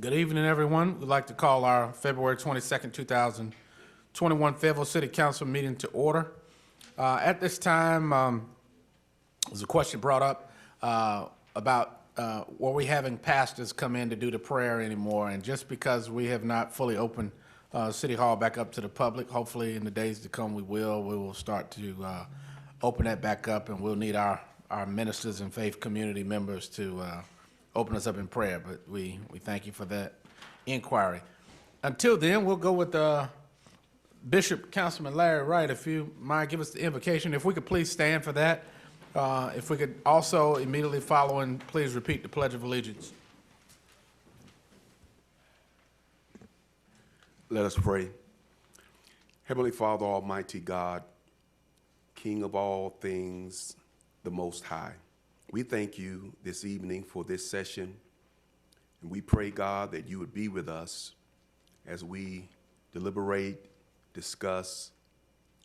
Good evening, everyone. We'd like to call our February 22nd, 2021 Fayetteville City Council meeting to order. At this time, there's a question brought up about were we having pastors come in to do the prayer anymore? And just because we have not fully opened City Hall back up to the public, hopefully in the days to come we will start to open that back up, and we'll need our ministers and faith community members to open us up in prayer, but we thank you for that inquiry. Until then, we'll go with Bishop Councilman Larry Wright. If you mind, give us the invocation. If we could please stand for that. If we could also immediately following, please repeat the Pledge of Allegiance. Let us pray. Heavenly Father, Almighty God, King of all things, the Most High, we thank you this evening for this session, and we pray, God, that you would be with us as we deliberate, discuss,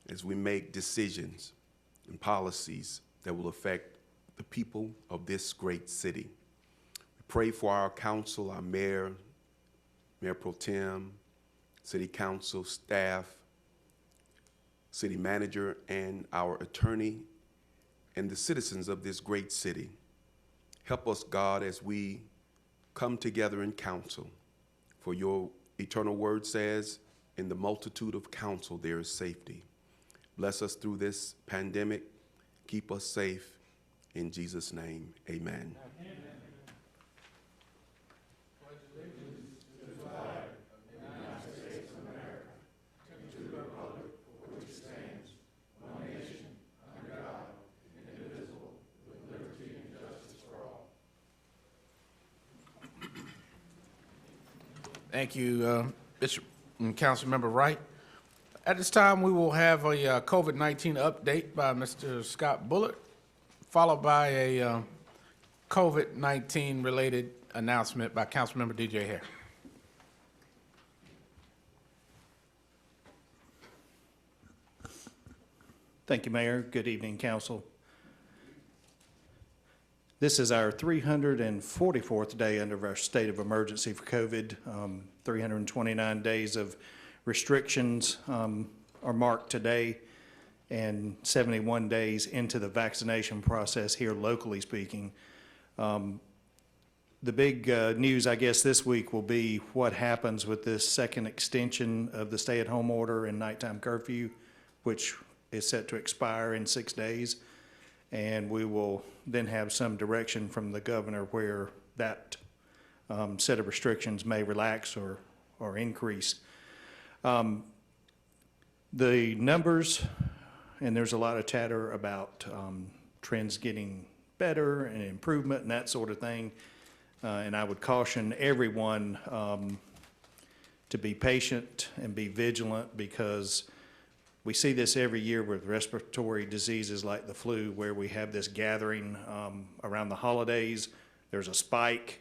as we make decisions and policies that will affect the people of this great city. We pray for our council, our mayor, Mayor Pro Tem, city council staff, city manager, and our attorney, and the citizens of this great city. Help us, God, as we come together in council. For your eternal word says, in the multitude of counsel there is safety. Bless us through this pandemic. Keep us safe. In Jesus' name, amen. Amen. Thank you, Bishop and Councilmember Wright. At this time, we will have a COVID-19 update by Mr. Scott Bullard, followed by a COVID-19 related announcement by Councilmember DJ Hare. Thank you, Mayor. Good evening, Council. This is our 344th day under our state of emergency for COVID. 329 days of restrictions are marked today, and 71 days into the vaccination process here locally speaking. The big news, I guess, this week will be what happens with this second extension of the stay-at-home order and nighttime curfew, which is set to expire in 6 days. And we will then have some direction from the governor where that set of restrictions may relax or increase. The numbers, and there's a lot of chatter about trends getting better and improvement and that sort of thing. And I would caution everyone to be patient and be vigilant, because we see this every year with respiratory diseases like the flu, where we have this gathering around the holidays. There's a spike.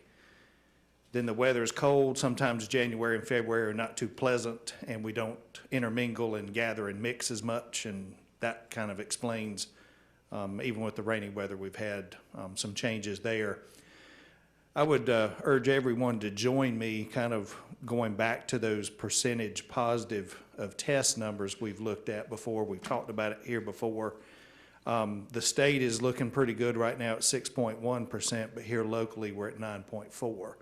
Then the weather is cold. Sometimes January and February are not too pleasant, and we don't intermingle and gather and mix as much, and that kind of explains, even with the rainy weather, we've had some changes there. I would urge everyone to join me kind of going back to those percentage positive of test numbers we've looked at before. We've talked about it here before. The state is looking pretty good right now at 6.1%, but here locally we're at 9.4%.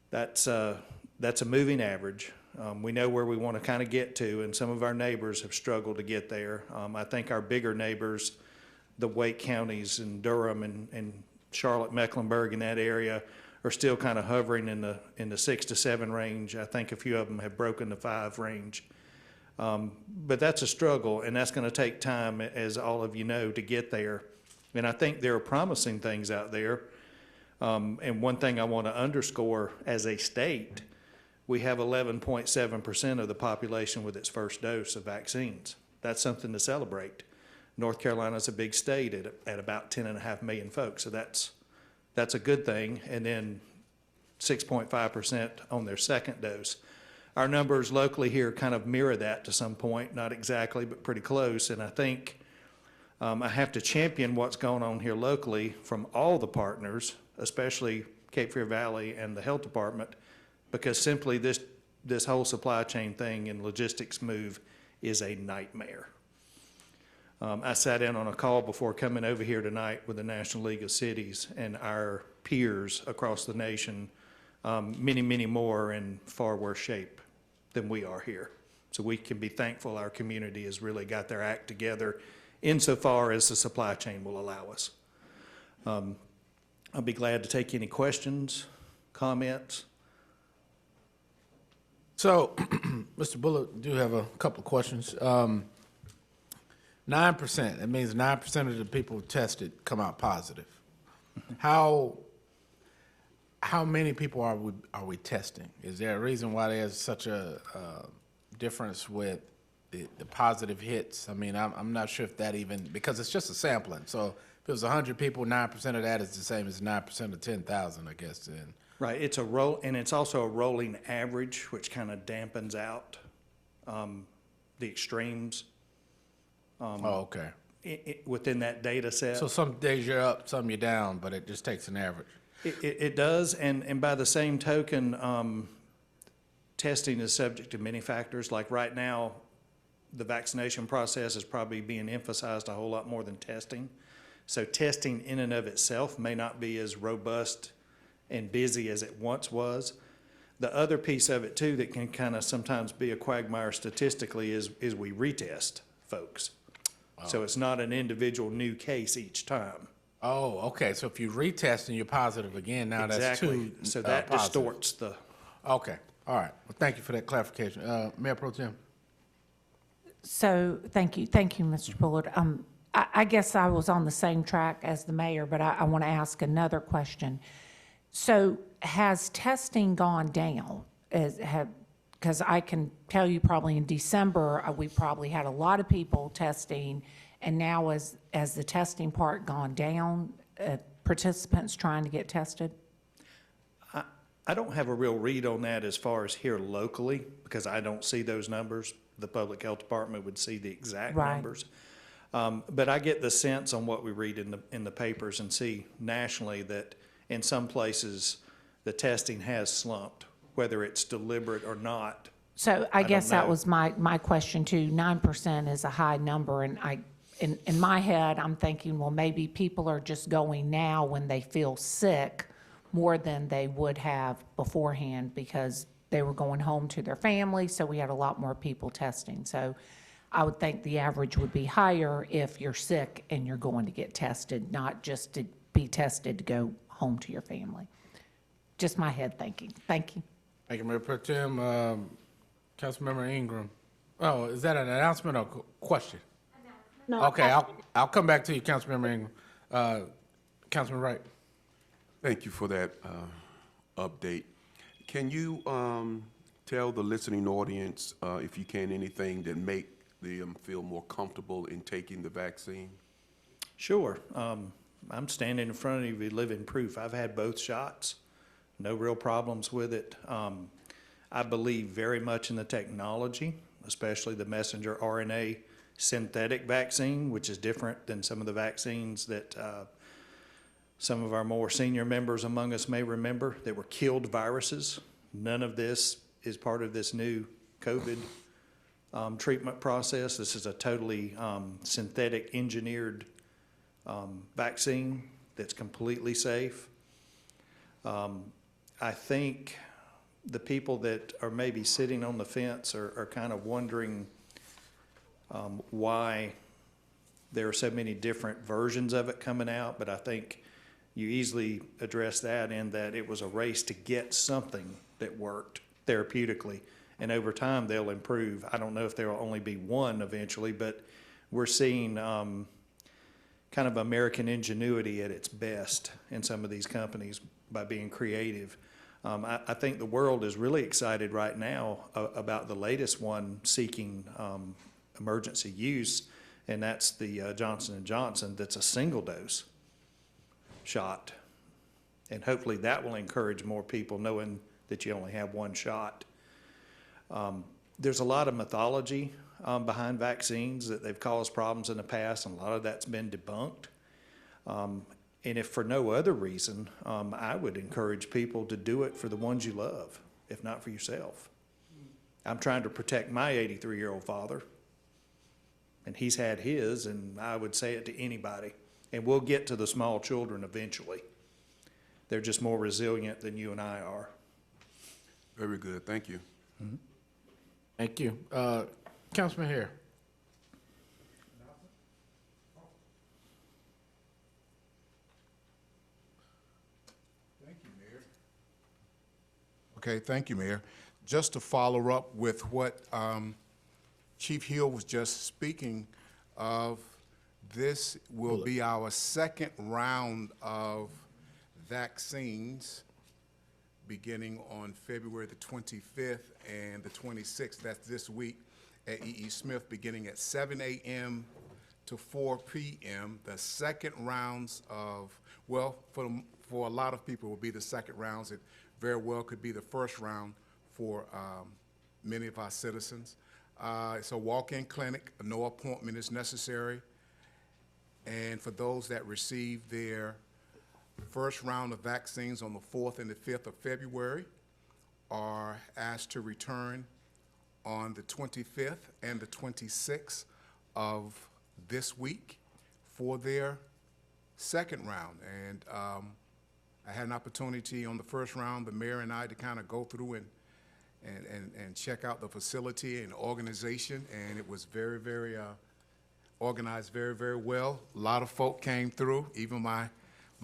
That's a moving average. We know where we want to kind of get to, and some of our neighbors have struggled to get there. I think our bigger neighbors, the Wake counties and Durham and Charlotte, Mecklenburg, in that area, are still kind of hovering in the 6 to 7 range. I think a few of them have broken the 5 range. But that's a struggle, and that's going to take time, as all of you know, to get there. And I think there are promising things out there. And one thing I want to underscore, as a state, we have 11.7% of the population with its first dose of vaccines. That's something to celebrate. North Carolina's a big state at about 10.5 million folks, so that's a good thing. And then 6.5% on their second dose. Our numbers locally here kind of mirror that to some point, not exactly, but pretty close. And I think I have to champion what's going on here locally from all the partners, especially Cape Fear Valley and the health department, because simply this whole supply chain thing and logistics move is a nightmare. I sat in on a call before coming over here tonight with the National League of Cities and our peers across the nation, many, many more in far worse shape than we are here. So we can be thankful our community has really got their act together insofar as the supply chain will allow us. I'll be glad to take any questions, comments. So, Mr. Bullock, do have a couple of questions. 9%, that means 9% of the people tested come out positive. How many people are we testing? Is there a reason why there's such a difference with the positive hits? I mean, I'm not sure if that even, because it's just a sampling. So if it was 100 people, 9% of that is the same as 9% of 10,000, I guess, then. Right, it's a roll, and it's also a rolling average, which kind of dampens out the extremes. Okay. Within that data set. So some days you're up, some you're down, but it just takes an average. It does, and by the same token, testing is subject to many factors. Like right now, the vaccination process is probably being emphasized a whole lot more than testing. So testing in and of itself may not be as robust and busy as it once was. The other piece of it too that can kind of sometimes be a quagmire statistically is we retest folks. Oh. So it's not an individual new case each time. Oh, okay. So if you retest and you're positive again, now Exactly. That's two. So that positive. distorts the. Okay. All right. Well, thank you for that clarification. Mayor Pro Tem. So thank you, Mr. Bullard. I guess I was on the same track as the mayor, but I want to ask another question. So has testing gone down? Because I can tell you probably in December, we probably had a lot of people testing, and now as the testing part gone down, participants trying to get tested? I don't have a real read on that as far as here locally, because I don't see those numbers. The public health department would see the exact numbers. But I get the sense on what we read in the papers and see nationally that in some places the testing has slumped, whether it's deliberate or not. So I guess that was my question too. 9% is a high number, and in my head I'm thinking, well, maybe people are just going now when they feel sick more than they would have beforehand because they were going home to their family, so we had a lot more people testing. So I would think the average would be higher if you're sick and you're going to get tested, not just to be tested to go home to your family. just my head thinking. Thank you. Thank you, Mayor Pro Tem. Councilmember Ingram. Oh, is that an announcement or question? No, Okay, I'll come back to you, Councilmember Ingram. Councilman Wright. Thank you for that update. Can you tell the listening audience, if you can, anything that make them feel more comfortable in taking the vaccine? Sure. I'm standing in front of you living proof. I've had both shots, no real problems with it. I believe very much in the technology, especially the messenger RNA synthetic vaccine, which is different than some of the vaccines that some of our more senior members among us may remember that were killed viruses. None of this is part of this new COVID treatment process. This is a totally synthetic engineered vaccine that's completely safe. I think the people that are maybe sitting on the fence are kind of wondering why there are so many different versions of it coming out, but I think you easily address that in that it was a race to get something that worked therapeutically, and over time they'll improve. I don't know if there will only be one eventually, but we're seeing kind of American ingenuity at its best in some of these companies by being creative. I think the world is really excited right now about the latest one seeking emergency use, and that's the Johnson & Johnson that's a single dose shot. And hopefully that will encourage more people knowing that you only have one shot. There's a lot of mythology behind vaccines that they've caused problems in the past, and a lot of that's been debunked. And if for no other reason, I would encourage people to do it for the ones you love, if not for yourself. I'm trying to protect my 83-year-old father, and he's had his, and I would say it to anybody. And we'll get to the small children eventually. They're just more resilient than you and I are. Very good, thank you. Thank you. Councilman Hare. Okay, thank you, Mayor. Just to follow up with what Chief Hill was just speaking of, this will be our second round of vaccines beginning on February the 25th and the 26th. That's this week at E.E. Smith, beginning at 7 a.m. to 4 p.m. The second rounds of, well, for a lot of people, it will be the second rounds. It very well could be the first round for many of our citizens. It's a walk-in clinic. No appointment is necessary. And for those that receive their first round of vaccines on the 4th and the 5th of February are asked to return on the 25th and the 26th of this week for their second round. And I had an opportunity on the first round, the mayor and I, to kind of go through and check out the facility and organization, and it was very, very organized very, very well. A lot of folk came through, even my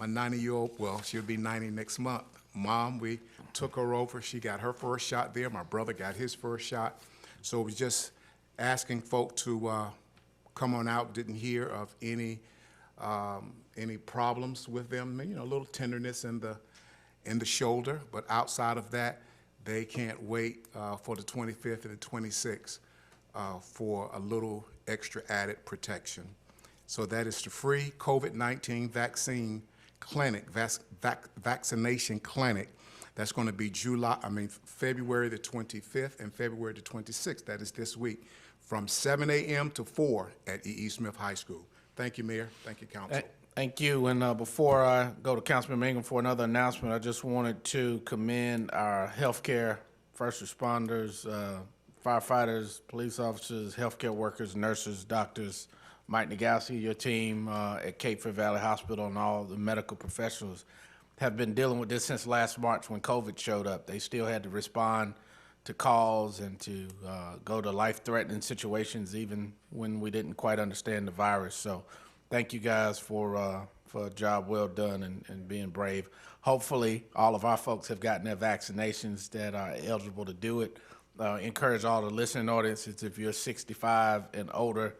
90-year-old, well, she'll be 90 next month. Mom, we took her over. She got her first shot there. My brother got his first shot. So it was just asking folk to come on out. Didn't hear of any problems with them. You know, a little tenderness in the shoulder, but outside of that, they can't wait for the 25th and the 26th for a little extra added protection. So that is the free COVID-19 vaccine clinic, vaccination clinic. That's going to be February the 25th and February the 26th. That is this week, from 7 a.m. to 4 at E.E. Smith High School. Thank you, Mayor. Thank you, Council. Thank you. And before I go to Councilman Ingram for another announcement, I just wanted to commend our healthcare first responders, firefighters, police officers, healthcare workers, nurses, doctors, Mike Nagowski, your team at Cape Fear Valley Hospital, and all the medical professionals have been dealing with this since last March when COVID showed up. They still had to respond to calls and to go to life-threatening situations even when we didn't quite understand the virus. So thank you guys for for a job well done and being brave. Hopefully, all of our folks have gotten their vaccinations that are eligible to do it. Encourage all the listening audiences, if you're 65 and older,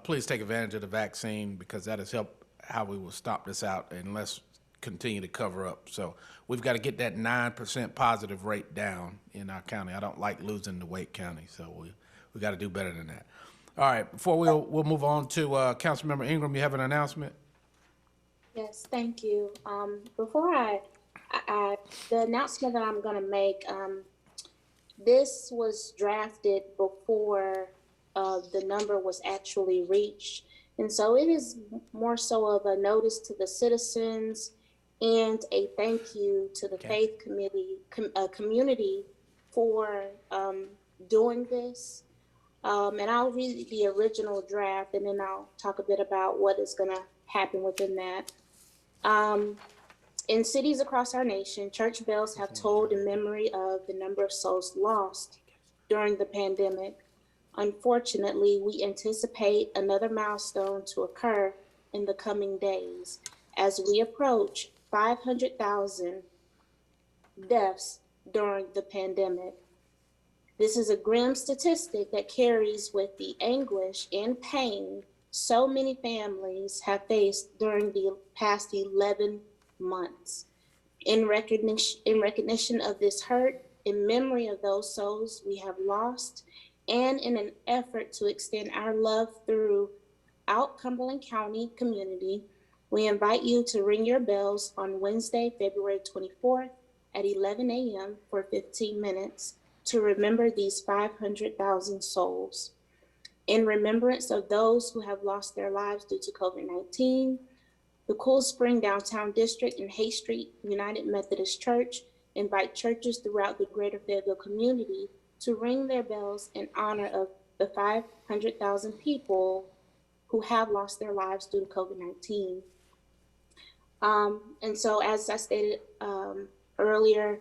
please take advantage of the vaccine, because that has helped how we will stop this out and let's continue to cover up. So we've got to get that 9% positive rate down in our county. I don't like losing to Wake County, so we got to do better than that. All right, before we'll move on to Councilmember Ingram, you have an announcement? Yes, thank you. Before the announcement that I'm going to make, this was drafted before the number was actually reached. And so it is more so of a notice to the citizens and a thank you to the faith community for doing this. And I'll read the original draft, and then I'll talk a bit about what is going to happen within that. In cities across our nation, church bells have tolled in memory of the number of souls lost during the pandemic. Unfortunately, we anticipate another milestone to occur in the coming days as we approach 500,000 deaths during the pandemic. This is a grim statistic that carries with the anguish and pain so many families have faced during the past 11 months. In recognition of this hurt, in memory of those souls we have lost, and in an effort to extend our love throughout Cumberland County community, we invite you to ring your bells on Wednesday, February 24th at 11 a.m. for 15 minutes to remember these 500,000 souls. In remembrance of those who have lost their lives due to COVID-19, the Cool Spring Downtown District and Hay Street United Methodist Church invite churches throughout the greater Fayetteville community to ring their bells in honor of the 500,000 people who have lost their lives due to COVID-19. And so, as I stated earlier,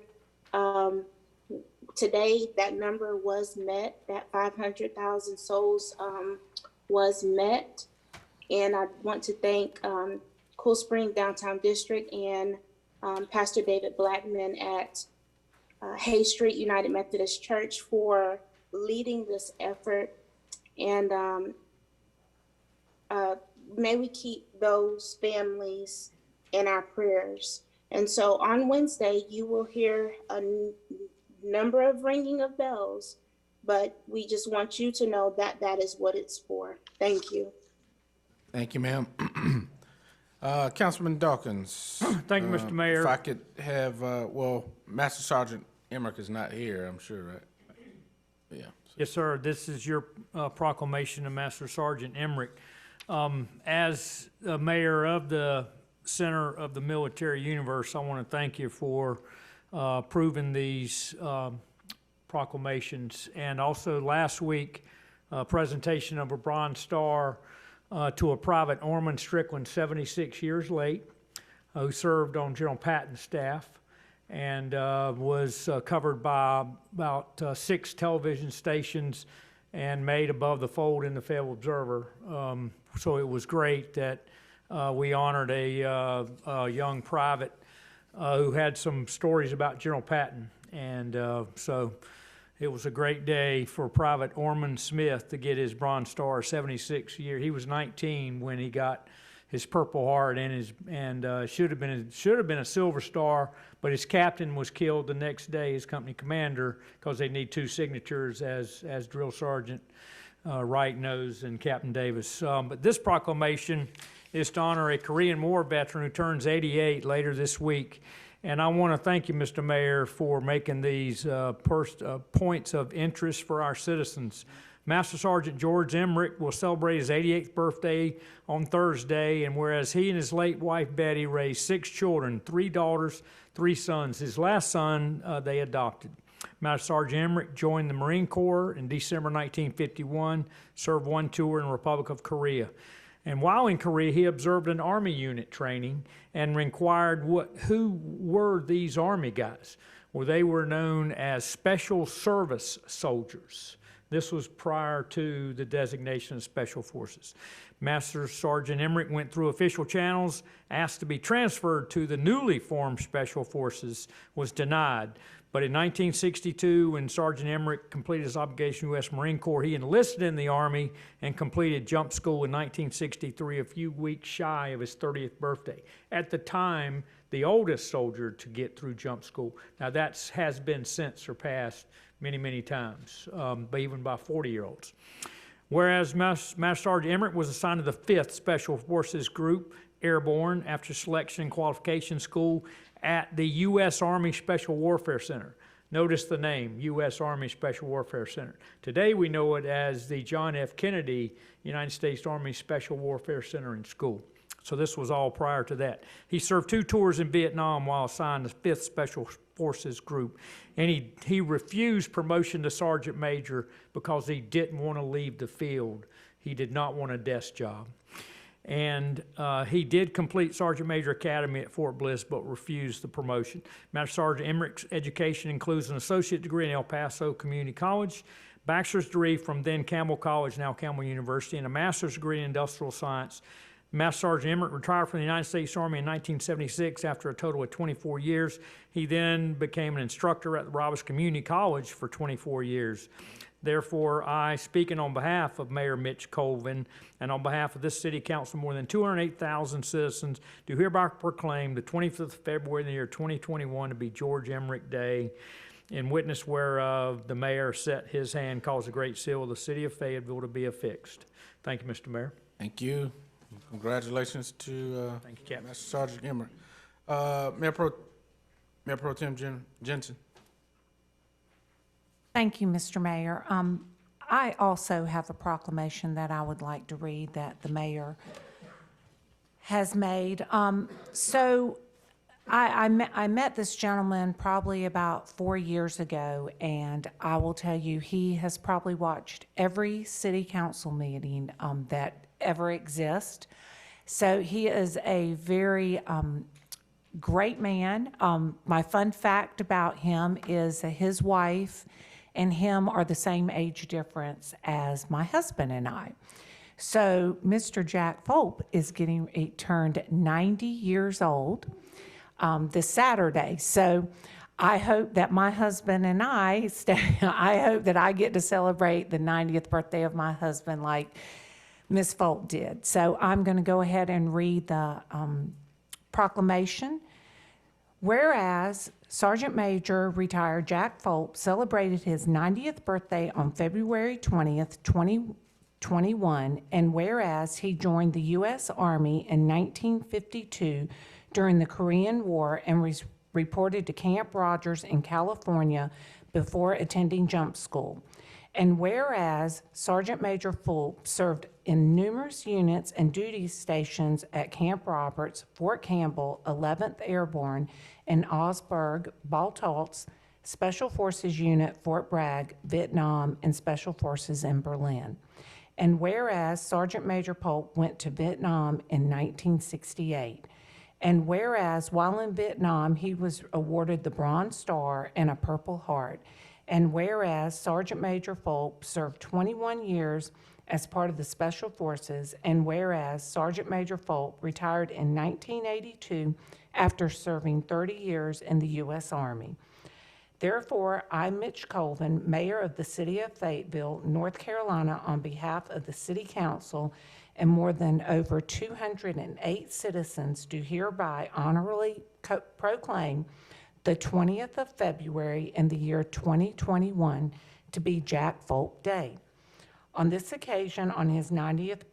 today that number was met, that 500,000 souls was met. And I want to thank Cool Spring Downtown District and Pastor David Blackman at Hay Street United Methodist Church for leading this effort. And may we keep those families in our prayers. And so on Wednesday, you will hear a number of ringing of bells, but we just want you to know that that is what it's for. Thank you. Thank you, ma'am. Councilman Dawkins. Thank you, Mr. Mayor. If I could have, Master Sergeant Emmerich is not here, I'm sure, right? Yeah. Yes, sir. This is your proclamation of Master Sergeant Emmerich. As the mayor of the Center of the Military Universe, I want to thank you for approving these proclamations. And also last week, presentation of a Bronze Star to a Private Ormond Strickland, 76 years late, who served on General Patton's staff and was covered by about 6 television stations and made above the fold in the Fayetteville Observer. So it was great that we honored a young private who had some stories about General Patton. And so it was a great day for Private Ormond Smith to get his Bronze Star, 76 year. He was 19 when he got his Purple Heart and should have been a Silver Star, but his captain was killed the next day, his company commander, because they need 2 signatures as Drill Sergeant Wright knows and Captain Davis. But this proclamation is to honor a Korean War veteran who turns 88 later this week. And I want to thank you, Mr. Mayor, for making these points of interest for our citizens. Master Sergeant George Emmerich will celebrate his 88th birthday on Thursday, and whereas he and his late wife Betty raised 6 children, 3 daughters, 3 sons. His last son they adopted. Master Sergeant Emmerich joined the Marine Corps in December 1951, served 1 tour in the Republic of Korea. And while in Korea, he observed an Army unit training and inquired who were these Army guys. Well, they were known as Special Service Soldiers. This was prior to the designation of Special Forces. Master Sergeant Emmerich went through official channels, asked to be transferred to the newly formed Special Forces, was denied. But in 1962, when Sergeant Emmerich completed his obligation to the U.S. Marine Corps, he enlisted in the Army and completed jump school in 1963, a few weeks shy of his 30th birthday. At the time, the oldest soldier to get through jump school. Now that has been since surpassed many, many times, but even by 40-year-olds. Whereas Master Sergeant Emmerich was assigned to the 5th Special Forces Group, Airborne, after selection and qualification school at the U.S. Army Special Warfare Center. Notice the name, U.S. Army Special Warfare Center. Today we know it as the John F. Kennedy United States Army Special Warfare Center and School. So this was all prior to that. He served 2 tours in Vietnam while assigned to the 5th Special Forces Group. And he refused promotion to Sergeant Major because he didn't want to leave the field. He did not want a desk job. And he did complete Sergeant Major Academy at Fort Bliss, but refused the promotion. Master Sergeant Emmerich's education includes an associate degree in El Paso Community College, bachelor's degree from then Campbell College, now Campbell University, and a master's degree in industrial science. Master Sergeant Emmerich retired from the United States Army in 1976 after a total of 24 years. He then became an instructor at the Roberts Community College for 24 years. Therefore, I, speaking on behalf of Mayor Mitch Colvin and on behalf of this city council, more than 208,000 citizens, do hereby proclaim the 25th of February in the year 2021 to be George Emmerich Day, in witness whereof the mayor set his hand, caused the great seal of the city of Fayetteville to be affixed. Thank you, Mr. Mayor. Thank you. Congratulations to Thank you, Captain. Master Sergeant Emmerich. Mayor Pro Tem Jensen. Thank you, Mr. Mayor. I also have a proclamation that I would like to read that the mayor has made. I met this gentleman probably about 4 years ago, and I will tell you, he has probably watched every city council meeting that ever exists. So he is a very great man. My fun fact about him is that his wife and him are the same age difference as my husband and I. So Mr. Jack Fulp is turned 90 years old this Saturday. So I hope that my husband and I hope that I get to celebrate the 90th birthday of my husband like Ms. Fulp did. So I'm going to go ahead and read the proclamation. Whereas Sergeant Major retired Jack Fulp celebrated his 90th birthday on February 20th, 2021, and whereas he joined the U.S. Army in 1952 during the Korean War and was reported to Camp Rogers in California before attending jump school. And whereas Sergeant Major Fulp served in numerous units and duty stations at Camp Roberts, Fort Campbell, 11th Airborne, and Augsburg, Baltalz, Special Forces Unit, Fort Bragg, Vietnam, and Special Forces in Berlin. And whereas Sergeant Major Fulp went to Vietnam in 1968. And whereas while in Vietnam, he was awarded the Bronze Star and a Purple Heart. And whereas Sergeant Major Fulp served 21 years as part of the Special Forces, and whereas Sergeant Major Fulp retired in 1982 after serving 30 years in the U.S. Army. Therefore, I, Mitch Colvin, Mayor of the City of Fayetteville, North Carolina, on behalf of the City Council and more than over 208 citizens, do hereby honorably proclaim the 20th of February in the year 2021 to be Jack Fulp Day. On this occasion, on his 90th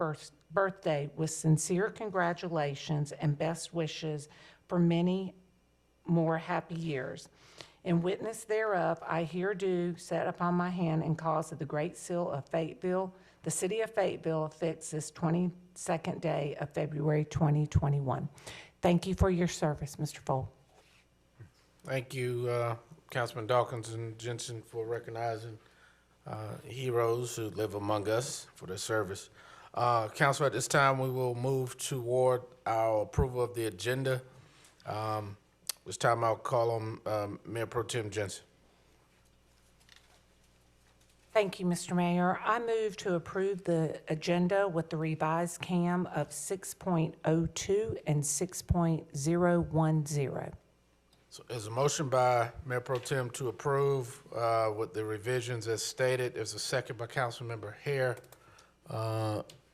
birthday, with sincere congratulations and best wishes for many more happy years. In witness thereof, I here do set upon my hand and cause of the great seal of Fayetteville, the city of Fayetteville, affix this 22nd day of February 2021. Thank you for your service, Mr. Fulp. Thank you, Councilman Dawkins and Jensen, for recognizing heroes who live among us for their service. Council, at this time, we will move toward our approval of the agenda. This time I'll call on Mayor Pro Tem Jensen. Thank you, Mr. Mayor. I move to approve the agenda with the revised CAM of 6.02 and 6.010. So there's a motion by Mayor Pro Tem to approve with the revisions as stated. There's a second by Councilmember Hare.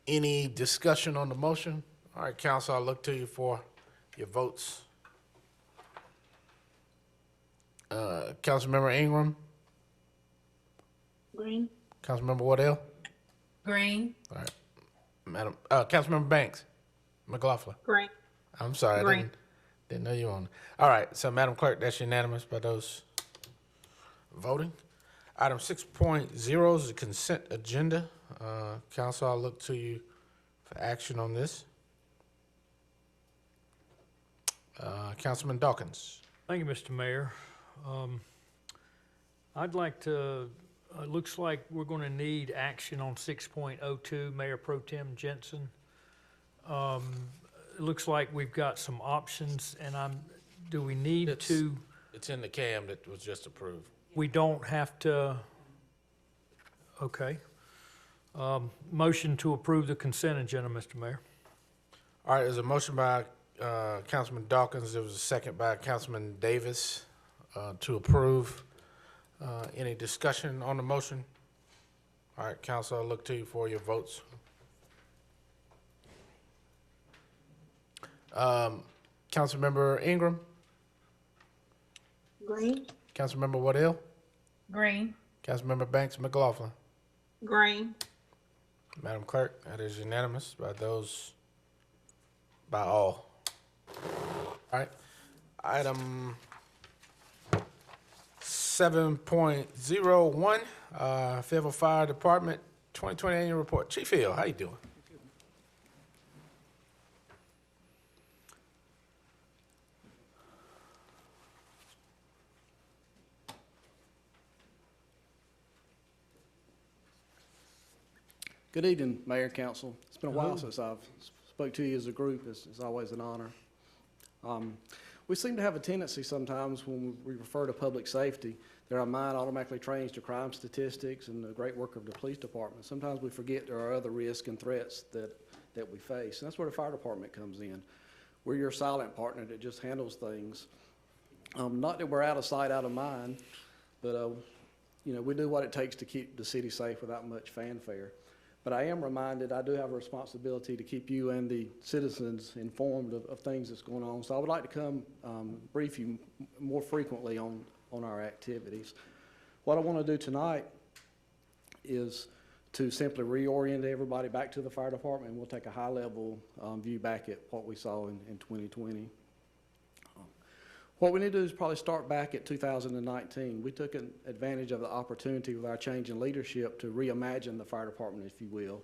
Any discussion on the motion? All right, council, I'll look to you for your votes. Councilmember Ingram, Green. Councilmember Waddell, Green. all right, Madam, Councilmember Banks, McLaughlin. Green. I'm sorry, I Green. didn't know you were on. All right, so Madam Clerk, that's unanimous by those voting. Item 6.0 is the consent agenda. Council, I'll look to you for action on this. Councilman Dawkins. Thank you, Mr. Mayor. I'd like to, it looks like we're going to need action on 6.02, Mayor Pro Tem Jensen. It looks like we've got some options, and do we need to? It's in the CAM that was just approved. We don't have to, okay. Motion to approve the consent agenda, Mr. Mayor. All right, there's a motion by Councilman Dawkins. There was a second by Councilman Davis to approve. Any discussion on the motion? All right, council, I'll look to you for your votes. Councilmember Ingram, Green. Councilmember Waddell, Green. Councilmember Banks McLaughlin. Green. Madam Clerk, that is unanimous by those, by all. All right, item 7.01, Fayetteville Fire Department 2020 Annual Report. Chief Hill, how you doing? Good evening, Mayor, Council. It's been a while since I've spoke to you as a group. It's always an honor. We seem to have a tendency sometimes when we refer to public safety that our mind automatically trains to crime statistics and the great work of the police department. Sometimes we forget there are other risks and threats that we face, and that's where the fire department comes in. We're your silent partner that just handles things. Not that we're out of sight, out of mind, but you know, we do what it takes to keep the city safe without much fanfare. But I am reminded I do have a responsibility to keep you and the citizens informed of things that's going on. So I would like to come brief you more frequently on our activities. What I want to do tonight is to simply reorient everybody back to the fire department, and we'll take a high-level view back at what we saw in 2020. What we need to do is probably start back at 2019. We took advantage of the opportunity with our change in leadership to reimagine the fire department, if you will.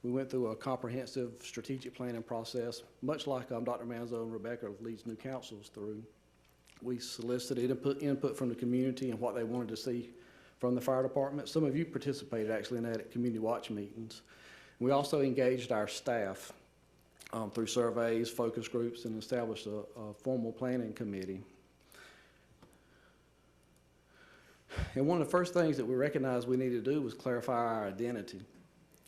We went through a comprehensive strategic planning process, much like Dr. Manzo and Rebecca leads new councils through. We solicited input from the community and what they wanted to see from the fire department. Some of you participated actually in that at community watch meetings. We also engaged our staff through surveys, focus groups, and established a formal planning committee. And one of the first things that we recognized we needed to do was clarify our identity.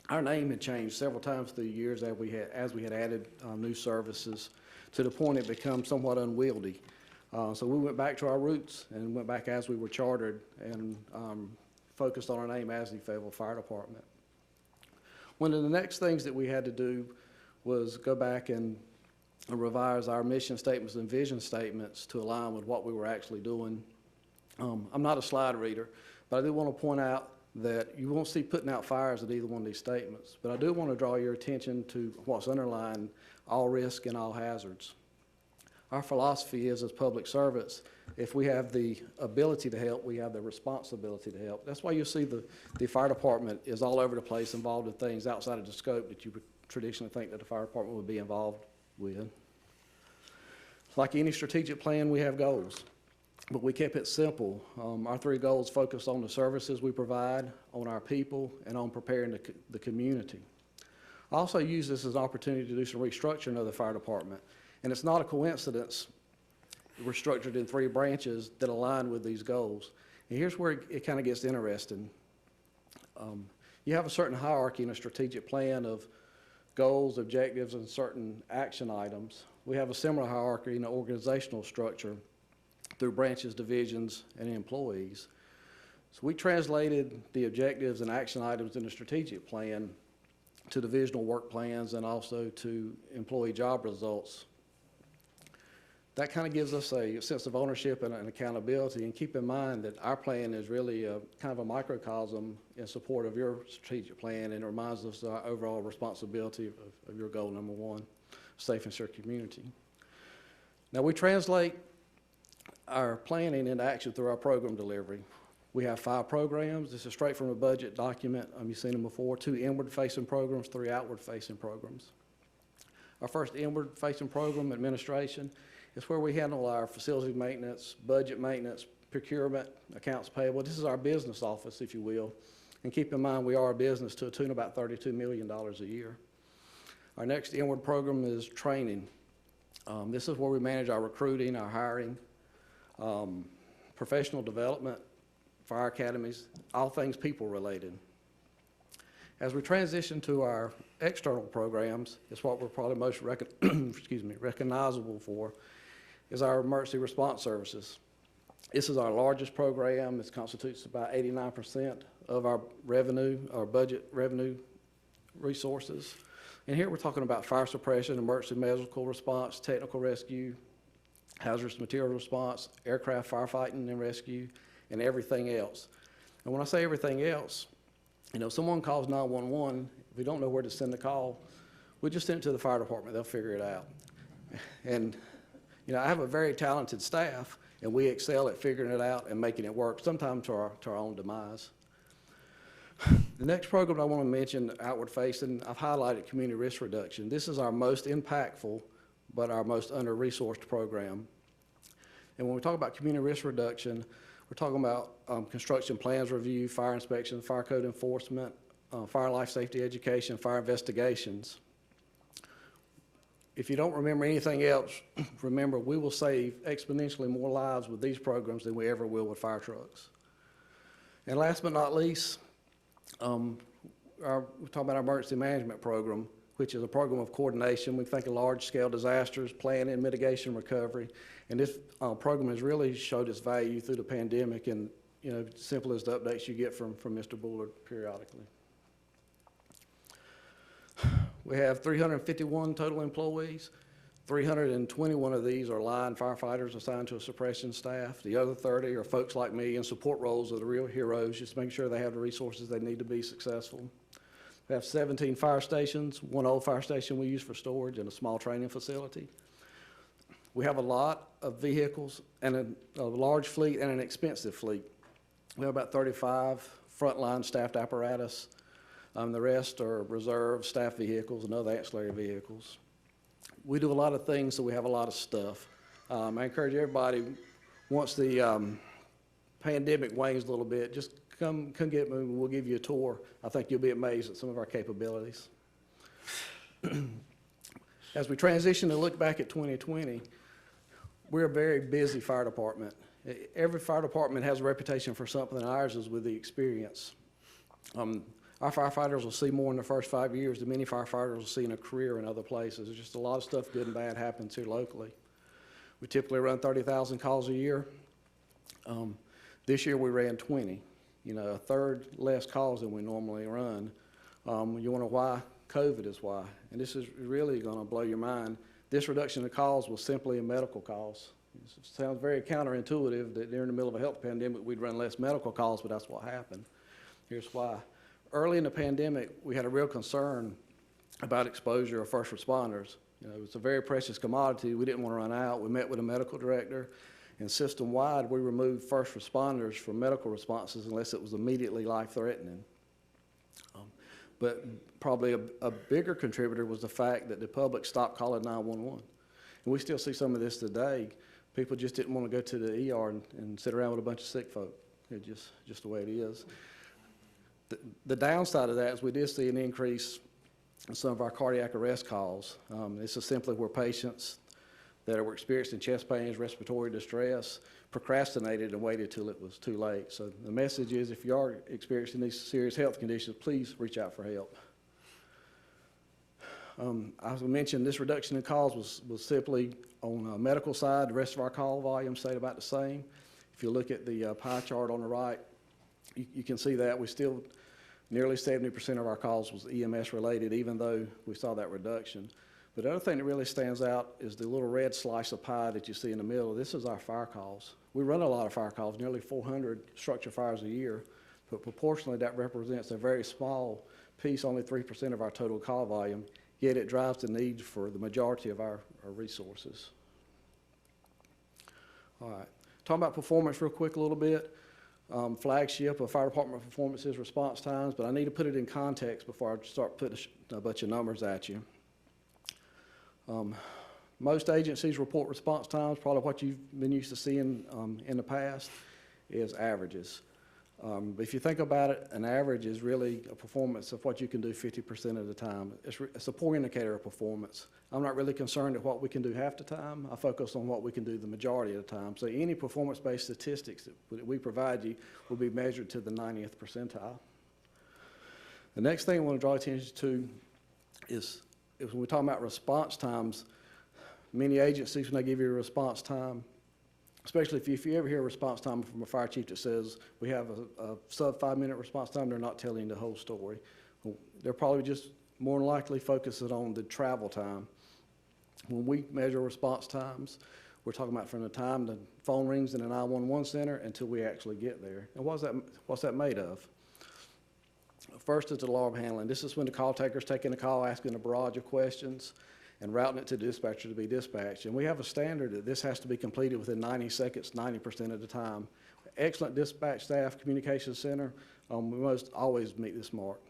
Our name had changed several times through the years as we had added new services to the point it became somewhat unwieldy. So we went back to our roots and went back as we were chartered and focused on our name as the Fayetteville Fire Department. One of the next things that we had to do was go back and revise our mission statements and vision statements to align with what we were actually doing. I'm not a slide reader, but I do want to point out that you won't see putting out fires at either one of these statements, but I do want to draw your attention to what's underlying all risk and all hazards. Our philosophy is, as public servants, if we have the ability to help, we have the responsibility to help. That's why you'll see the fire department is all over the place, involved in things outside of the scope that you would traditionally think that the fire department would be involved with. Like any strategic plan, we have goals, but we kept it simple. Our 3 goals focus on the services we provide, on our people, and on preparing the community. I also use this as an opportunity to do some restructuring of the fire department, and it's not a coincidence we're structured in 3 branches that align with these goals. And here's where it kind of gets interesting. You have a certain hierarchy and a strategic plan of goals, objectives, and certain action items. We have a similar hierarchy and organizational structure through branches, divisions, and employees. So we translated the objectives and action items in the strategic plan to divisional work plans and also to employee job results. That kind of gives us a sense of ownership and accountability. And keep in mind that our plan is really kind of a microcosm in support of your strategic plan, and it reminds us of our overall responsibility of your goal number one, safe and secure community. Now, we translate our planning into action through our program delivery. We have 5 programs. This is straight from a budget document. You've seen them before. 2 inward-facing programs, 3 outward-facing programs. Our first inward-facing program, administration, is where we handle our facility maintenance, budget maintenance, procurement, accounts payable. This is our business office, if you will. And keep in mind, we are a business to a tune of about $32 million a year. Our next inward program is training. This is where we manage our recruiting, our hiring, professional development, fire academies, all things people related. As we transition to our external programs, it's what we're probably most recognizable for, is our emergency response services. This is our largest program. It constitutes about 89% of our revenue, our budget revenue resources. And here we're talking about fire suppression, emergency medical response, technical rescue, hazardous material response, aircraft firefighting and rescue, and everything else. And when I say everything else, you know, someone calls 911, if we don't know where to send the call, we just send it to the fire department. They'll figure it out. And, you know, I have a very talented staff, and we excel at figuring it out and making it work, sometimes to our own demise. The next program I want to mention, outward facing, I've highlighted community risk reduction. This is our most impactful, but our most under-resourced program. And when we talk about community risk reduction, we're talking about construction plans review, fire inspection, fire code enforcement, fire life safety education, fire investigations. If you don't remember anything else, remember we will save exponentially more lives with these programs than we ever will with fire trucks. And last but not least, we're talking about our emergency management program, which is a program of coordination. We think of large-scale disasters, planning, mitigation, recovery. And this program has really showed its value through the pandemic, and, you know, simple as the updates you get from Mr. Bullard periodically. We have 351 total employees. 321 of these are line firefighters assigned to a suppression staff. The other 30 are folks like me in support roles of the real heroes, just making sure they have the resources they need to be successful. We have 17 fire stations, 1 old fire station we use for storage, and a small training facility. We have a lot of vehicles and a large fleet and an expensive fleet. We have about 35 frontline staffed apparatus. The rest are reserve staff vehicles and other ancillary vehicles. We do a lot of things, so we have a lot of stuff. I encourage everybody, once the pandemic wanes a little bit, just come get moving. We'll give you a tour. I think you'll be amazed at some of our capabilities. As we transition to look back at 2020, we're a very busy fire department. Every fire department has a reputation for something, and ours is with the experience. Our firefighters will see more in the first 5 years than many firefighters will see in a career in other places. There's just a lot of stuff, good and bad, happens here locally. We typically run 30,000 calls a year. This year we ran 20, you know, a third less calls than we normally run. You wonder why? COVID is why. And this is really going to blow your mind. This reduction of calls was simply in medical calls. It sounds very counterintuitive that during the middle of a health pandemic we'd run less medical calls, but that's what happened. Here's why. Early in the pandemic, we had a real concern about exposure of first responders. You know, it's a very precious commodity. We didn't want to run out. We met with a medical director, and system-wide, we removed first responders from medical responses unless it was immediately life-threatening. But probably a bigger contributor was the fact that the public stopped calling 911. And we still see some of this today. People just didn't want to go to the ER and sit around with a bunch of sick folk. It's just the way it is. The downside of that is we did see an increase in some of our cardiac arrest calls. This is simply where patients that are experiencing chest pains, respiratory distress, procrastinated and waited till it was too late. So the message is, if you are experiencing these serious health conditions, please reach out for help. As I mentioned, this reduction in calls was simply on the medical side. The rest of our call volume stayed about the same. If you look at the pie chart on the right, you can see that we still, nearly 70% of our calls was EMS related, even though we saw that reduction. But the other thing that really stands out is the little red slice of pie that you see in the middle. This is our fire calls. We run a lot of fire calls, nearly 400 structure fires a year, but proportionally that represents a very small piece, only 3% of our total call volume, yet it drives the need for the majority of our resources. All right, talking about performance real quick a little bit. Flagship of fire department performance is response times, but I need to put it in context before I start putting a bunch of numbers at you. Most agencies report response times, probably what you've been used to seeing in the past is averages. But if you think about it, an average is really a performance of what you can do 50% of the time. It's a poor indicator of performance. I'm not really concerned at what we can do half the time. I focus on what we can do the majority of the time. So any performance-based statistics that we provide you will be measured to the 90th percentile. The next thing I want to draw attention to is when we talk about response times, many agencies, when they give you a response time, especially if you ever hear a response time from a fire chief that says we have a sub 5-minute response time, they're not telling the whole story. They're probably just more than likely focusing on the travel time. When we measure response times, we're talking about from the time the phone rings in the 911 center until we actually get there. And what's that made of? First is alarm handling. This is when the call taker's taking the call, asking a barrage of questions, and routing it to dispatcher to be dispatched. And we have a standard that this has to be completed within 90 seconds, 90% of the time. Excellent dispatch staff, communications center, we must always meet this mark.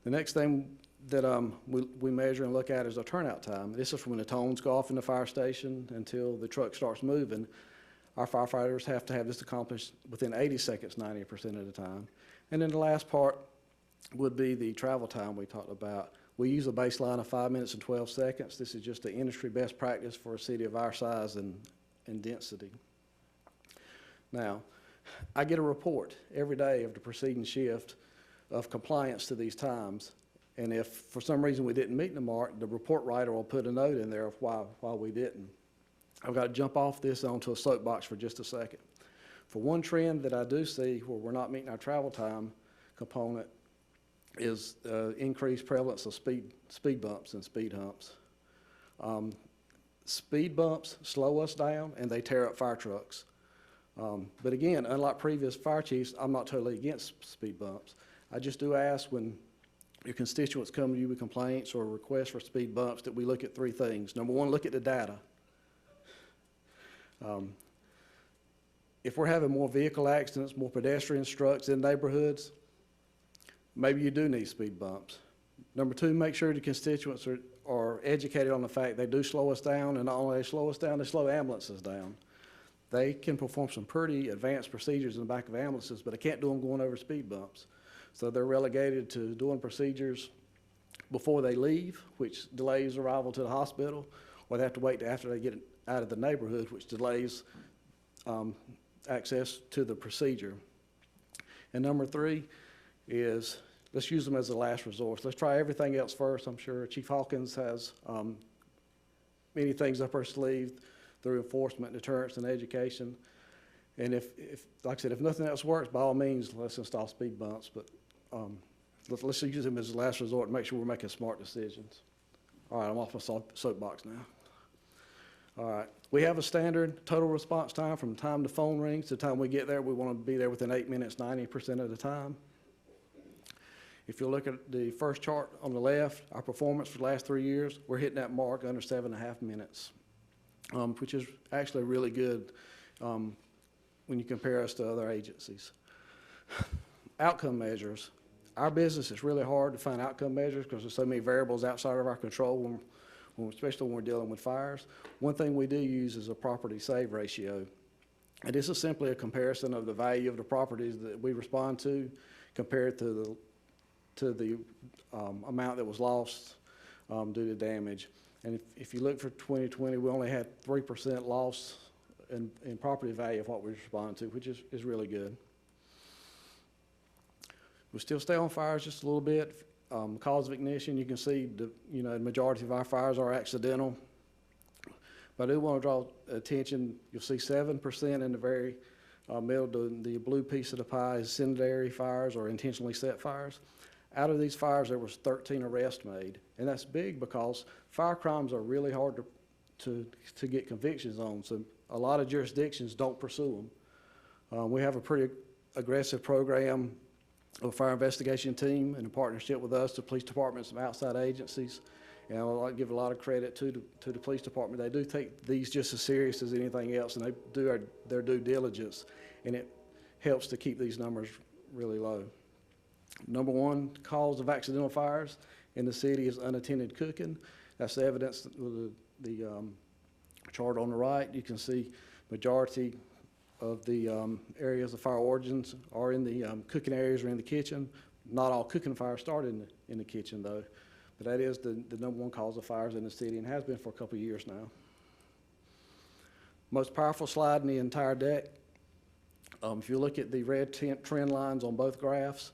The next thing that we measure and look at is our turnout time. This is from when the tones go off in the fire station until the truck starts moving. Our firefighters have to have this accomplished within 80 seconds, 90% of the time. And then the last part would be the travel time we talked about. We use a baseline of 5 minutes and 12 seconds. This is just the industry best practice for a city of our size and density. Now, I get a report every day of the preceding shift of compliance to these times. And if for some reason we didn't meet the mark, the report writer will put a note in there of why we didn't. I've got to jump off this onto a soapbox for just a second. For one trend that I do see where we're not meeting our travel time component is increased prevalence of speed bumps and speed humps. Speed bumps slow us down and they tear up fire trucks. But again, unlike previous fire chiefs, I'm not totally against speed bumps. I just do ask when your constituents come to you with complaints or requests for speed bumps that we look at 3 things. Number 1, look at the data. If we're having more vehicle accidents, more pedestrian strikes in neighborhoods, maybe you do need speed bumps. Number 2, make sure the constituents are educated on the fact they do slow us down, and not only they slow us down, they slow ambulances down. They can perform some pretty advanced procedures in the back of ambulances, but they can't do them going over speed bumps. So they're relegated to doing procedures before they leave, which delays arrival to the hospital, or they have to wait after they get out of the neighborhood, which delays access to the procedure. And number 3 is let's use them as a last resort. Let's try everything else first. I'm sure Chief Hawkins has many things up her sleeve through enforcement, deterrence, and education. And if like I said, if nothing else works, by all means, let's install speed bumps. But let's use them as a last resort and make sure we're making smart decisions. All right, I'm off my soapbox now. All right, we have a standard total response time from the time the phone rings to the time we get there. We want to be there within 8 minutes, 90% of the time. If you look at the first chart on the left, our performance for the last 3 years, we're hitting that mark under 7.5 minutes, which is actually really good when you compare us to other agencies. Outcome measures. Our business is really hard to find outcome measures because there's so many variables outside of our control, especially when we're dealing with fires. One thing we do use is a property save ratio. And this is simply a comparison of the value of the properties that we respond to compared to the amount that was lost due to damage. And if you look for 2020, we only had 3% loss and property value of what we respond to, which is really good. We still stay on fires just a little bit. Cause of ignition, you can see the majority of our fires are accidental. But I do want to draw attention, you'll see 7% in the very middle, the blue piece of the pie is incendiary fires or intentionally set fires. Out of these fires, there was 13 arrests made. And that's big because fire crimes are really hard to get convictions on. So a lot of jurisdictions don't pursue them. We have a pretty aggressive program of a fire investigation team in a partnership with us, the police department, some outside agencies. And I would like to give a lot of credit to the police department. They do take these just as serious as anything else, and they do their due diligence, and it helps to keep these numbers really low. Number one cause of accidental fires in the city is unattended cooking. That's the evidence with the chart on the right. You can see majority of the areas of fire origins are in the cooking areas or in the kitchen. Not all cooking fires start in the kitchen, though. But that is the number one cause of fires in the city and has been for a couple of years now. Most powerful slide in the entire deck. If you look at the red trend lines on both graphs,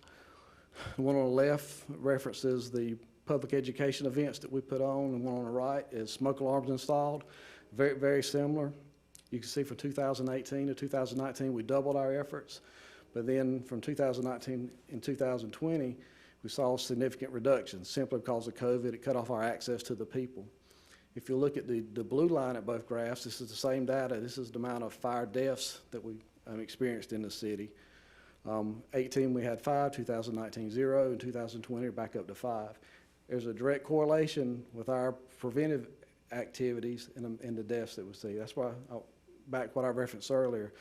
the one on the left references the public education events that we put on, and one on the right is smoke alarms installed. Very, very similar. You can see from 2018 to 2019, we doubled our efforts. But then from 2019 and 2020, we saw significant reductions simply because of COVID. It cut off our access to the people. If you look at the blue line at both graphs, this is the same data. This is the amount of fire deaths that we experienced in the city. 18 we had 5, 2019 0, and 2020 back up to 5. There's a direct correlation with our preventive activities and the deaths that we see. That's why, back what I referenced earlier,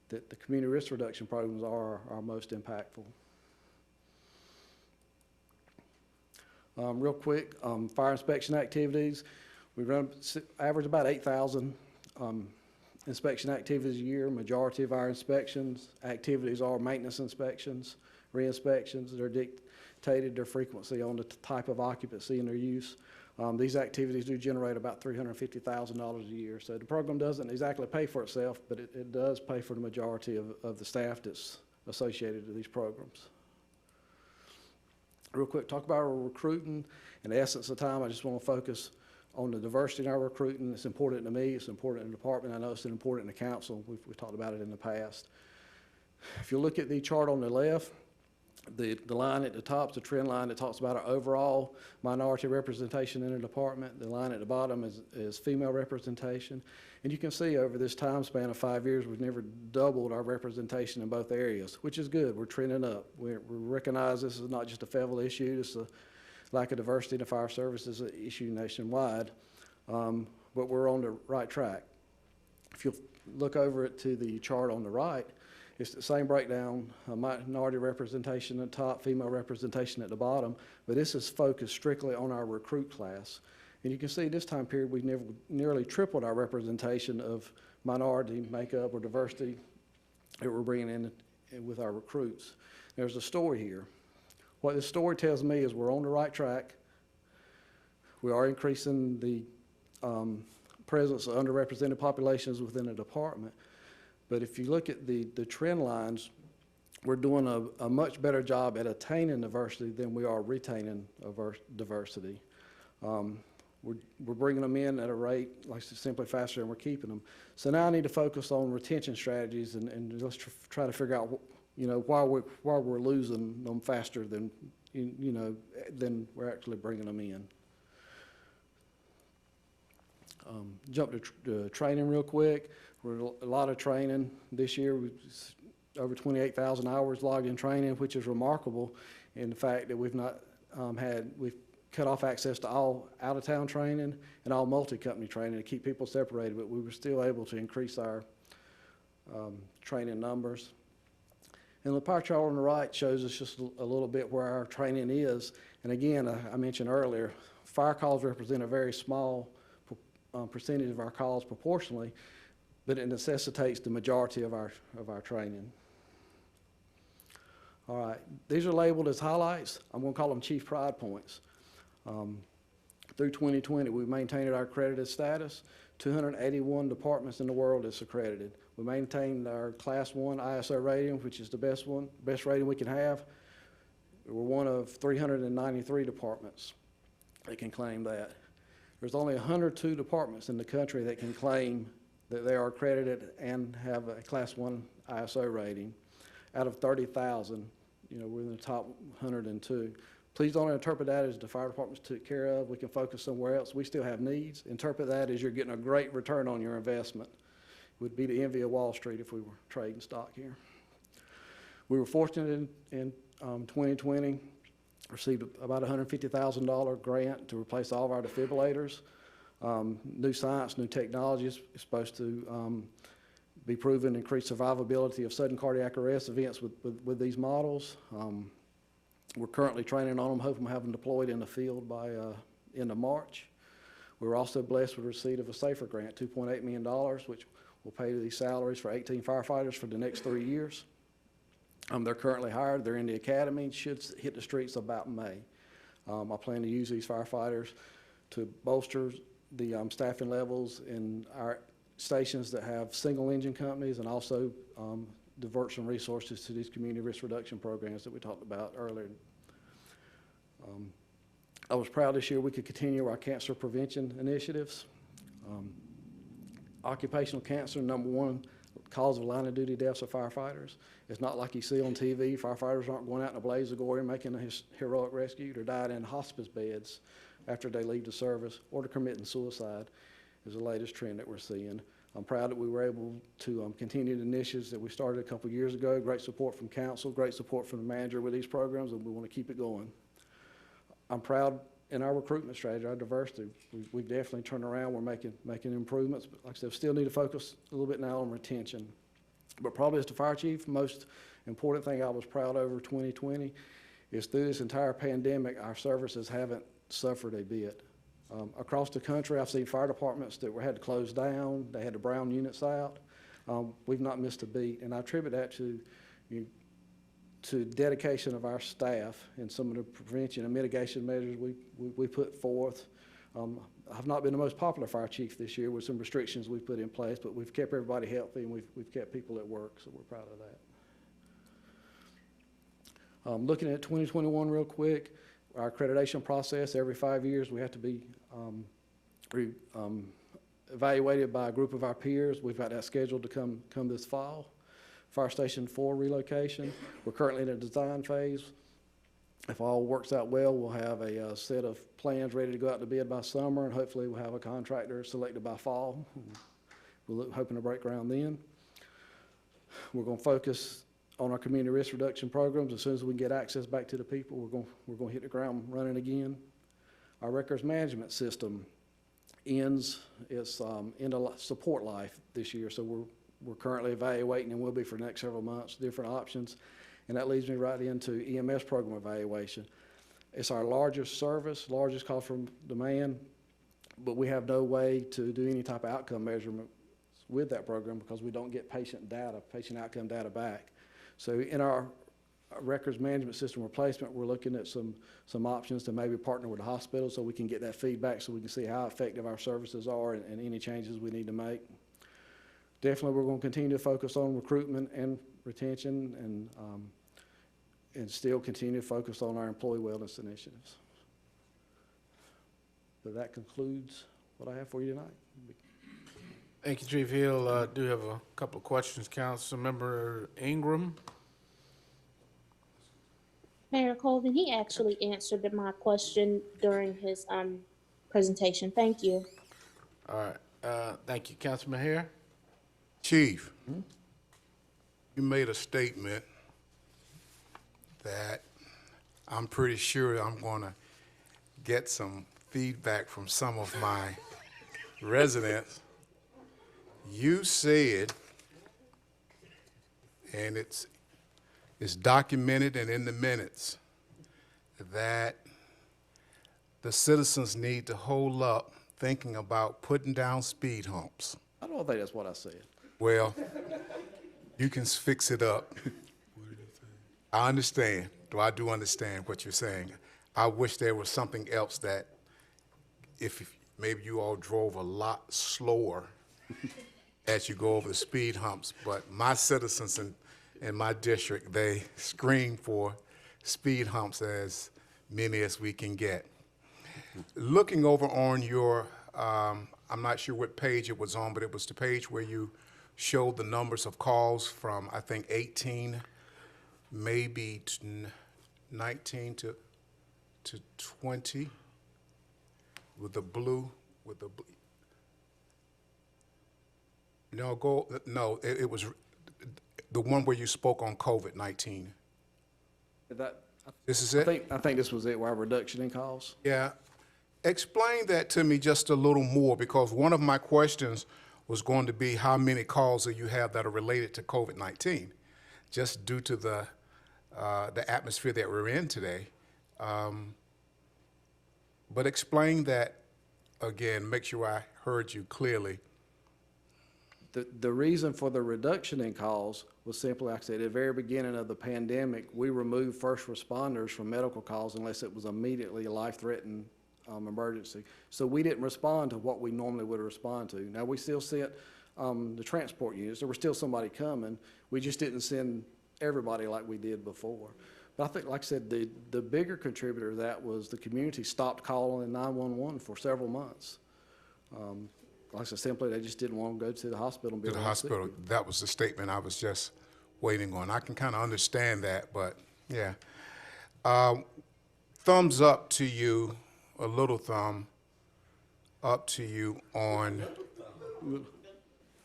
that the community risk reduction programs are our most impactful. Real quick, fire inspection activities. We run average about 8,000 inspection activities a year. Majority of our inspections activities are maintenance inspections, re-inspections. They're dictated their frequency on the type of occupancy and their use. These activities do generate about $350,000 a year. So the program doesn't exactly pay for itself, but it does pay for the majority of the staff that's associated with these programs. Real quick, talk about our recruiting. In the essence of time, I just want to focus on the diversity in our recruiting. It's important to me. It's important in the department. I know it's important in the council. We've talked about it in the past. If you look at the chart on the left, the line at the top is the trend line that talks about our overall minority representation in the department. The line at the bottom is female representation. And you can see over this time span of 5 years, we've never doubled our representation in both areas, which is good. We're trending up. We recognize this is not just a Fayetteville issue. It's a lack of diversity in the fire service is an issue nationwide, but we're on the right track. If you look over to the chart on the right, it's the same breakdown, minority representation at the top, female representation at the bottom, but this is focused strictly on our recruit class. And you can see this time period, we've nearly tripled our representation of minority makeup or diversity that we're bringing in with our recruits. There's a story here. What this story tells me is we're on the right track. We are increasing the presence of underrepresented populations within the department. But if you look at the trend lines, we're doing a much better job at attaining diversity than we are retaining diversity. We're bringing them in at a rate like simply faster than we're keeping them. So now I need to focus on retention strategies and let's try to figure out why we're losing them faster than than we're actually bringing them in. Jump to training real quick. We're a lot of training this year. Over 28,000 hours logged in training, which is remarkable in the fact that we've not we've cut off access to all out-of-town training and all multi-company training to keep people separated, but we were still able to increase our training numbers. And the pie chart on the right shows us just a little bit where our training is. And again, I mentioned earlier, fire calls represent a very small percentage of our calls proportionally, but it necessitates the majority of our training. All right, these are labeled as highlights. I'm going to call them chief pride points. Through 2020, we maintained our accredited status. 281 departments in the world that's accredited. We maintain our Class 1 ISO rating, which is the best rating we can have. We're one of 393 departments that can claim that. There's only 102 departments in the country that can claim that they are accredited and have a Class 1 ISO rating. Out of 30,000, we're in the top 102. Please don't interpret that as the fire departments took care of. We can focus somewhere else. We still have needs. Interpret that as you're getting a great return on your investment. It would be the envy of Wall Street if we were trading stock here. We were fortunate in 2020, received about $150,000 grant to replace all of our defibrillators. New science, new technology is supposed to be proven to increase survivability of sudden cardiac arrest events with these models. We're currently training on them, hoping to have them deployed in the field by end of March. We were also blessed with receipt of a SAFER grant, $2.8 million, which will pay these salaries for 18 firefighters for the next 3 years. They're currently hired. They're in the academy, should hit the streets about May. I plan to use these firefighters to bolster the staffing levels in our stations that have single engine companies, and also divert some resources to these community risk reduction programs that we talked about earlier. I was proud this year we could continue our cancer prevention initiatives. Occupational cancer, #1 cause of line of duty deaths of firefighters. It's not like you see on TV. Firefighters aren't going out in a blaze of glory and making a heroic rescue. They're dying in hospice beds after they leave the service, or to committing suicide is the latest trend that we're seeing. I'm proud that we were able to continue the initiatives that we started a couple years ago. Great support from council, great support from the manager with these programs, and we want to keep it going. I'm proud in our recruitment strategy, our diversity. We've definitely turned around. We're making improvements, but like I said, still need to focus a little bit now on retention. But probably as the fire chief, most important thing I was proud over 2020 is through this entire pandemic, our services haven't suffered a bit. Across the country, I've seen fire departments that had to close down. They had to brown units out. We've not missed a beat, and I attribute that to dedication of our staff and some of the prevention and mitigation measures we put forth. I've not been the most popular fire chief this year with some restrictions we've put in place, but we've kept everybody healthy and we've kept people at work, so we're proud of that. Looking at 2021 real quick, our accreditation process, every 5 years we have to be evaluated by a group of our peers. We've got that scheduled to come this fall. Fire Station 4 relocation, we're currently in a design phase. If all works out well, we'll have a set of plans ready to go out to bid by summer, and hopefully we'll have a contractor selected by fall. We're hoping to break ground then. We're going to focus on our community risk reduction programs. As soon as we can get access back to the people, we're going to hit the ground running again. Our records management system ends its end of support life this year, so we're currently evaluating, and will be for the next several months, different options. And that leads me right into EMS program evaluation. It's our largest service, largest call for demand, but we have no way to do any type of outcome measurement with that program because we don't get patient outcome data back. So in our records management system replacement, we're looking at some options to maybe partner with the hospital so we can get that feedback, so we can see how effective our services are and any changes we need to make. Definitely, we're going to continue to focus on recruitment and retention, and still continue to focus on our employee wellness initiatives. So that concludes what I have for you tonight. Thank you, Chief Hill. Do have a couple of questions. Councilmember Ingram. Mayor Colvin, he actually answered my question during his presentation. Thank you. All right. Thank you. Councilman Hare. Chief, you made a statement that I'm pretty sure I'm going to get some feedback from some of my residents. You said, and it's documented and in the minutes, that the citizens need to hold up thinking about putting down speed humps. I don't think that's what I said. Well, you can fix it up. I understand. I do understand what you're saying. I wish there was something else that if maybe you all drove a lot slower as you go over the speed humps, but my citizens in my district, they scream for speed humps as many as we can get. Looking over on your, I'm not sure what page it was on, but it was the page where you showed the numbers of calls from, I think, 18, maybe 19 to 20, with the blue, no, it was the one where you spoke on COVID-19. This is it? I think this was it, where our reduction in calls. Yeah. Explain that to me just a little more, because one of my questions was going to be how many calls do you have that are related to COVID-19, just due to the atmosphere that we're in today. But explain that again, make sure I heard you clearly. The reason for the reduction in calls was simply, like I said, at the very beginning of the pandemic, we removed first responders from medical calls unless it was immediately a life-threatening emergency. So we didn't respond to what we normally would respond to. Now, we still sent the transport units. There was still somebody coming. We just didn't send everybody like we did before. But I think, like I said, the bigger contributor to that was the community stopped calling 911 for several months. Like I said, simply, they just didn't want to go to the hospital and be To the around sick hospital, people. that was the statement I was just waiting on. I can kind of understand that, but yeah. Thumbs up to you, a little thumb up to you on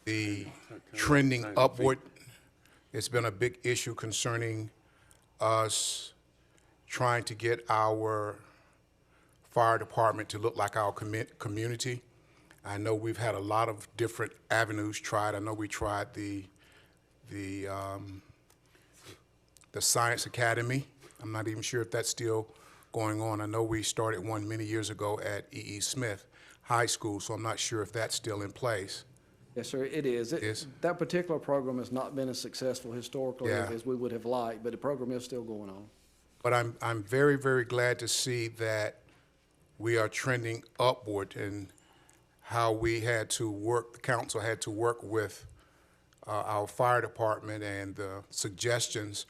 the trending upward. It's been a big issue concerning us trying to get our fire department to look like our community. I know we've had a lot of different avenues tried. I know we tried the Science Academy. I'm not even sure if that's still going on. I know we started one many years ago at E.E. Smith High School, so I'm not sure if that's still in place. Yes, sir, it is. That particular program has not been as successful historically Yeah. as we would have liked, but the program is still going on. But I'm very, very glad to see that we are trending upward, and how we had to work, the council had to work with our fire department and the suggestions,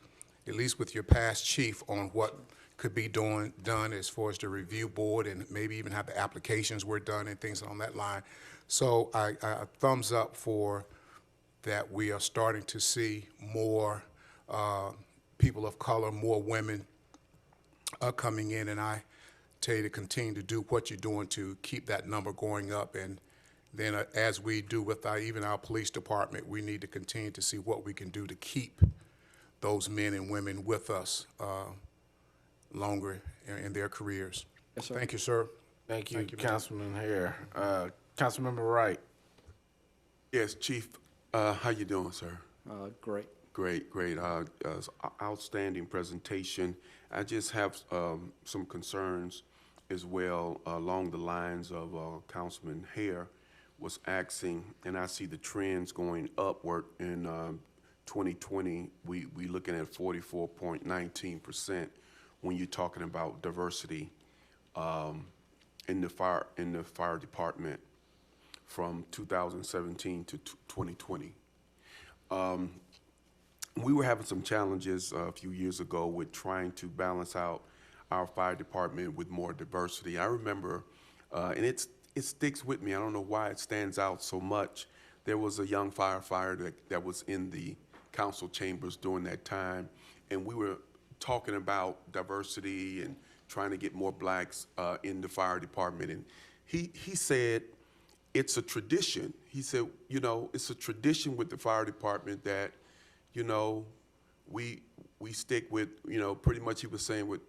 at least with your past chief, on what could be done as far as the review board, and maybe even have the applications were done and things on that line. So I thumbs up for that. We are starting to see more people of color, more women coming in, and I tell you to continue to do what you're doing to keep that number going up. And then as we do with even our police department, we need to continue to see what we can do to keep those men and women with us longer in their careers. Yes, sir. Thank you, sir. Thank you, Councilman Hare. Councilmember Wright. Yes, Chief, how you doing, sir? Great. Great. Outstanding presentation. I just have some concerns as well along the lines of Councilman Hare was asking, and I see the trends going upward in 2020. We looking at 44.19% when you're talking about diversity in the fire department from 2017 to 2020. We were having some challenges a few years ago with trying to balance out our fire department with more diversity. I remember, and it sticks with me, I don't know why it stands out so much. There was a young firefighter that was in the council chambers during that time, and we were talking about diversity and trying to get more blacks in the fire department. And he said, it's a tradition. He said, it's a tradition with the fire department that, we stick with, pretty much he was saying with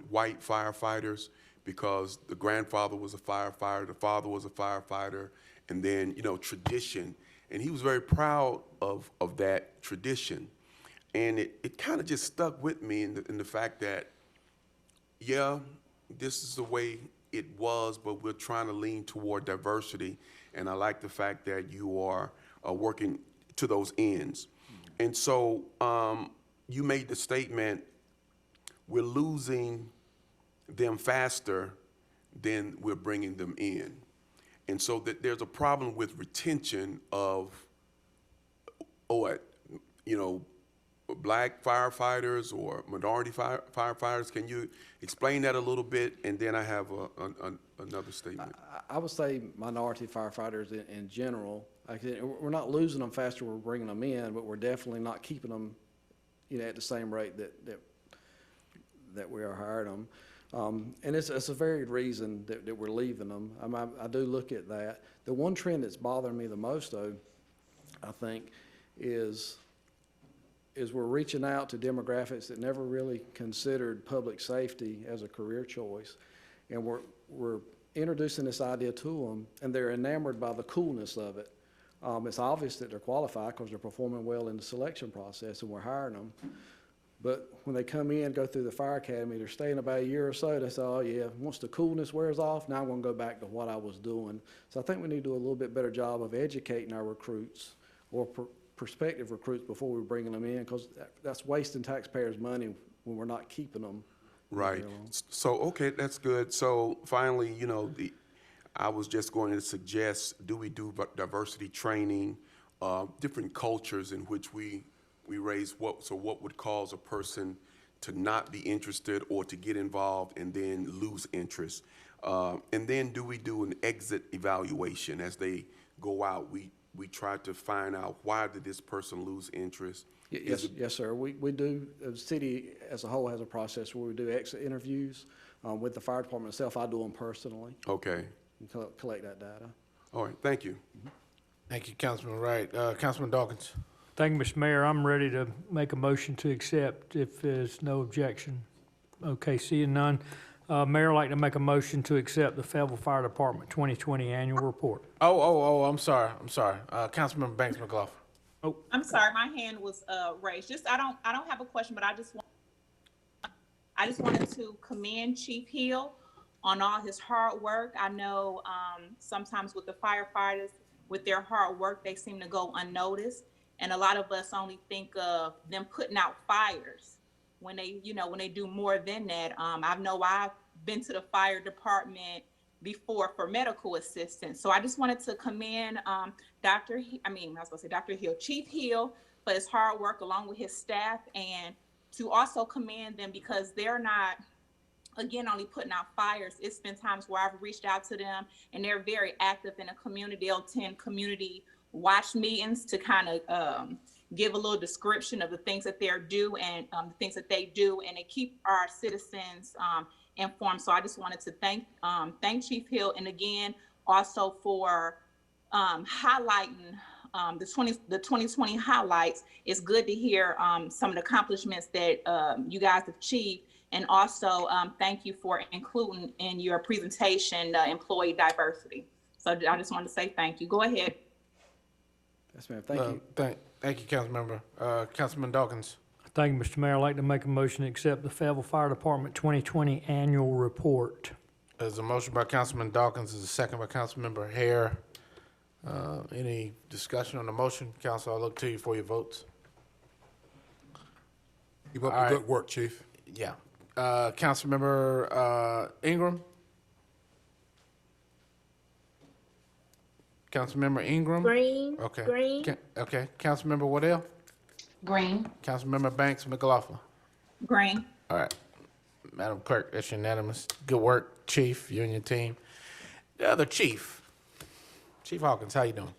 white firefighters, because the grandfather was a firefighter, the father was a firefighter, and then, tradition. And he was very proud of that tradition. And it kind of just stuck with me in the fact that, yeah, this is the way it was, but we're trying to lean toward diversity. And I like the fact that you are working to those ends. And so you made the statement, we're losing them faster than we're bringing them in. And so that there's a problem with retention of, black firefighters or minority firefighters. Can you explain that a little bit? And then I have another statement. I would say minority firefighters in general. We're not losing them faster, we're bringing them in, but we're definitely not keeping them, at the same rate that we are hiring them. And it's a varied reason that we're leaving them. I do look at that. The one trend that's bothering me the most, though, I think, is we're reaching out to demographics that never really considered public safety as a career choice. And we're introducing this idea to them, and they're enamored by the coolness of it. It's obvious that they're qualified because they're performing well in the selection process, and we're hiring them. But when they come in, go through the fire academy, they're staying about a year or so, they say, oh yeah, once the coolness wears off, now I'm gonna go back to what I was doing. So I think we need to do a little bit better job of educating our recruits or prospective recruits before we're bringing them in, because that's wasting taxpayers' money when we're not keeping them. Right. So, okay, that's good. So finally, I was just going to suggest, do we do diversity training, different cultures in which we raise what would cause a person to not be interested or to get involved and then lose interest? And then do we do an exit evaluation as they go out? We try to find out, why did this person lose interest? Yes, sir. We do, the city as a whole has a process where we do exit interviews. With the fire department itself, I do them personally. Okay. And collect that data. All right, thank you. Thank you, Councilman Wright. Councilman Dawkins. Thank you, Mr. Mayor. I'm ready to make a motion to accept if there's no objection. Okay, seeing none. Mayor, I'd like to make a motion to accept the Fayetteville Fire Department 2020 Annual Report. I'm sorry. Councilmember Banks McLaughlin. I'm sorry, my hand was raised. I don't have a question, but I just wanted to commend Chief Hill on all his hard work. I know sometimes with the firefighters, with their hard work, they seem to go unnoticed. And a lot of us only think of them putting out fires when they do more than that. I've been to the fire department before for medical assistance. So I just wanted to commend Dr. Hill, Chief Hill, for his hard work along with his staff, and to also commend them because they're not, again, only putting out fires. It's been times where I've reached out to them and they're very active in the community. They'll attend community watch meetings to kind of give a little description of the things that they're doing and the things that they do, and they keep our citizens informed. So I just wanted to thank Chief Hill, and again, also for highlighting the 2020 highlights. It's good to hear some of the accomplishments that you guys have achieved, and also thank you for including in your presentation employee diversity. So I just wanted to say thank you. Go ahead. Yes, ma'am. Thank you. Thank you, Councilmember. Councilman Dawkins. Thank you, Mr. Mayor. I'd like to make a motion to accept the Fayetteville Fire Department 2020 Annual Report. There's a motion by Councilman Dawkins. There's a second by Councilmember Hare. Any discussion on the motion? Council, I'll look to you for your votes. Keep up All the right. good work, Chief. Yeah. Councilmember Ingram? Councilmember Ingram? Green. Okay. Green. Okay. Councilmember Waddell? Green. Councilmember Banks McLaughlin? Green. All right. Madam Clerk, that's unanimous. Good work, Chief, you and your team. The other chief, Chief Hawkins, how you doing?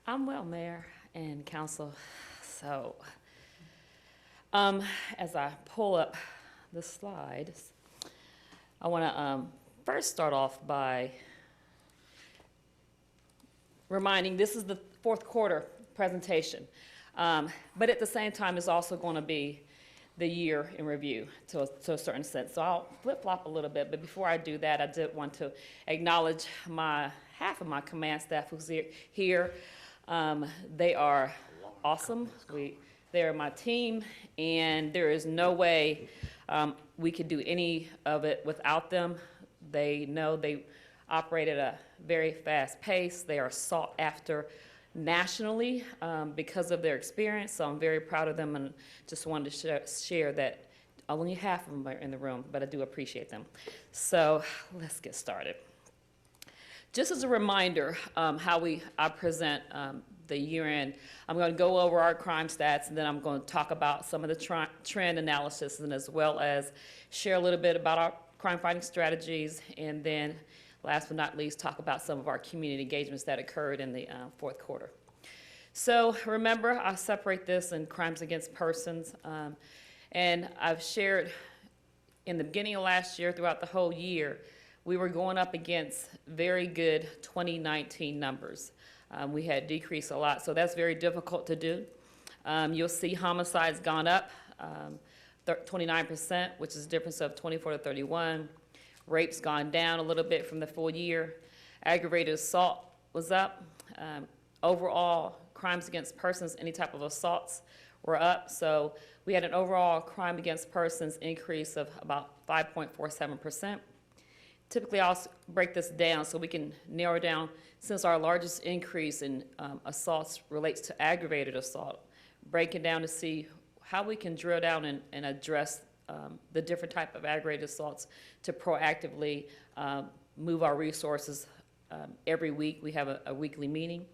I'm well, Mayor and Council. So, as I pull up the slides, I want to first start off by reminding this is the fourth quarter presentation, but at the same time, it's also going to be the year in review to a certain sense. So I'll flip-flop a little bit, but before I do that, I did want to acknowledge half of my command staff who's here. They are awesome. They are my team, and there is no way we could do any of it without them. They know they operate at a very fast pace. They are sought after nationally because of their experience, so I'm very proud of them, and just wanted to share that only half of them are in the room, but I do appreciate them. So let's get started. Just as a reminder, how I present the year-end, I'm going to go over our crime stats, and then I'm going to talk about some of the trend analysis, and as well as share a little bit about our crime-fighting strategies, and then last but not least, talk about some of our community engagements that occurred in the fourth quarter. So remember, I separate this in crimes against persons, and I've shared in the beginning of last year, throughout the whole year, we were going up against very good 2019 numbers. We had decreased a lot, so that's very difficult to do. You'll see homicides gone up 29%, which is a difference of 24 to 31. Rapes gone down a little bit from the full year. Aggravated assault was up. Overall, crimes against persons, any type of assaults were up. So we had an overall crime against persons increase of about 5.47%. Typically, I'll break this down so we can narrow down, since our largest increase in assaults relates to aggravated assault, break it down to see how we can drill down and address the different type of aggravated assaults to proactively move our resources. Every week, we have a weekly meeting.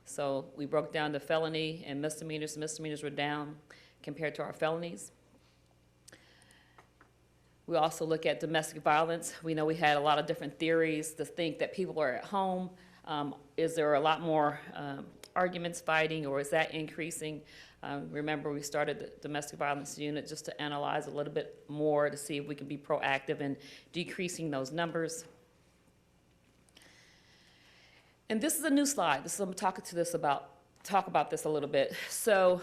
So we broke down the felony and misdemeanors. Misdemeanors were down compared to our felonies. We also look at domestic violence. We know we had a lot of different theories to think that people are at home. Is there a lot more arguments, fighting, or is that increasing? Remember, we started the domestic violence unit just to analyze a little bit more to see if we can be proactive in decreasing those numbers. And this is a new slide. I'm going to talk about this a little bit. So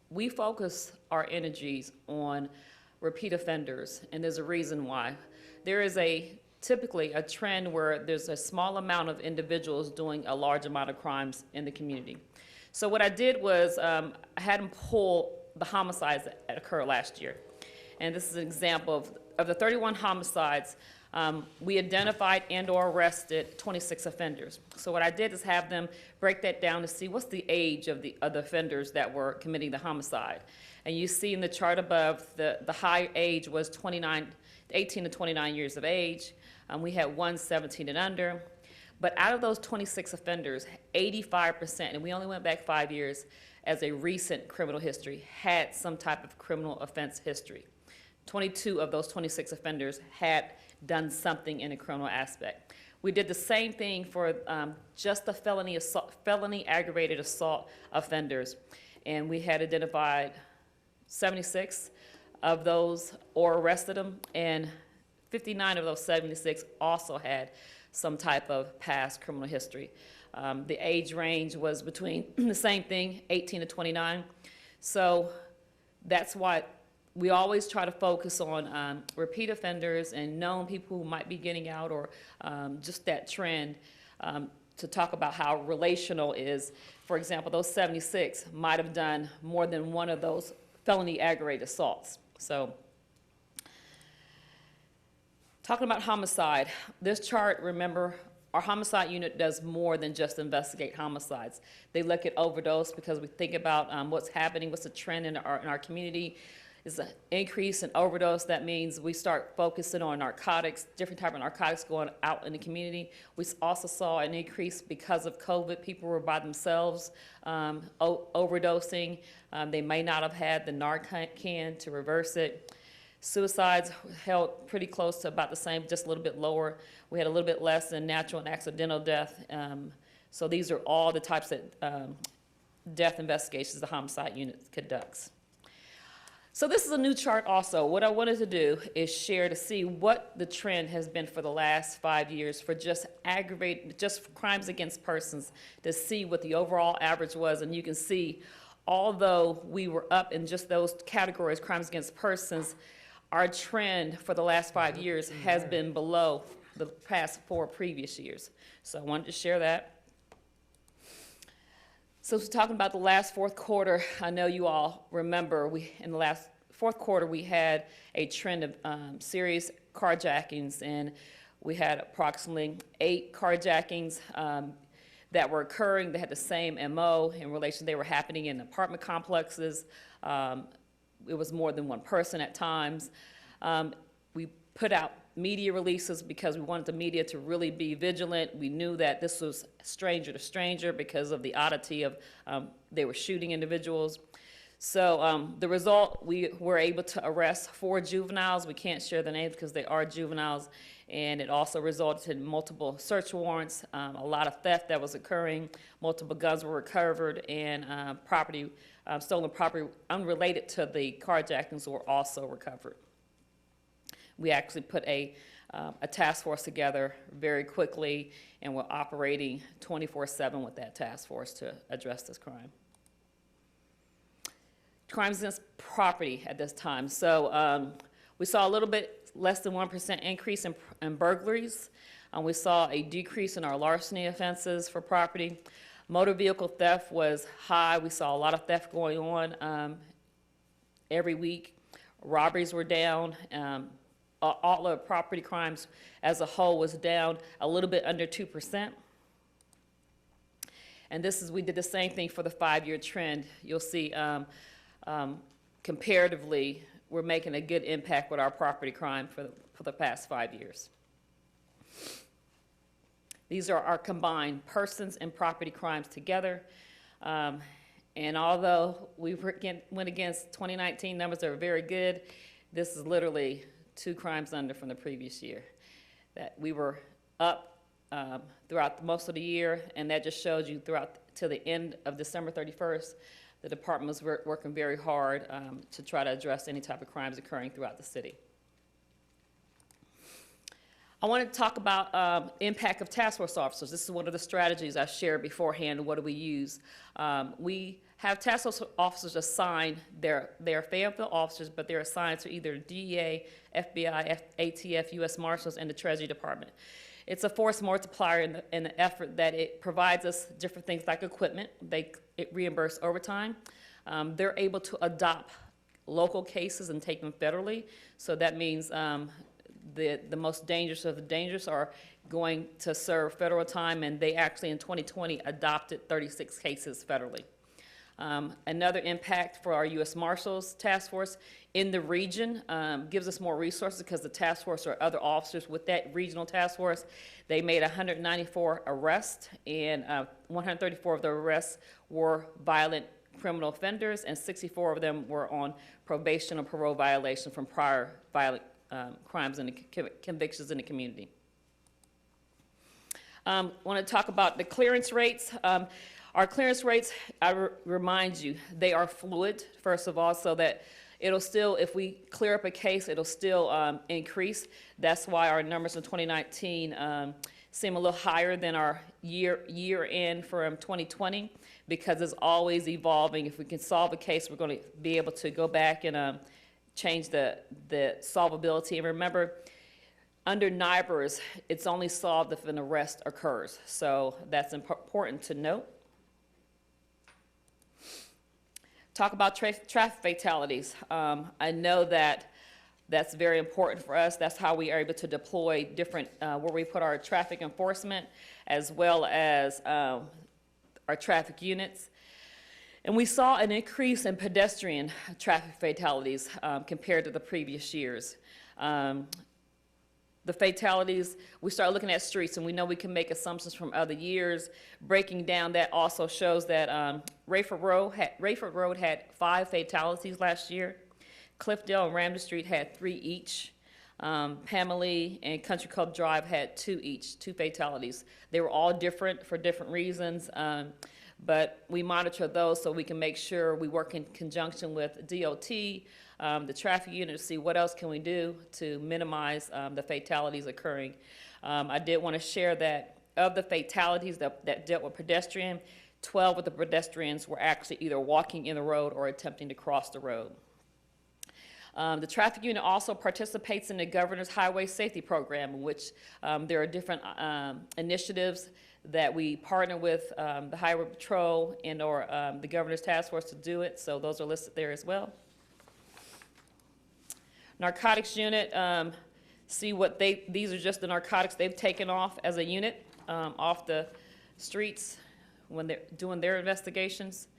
we focus our energies on repeat offenders, and there's a reason why. There is typically a trend where there's a small amount of individuals doing a large amount of crimes in the community. So what I did was I had them pull the homicides that occurred last year. And this is an example of the 31 homicides. We identified and or arrested 26 offenders. So what I did is have them break that down to see what's the age of the offenders that were committing the homicide. And you see in the chart above, the high age was 18 to 29 years of age. We had one 17 and under. But out of those 26 offenders, 85%, and we only went back 5 years, as a recent criminal history, had some type of criminal offense history. 22 of those 26 offenders had done something in a criminal aspect. We did the same thing for just the felony aggravated assault offenders, and we had identified 76 of those or arrested them, and 59 of those 76 also had some type of past criminal history. The age range was between the same thing, 18 to 29. So that's why we always try to focus on repeat offenders and known people who might be getting out, or just that trend, to talk about how relational is. For example, those 76 might have done more than one of those felony aggravated assaults. So talking about homicide, this chart, remember, our homicide unit does more than just investigate homicides. They look at overdose, because we think about what's happening, what's the trend in our community. Is an increase in overdose. That means we start focusing on narcotics, different type of narcotics going out in the community. We also saw an increase because of COVID. People were by themselves overdosing. They may not have had the Narcan to reverse it. Suicides held pretty close to about the same, just a little bit lower. We had a little bit less than natural and accidental death. So these are all the types of death investigations the homicide unit conducts. So this is a new chart also. What I wanted to do is share to see what the trend has been for the last 5 years for just crimes against persons, to see what the overall average was. And you can see, although we were up in just those categories, crimes against persons, our trend for the last 5 years has been below the past 4 previous years. So I wanted to share that. So we're talking about the last fourth quarter. I know you all remember in the last fourth quarter we had a trend of serious carjackings, and we had approximately 8 carjackings that were occurring. They had the same MO in relation. They were happening in apartment complexes. It was more than one person at times. We put out media releases because we wanted the media to really be vigilant. We knew that this was stranger to stranger because of the oddity of they were shooting individuals. So the result, we were able to arrest 4 juveniles. We can't share the names because they are juveniles. And it also resulted in multiple search warrants, a lot of theft that was occurring, multiple guns were recovered, and stolen property unrelated to the carjackings were also recovered. We actually put a task force together very quickly, and we're operating 24/7 with that task force to address this crime. Crimes against property at this time. So we saw a little bit less than 1% increase in burglaries. We saw a decrease in our larceny offenses for property. Motor vehicle theft was high. We saw a lot of theft going on every week. Robberies were down. All of property crimes as a whole was down a little bit under 2%. And we did the same thing for the 5-year trend. You'll see comparatively, we're making a good impact with our property crime for the past 5 years. These are our combined persons and property crimes together. And although we went against 2019 numbers that are very good, this is literally 2 crimes under from the previous year. That we were up throughout most of the year, and that just shows you till the end of December 31st, the department was working very hard to try to address any type of crimes occurring throughout the city. I want to talk about impact of task force officers. This is one of the strategies I shared beforehand. What do we use? We have task force officers assigned. They're Fayetteville officers, but they're assigned to either DEA, FBI, ATF, U.S. Marshals, and the Treasury Department. It's a force multiplier in the effort that it provides us different things like equipment. It reimburses overtime. They're able to adopt local cases and take them federally. So that means the most dangerous of the dangerous are going to serve federal time, and they actually in 2020 adopted 36 cases federally. Another impact for our U.S. Marshals Task Force in the region gives us more resources because the task force or other officers with that regional task force, they made 194 arrests, and 134 of the arrests were violent criminal offenders, and 64 of them were on probation or parole violation from prior violent crimes and convictions in the community. I want to talk about the clearance rates. Our clearance rates, I remind you, they are fluid, first of all, so that it'll still, if we clear up a case, it'll still increase. That's why our numbers in 2019 seem a little higher than our year end from 2020, because it's always evolving. If we can solve a case, we're going to be able to go back and change the solvability. And remember, under NIBRS, it's only solved if an arrest occurs. So that's important to note. Talk about traffic fatalities. I know that that's very important for us. That's how we are able to deploy different, where we put our traffic enforcement as well as our traffic units. And we saw an increase in pedestrian traffic fatalities compared to the previous years. The fatalities, we start looking at streets, and we know we can make assumptions from other years. Breaking down, that also shows that Rayford Road had 5 fatalities last year. Cliffdale and Ramsey Street had 3 each. Pamela and Country Club Drive had 2 each, 2 fatalities. They were all different for different reasons, but we monitor those so we can make sure we work in conjunction with DOT, the traffic unit, to see what else can we do to minimize the fatalities occurring. I did want to share that of the fatalities that dealt with pedestrian, 12 of the pedestrians were actually either walking in the road or attempting to cross the road. The traffic unit also participates in the Governor's Highway Safety Program, in which there are different initiatives that we partner with the Highway Patrol and or the Governor's Task Force to do it, so those are listed there as well. Narcotics unit, these are just the narcotics they've taken off as a unit off the streets when they're doing their investigations.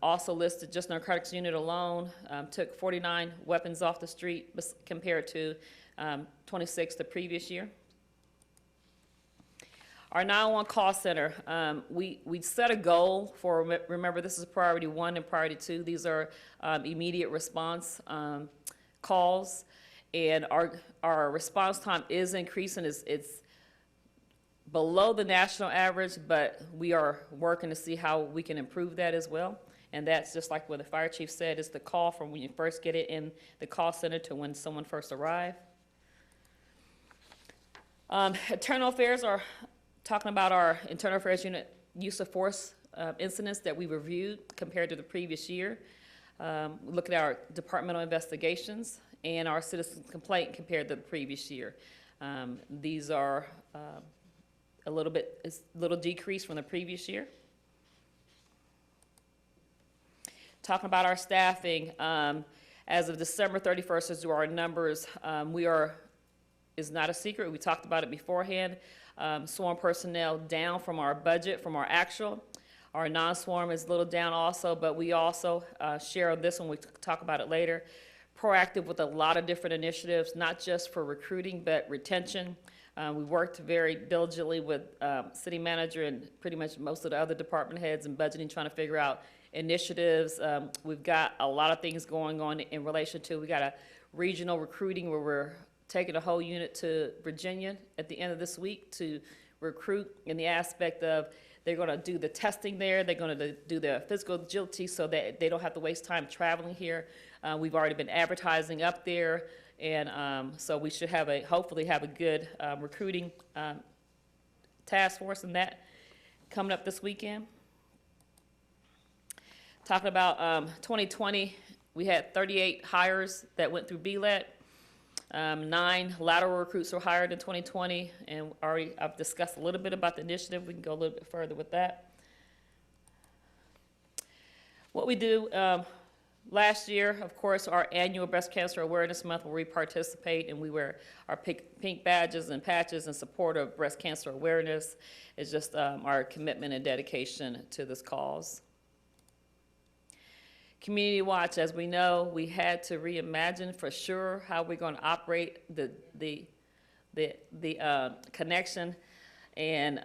Also listed, just narcotics unit alone, took 49 weapons off the street compared to 26 the previous year. Our 911 call center, we set a goal for, remember this is priority 1 and priority 2. These are immediate response calls, and our response time is increasing. It's below the national average, but we are working to see how we can improve that as well. And that's just like what the fire chief said, is the call from when you first get it in the call center to when someone first arrives. Internal affairs are talking about our internal affairs unit use of force incidents that we reviewed compared to the previous year. Look at our departmental investigations and our citizen complaint compared to the previous year. These are a little decrease from the previous year. Talking about our staffing, as of December 31st, as to our numbers, is not a secret. We talked about it beforehand. Sworn personnel down from our budget, from our actual. Our non-sworn is a little down also, but we also share this when we talk about it later. Proactive with a lot of different initiatives, not just for recruiting, but retention. We worked very diligently with city manager and pretty much most of the other department heads and budgeting, trying to figure out initiatives. We've got a lot of things going on in relation to, we got a regional recruiting where we're taking a whole unit to Virginia at the end of this week to recruit in the aspect of they're going to do the testing there, they're going to do the physical agility so that they don't have to waste time traveling here. We've already been advertising up there. And so we should have hopefully have a good recruiting task force in that coming up this weekend. Talking about 2020, we had 38 hires that went through BLET. 9 lateral recruits were hired in 2020, and I've discussed a little bit about the initiative. We can go a little bit further with that. What we do, last year, of course, our annual Breast Cancer Awareness Month, where we participate and we wear our pink badges and patches in support of breast cancer awareness. It's just our commitment and dedication to this cause. Community Watch, as we know, we had to reimagine for sure how we're going to operate the connection, and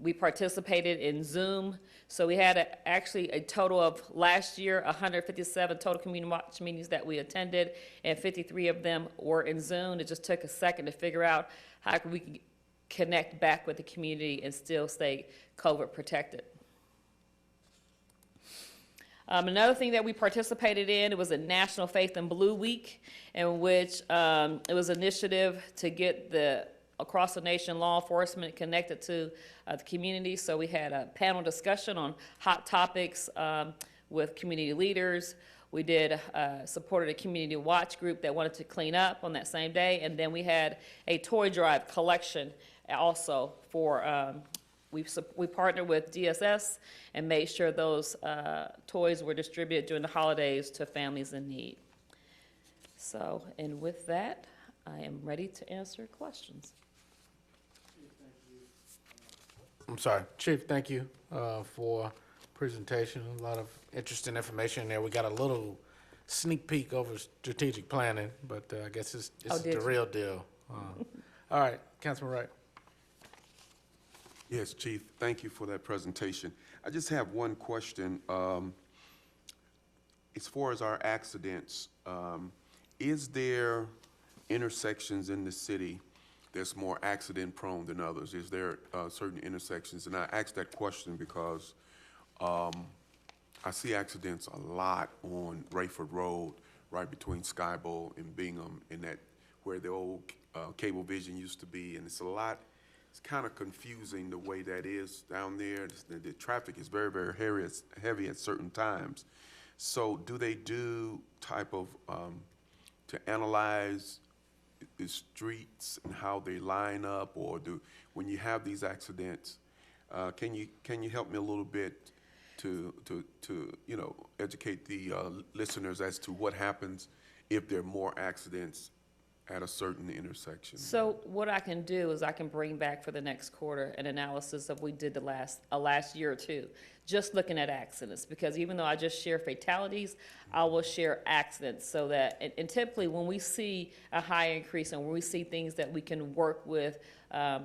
we participated in Zoom. So we had actually a total of last year 157 total Community Watch meetings that we attended, and 53 of them were in Zoom. It just took a second to figure out how we could connect back with the community and still stay COVID protected. Another thing that we participated in, it was a National Faith in Blue Week, in which it was an initiative to get across the nation law enforcement connected to the community. So we had a panel discussion on hot topics with community leaders. We supported a community watch group that wanted to clean up on that same day. And then we had a toy drive collection also for, we partnered with DSS and made sure those toys were distributed during the holidays to families in need. So, and with that, I am ready to answer questions. I'm sorry, Chief, thank you for presentation. A lot of interesting information in there. We got a little sneak peek over strategic planning, but I guess it's the real deal. All right, Councilman Wright. Yes, Chief, thank you for that presentation. I just have one question. As far as our accidents, is there intersections in the city that's more accident prone than others? Is there certain intersections? And I ask that question because I see accidents a lot on Rayford Road, right between Skybowl and Bingham, and that where the old Cable Vision used to be, and it's a lot. It's kind of confusing the way that is down there. The traffic is very, very heavy at certain times. So do they do type of, to analyze the streets and how they line up, or when you have these accidents, can you help me a little bit to educate the listeners as to what happens if there are more accidents at a certain intersection. So what I can do is I can bring back for the next quarter an analysis of we did the last year or two, just looking at accidents, because even though I just share fatalities, I will share accidents so that, and typically when we see a high increase and when we see things that we can work with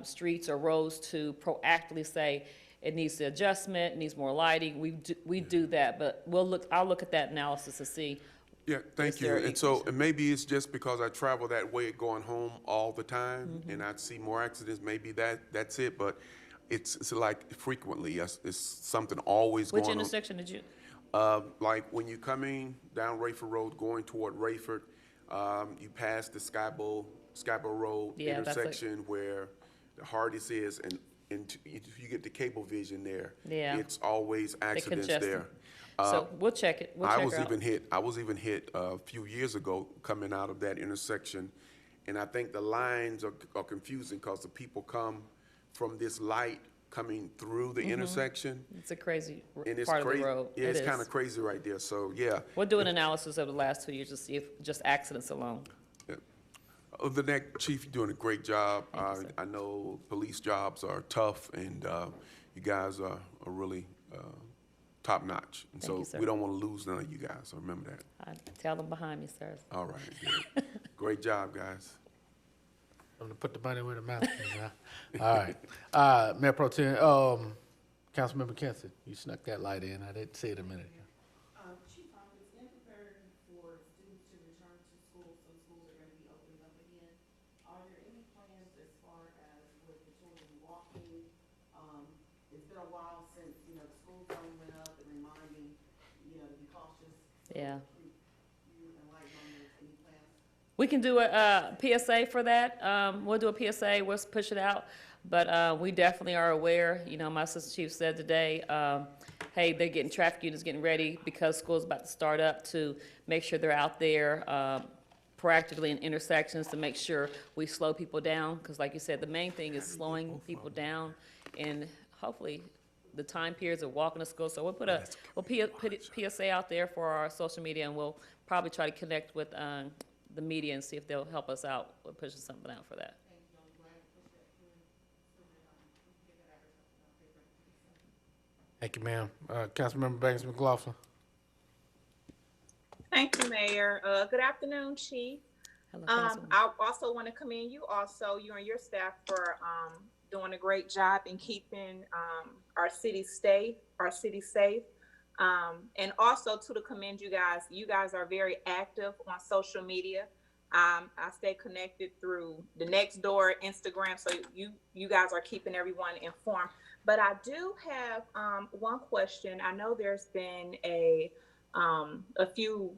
streets or roads to proactively say, it needs the adjustment, it needs more lighting, we do that, but I'll look at that analysis to see. Yeah, thank Is you. there And so, and maybe it's just because I travel that way going home all the time, Mm-hmm. and I see more accidents, maybe that's it, but it's like frequently, it's something always going Which on. intersection did you? Like when you're coming down Rayford Road, going toward Rayford, you pass the Scarborough Road Yeah, that's like- intersection where the hardest is, and if you get the Cablevision there, Yeah. it's always accidents congested. there. So we'll check it, we'll check I it was out. even hit a few years ago coming out of that intersection, and I think the lines are confusing because the people come from this light coming through the intersection, It's a crazy and it's part of crazy. the road. Yeah, It it's is. kind of crazy right there. So yeah. We'll do an analysis of the last 2 years to see if just accidents alone. Yeah. Other than that, Chief, you're doing a great job. Thank you, sir. I know police jobs are tough, and you guys are really top notch. And Thank so you, sir. we don't want to lose none of you guys. So remember that. I tell them behind me, sir. All right. Good. Great job, guys. I'm gonna put the money where the mouth is. All right. Mayor Pro Tem, Councilmember Kinsey, you snuck that light in. I didn't see it a minute ago. Chief, it's in preparing for students to return to school, so schools are gonna be opening up again. Are there any plans as far as with the children walking? It's been a while since, the school zone went up and reminding, to be cautious. Yeah. You enlighten on those, any plans? We can do a PSA for that. We'll do a PSA, we'll push it out. But we definitely are aware, my assistant chief said today, hey, they're getting, traffic units getting ready because school's about to start up to make sure they're out there proactively in intersections to make sure we slow people down. Because like you said, the main thing is slowing people down and hopefully the time periods of walking to school. So we'll put PSA out there for our social media, and we'll probably try to connect with the media and see if they'll help us out with pushing something out for that. Thank you, ma'am. Councilmember Banks McLaughlin. Thank you, Mayor. Good afternoon, Chief. Hello, Councilwoman. I also want to commend you and your staff for doing a great job in keeping our city safe. And also to commend you guys. You guys are very active on social media. I stay connected through the Nextdoor, Instagram, so you guys are keeping everyone informed. But I do have one question. I know there's been a few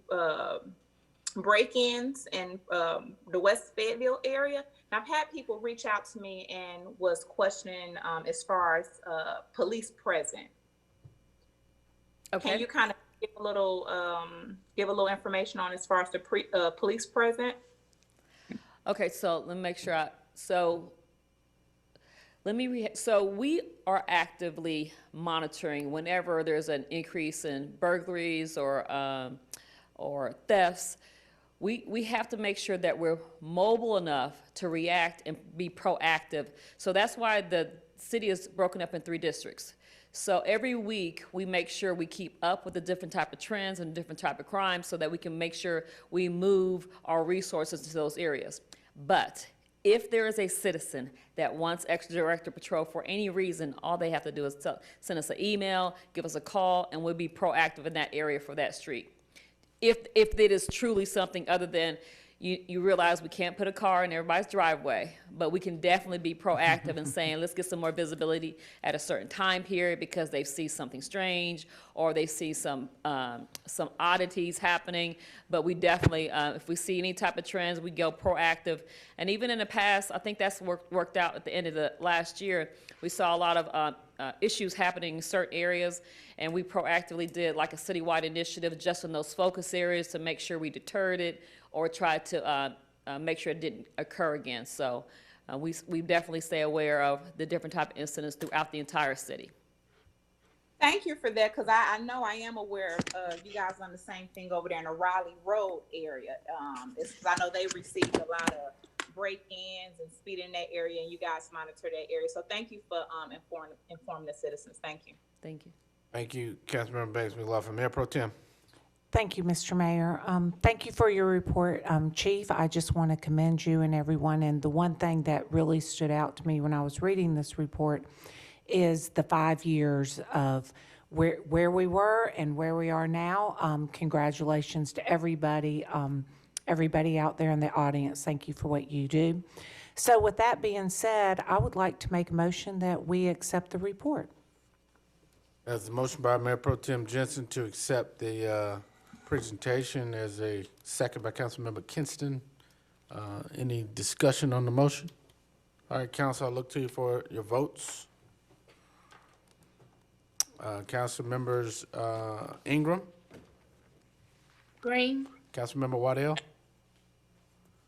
break-ins in the West Fayetteville area. And I've had people reach out to me and was questioning as far as police present. Okay. Can you kind of give a little information on as far as the police present? Okay, so let me make sure so we are actively monitoring whenever there's an increase in burglaries or thefts. We have to make sure that we're mobile enough to react and be proactive. So that's why the city is broken up in 3 districts. So every week, we make sure we keep up with the different type of trends and different type of crimes so that we can make sure we move our resources to those areas. But if there is a citizen that wants extra director patrol for any reason, all they have to do is send us an email, give us a call, and we'll be proactive in that area for that street. If it is truly something other than you realize we can't put a car in everybody's driveway, but we can definitely be proactive in saying, let's get some more visibility at a certain time period because they see something strange or they see some oddities happening. But we definitely, if we see any type of trends, we go proactive. And even in the past, I think that's worked out at the end of the last year. We saw a lot of issues happening in certain areas, and we proactively did like a citywide initiative just in those focus areas to make sure we deterred it or tried to make sure it didn't occur again. So we definitely stay aware of the different type of incidents throughout the entire city. Thank you for that, because I know I am aware of you guys on the same thing over there in the Raleigh Road area. It's 'cause I know they received a lot of break-ins and speed in that area, and you guys monitor that area. So thank you for informing the citizens. Thank you. Thank you. Thank you, Councilmember Banks McLaughlin. Mayor Pro Tem. Thank you, Mr. Mayor. Thank you for your report, Chief. I just want to commend you and everyone. And the one thing that really stood out to me when I was reading this report is the 5 years of where we were and where we are now. Congratulations to everybody, everybody out there in the audience. Thank you for what you do. So with that being said, I would like to make a motion that we accept the report. There's a motion by Mayor Pro Tem Jensen to accept the presentation. There's a second by Councilmember Kinston. Any discussion on the motion? All right, Council, I'll look to you for your votes. Council members Ingram, Green. Councilmember Waddell,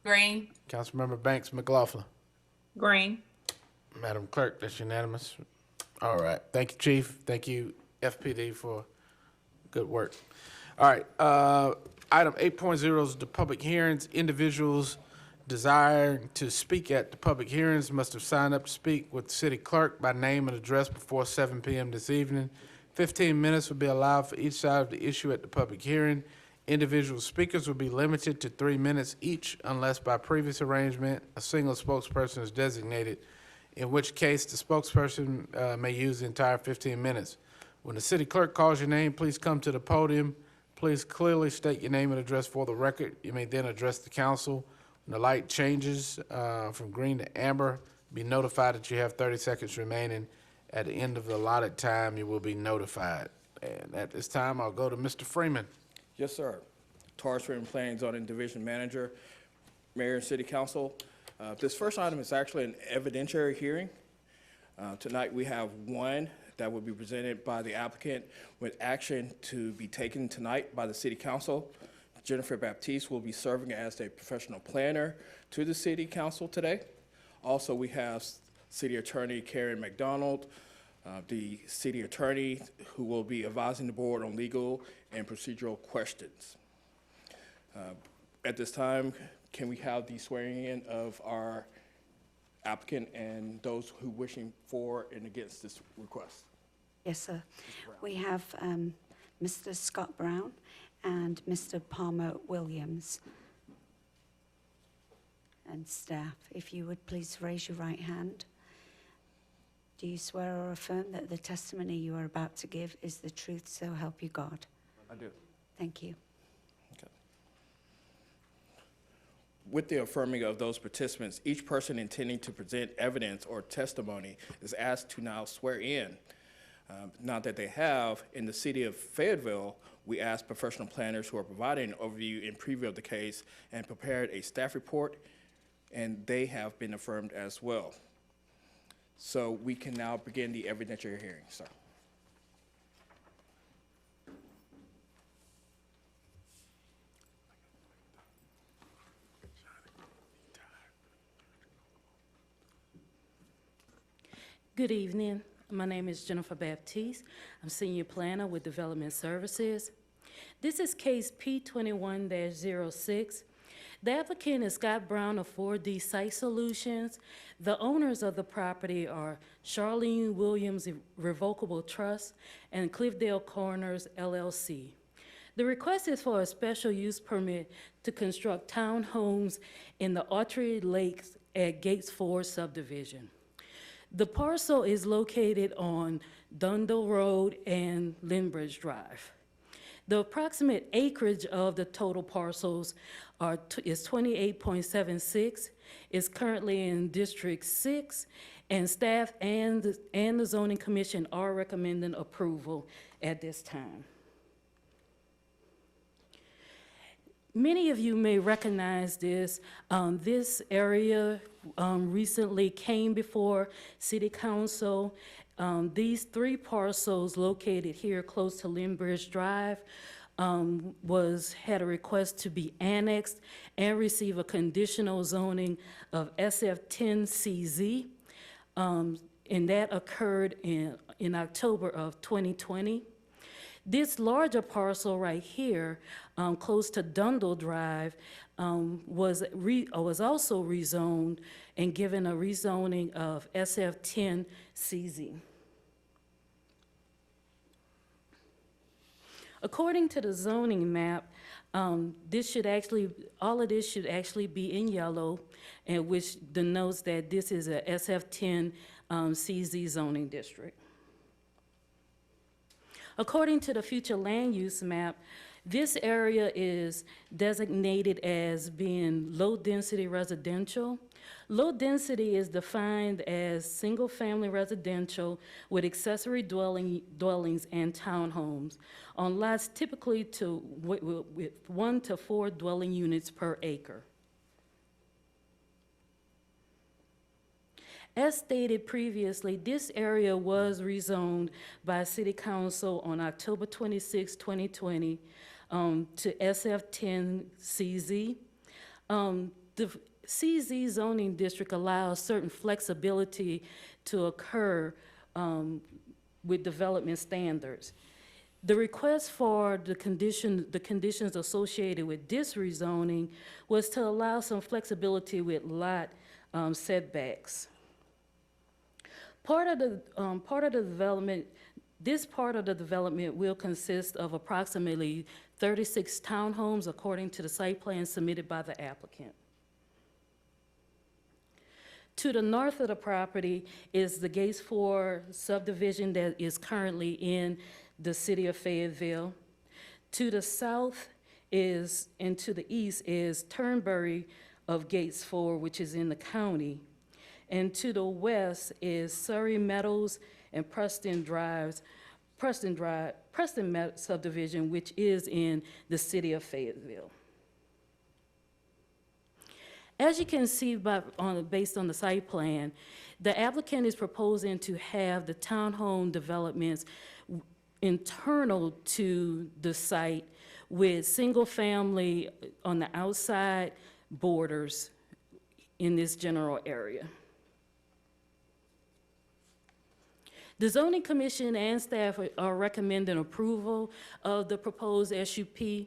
Green. Councilmember Banks McLaughlin. Green. Madam Clerk, that's unanimous. All right, thank you, Chief. Thank you, FPD, for good work. All right, item 8.0 is the public hearings. Individuals desiring to speak at the public hearings must have signed up to speak with the city clerk by name and address before 7 p.m. this evening. 15 minutes will be allowed for each side of the issue at the public hearing. Individual speakers will be limited to 3 minutes each unless by previous arrangement a single spokesperson is designated, in which case the spokesperson may use the entire 15 minutes. When the city clerk calls your name, please come to the podium. Please clearly state your name and address for the record. You may then address the council. When the light changes from green to amber, be notified that you have 30 seconds remaining. At the end of the allotted time, you will be notified. And at this time, I'll go to Mr. Freeman. Yes, sir. Taurus Freeman, Planning and Zoning Division Manager, Mayor and City Council. This first item is actually an evidentiary hearing. Tonight we have one that will be presented by the applicant with action to be taken tonight by the City Council. Jennifer Baptiste will be serving as a professional planner to the City Council today. Also, we have City Attorney Karen McDonald, the City Attorney who will be advising the board on legal and procedural questions. At this time, can we have the swearing in of our applicant and those who wishing for and against this request? Yes, sir. We have Mr. Scott Brown and Mr. Palmer Williams. And staff, if you would please raise your right hand. Do you swear or affirm that the testimony you are about to give is the truth, so help you God? I do. Thank you. Okay. With the affirming of those participants, each person intending to present evidence or testimony is asked to now swear in. Now that they have, in the city of Fayetteville, we asked professional planners who are providing an overview and preview of the case and prepared a staff report, and they have been affirmed as well. So we can now begin the evidentiary hearing, sir. Good evening. My name is Jennifer Baptiste. I'm Senior Planner with Development Services. This is case P21-06. The applicant is Scott Brown of 4D Site Solutions. The owners of the property are Sharlene Williams Revocable Trust and Cliffdale Corners LLC. The request is for a special use permit to construct townhomes in the Autry Lake at Gates Four Subdivision. The parcel is located on Dundle Road and Lindbridge Drive. The approximate acreage of the total parcels is 28.76. It's currently in District 6, and staff and the Zoning Commission are recommending approval at this time. Many of you may recognize this. This area recently came before City Council. These three parcels located here close to Lindbridge Drive had a request to be annexed and receive a conditional zoning of SF10CZ. and that occurred in October of 2020. This larger parcel right here, close to Dundle Drive, was also rezoned and given a rezoning of SF10 CZ. According to the zoning map, all of this should actually be in yellow, and which denotes that this is a SF10 CZ zoning district. According to the future land use map, this area is designated as being low-density residential. Low density is defined as single-family residential with accessory dwellings and townhomes on lots typically with 1 to 4 dwelling units per acre. As stated previously, this area was rezoned by City Council on October 26, 2020 to SF10 CZ. The CZ zoning district allows certain flexibility to occur with development standards. The request for the conditions associated with this rezoning was to allow some flexibility with lot setbacks. Part of the development, this part of the development will consist of approximately 36 townhomes according to the site plan submitted by the applicant. To the north of the property is the Gates Four Subdivision that is currently in the city of Fayetteville. To the south is, and to the east is Turnberry of Gates Four, which is in the county. And to the west is Surrey Meadows and Preston Subdivision, which is in the city of Fayetteville. As you can see based on the site plan, the applicant is proposing to have the townhome developments internal to the site with single family on the outside borders in this general area. The Zoning Commission and staff are recommending approval of the proposed SUP.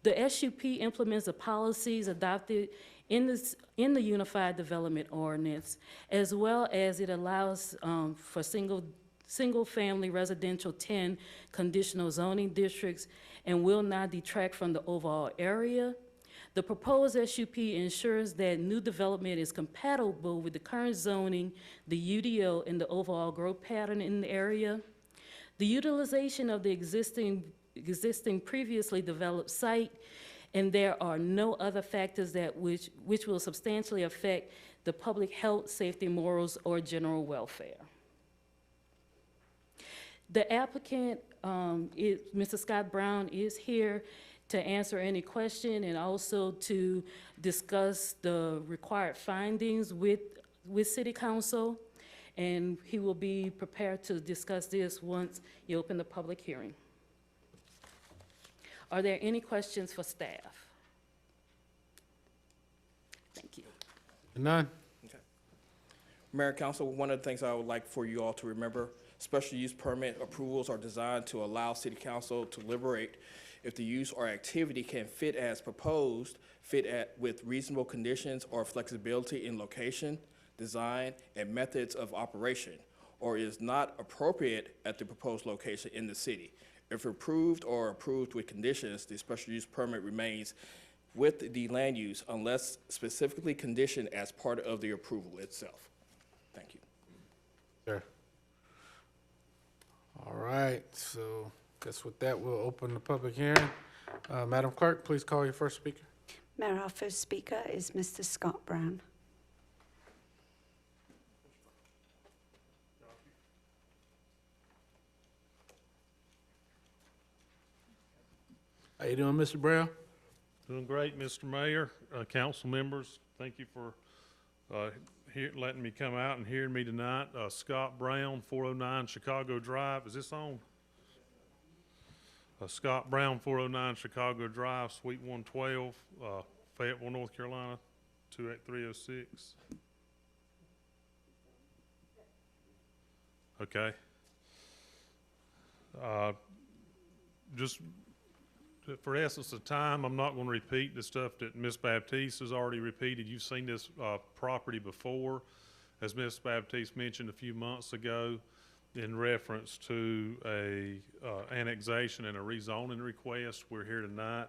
The SUP implements the policies adopted in the Unified Development Ordinance, as well as it allows for single-family residential 10 conditional zoning districts and will not detract from the overall area. The proposed SUP ensures that new development is compatible with the current zoning, the UDO, and the overall growth pattern in the area. The utilization of the existing previously developed site, and there are no other factors that which will substantially affect the public health, safety, morals, or general welfare. The applicant, Mr. Scott Brown, is here to answer any question and also to discuss the required findings with City Council. And he will be prepared to discuss this once you open the public hearing. Are there any questions for staff? Thank you. None. Okay. Mayor and Council, one of the things I would like for you all to remember, special use permit approvals are designed to allow City Council to deliberate if the use or activity can fit as proposed, with reasonable conditions or flexibility in location, design, and methods of operation, or is not appropriate at the proposed location in the city. If approved or approved with conditions, the special use permit remains with the land use unless specifically conditioned as part of the approval itself. Thank you. Sure. All right, so guess with that, we'll open the public hearing. Madam Clerk, please call your first speaker. Mayor, our first speaker is Mr. Scott Brown. How you doing, Mr. Brown? Doing great, Mr. Mayor, council members. Thank you for letting me come out and hearing me tonight. Scott Brown, 409 Chicago Drive. Is this on? Scott Brown, 409 Chicago Drive, Suite 112, Fayetteville, North Carolina, 28306. okay? Just for essence of time, I'm not going to repeat the stuff that Ms. Baptiste has already repeated. You've seen this property before, as Ms. Baptiste mentioned a few months ago, in reference to a annexation and a rezoning request. We're here tonight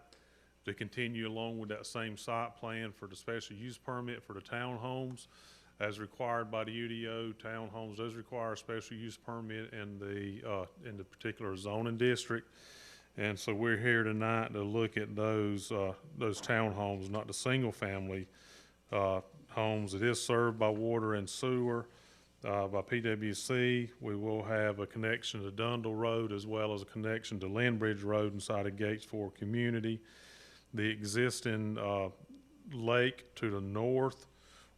to continue along with that same site plan for the special use permit for the townhomes. As required by the UDO, townhomes does require a special use permit in the particular zoning district. And so we're here tonight to look at those townhomes, not the single-family homes. It is served by water and sewer by PWC. We will have a connection to Dundle Road as well as a connection to Lindbridge Road inside of Gates Four community. The existing lake to the north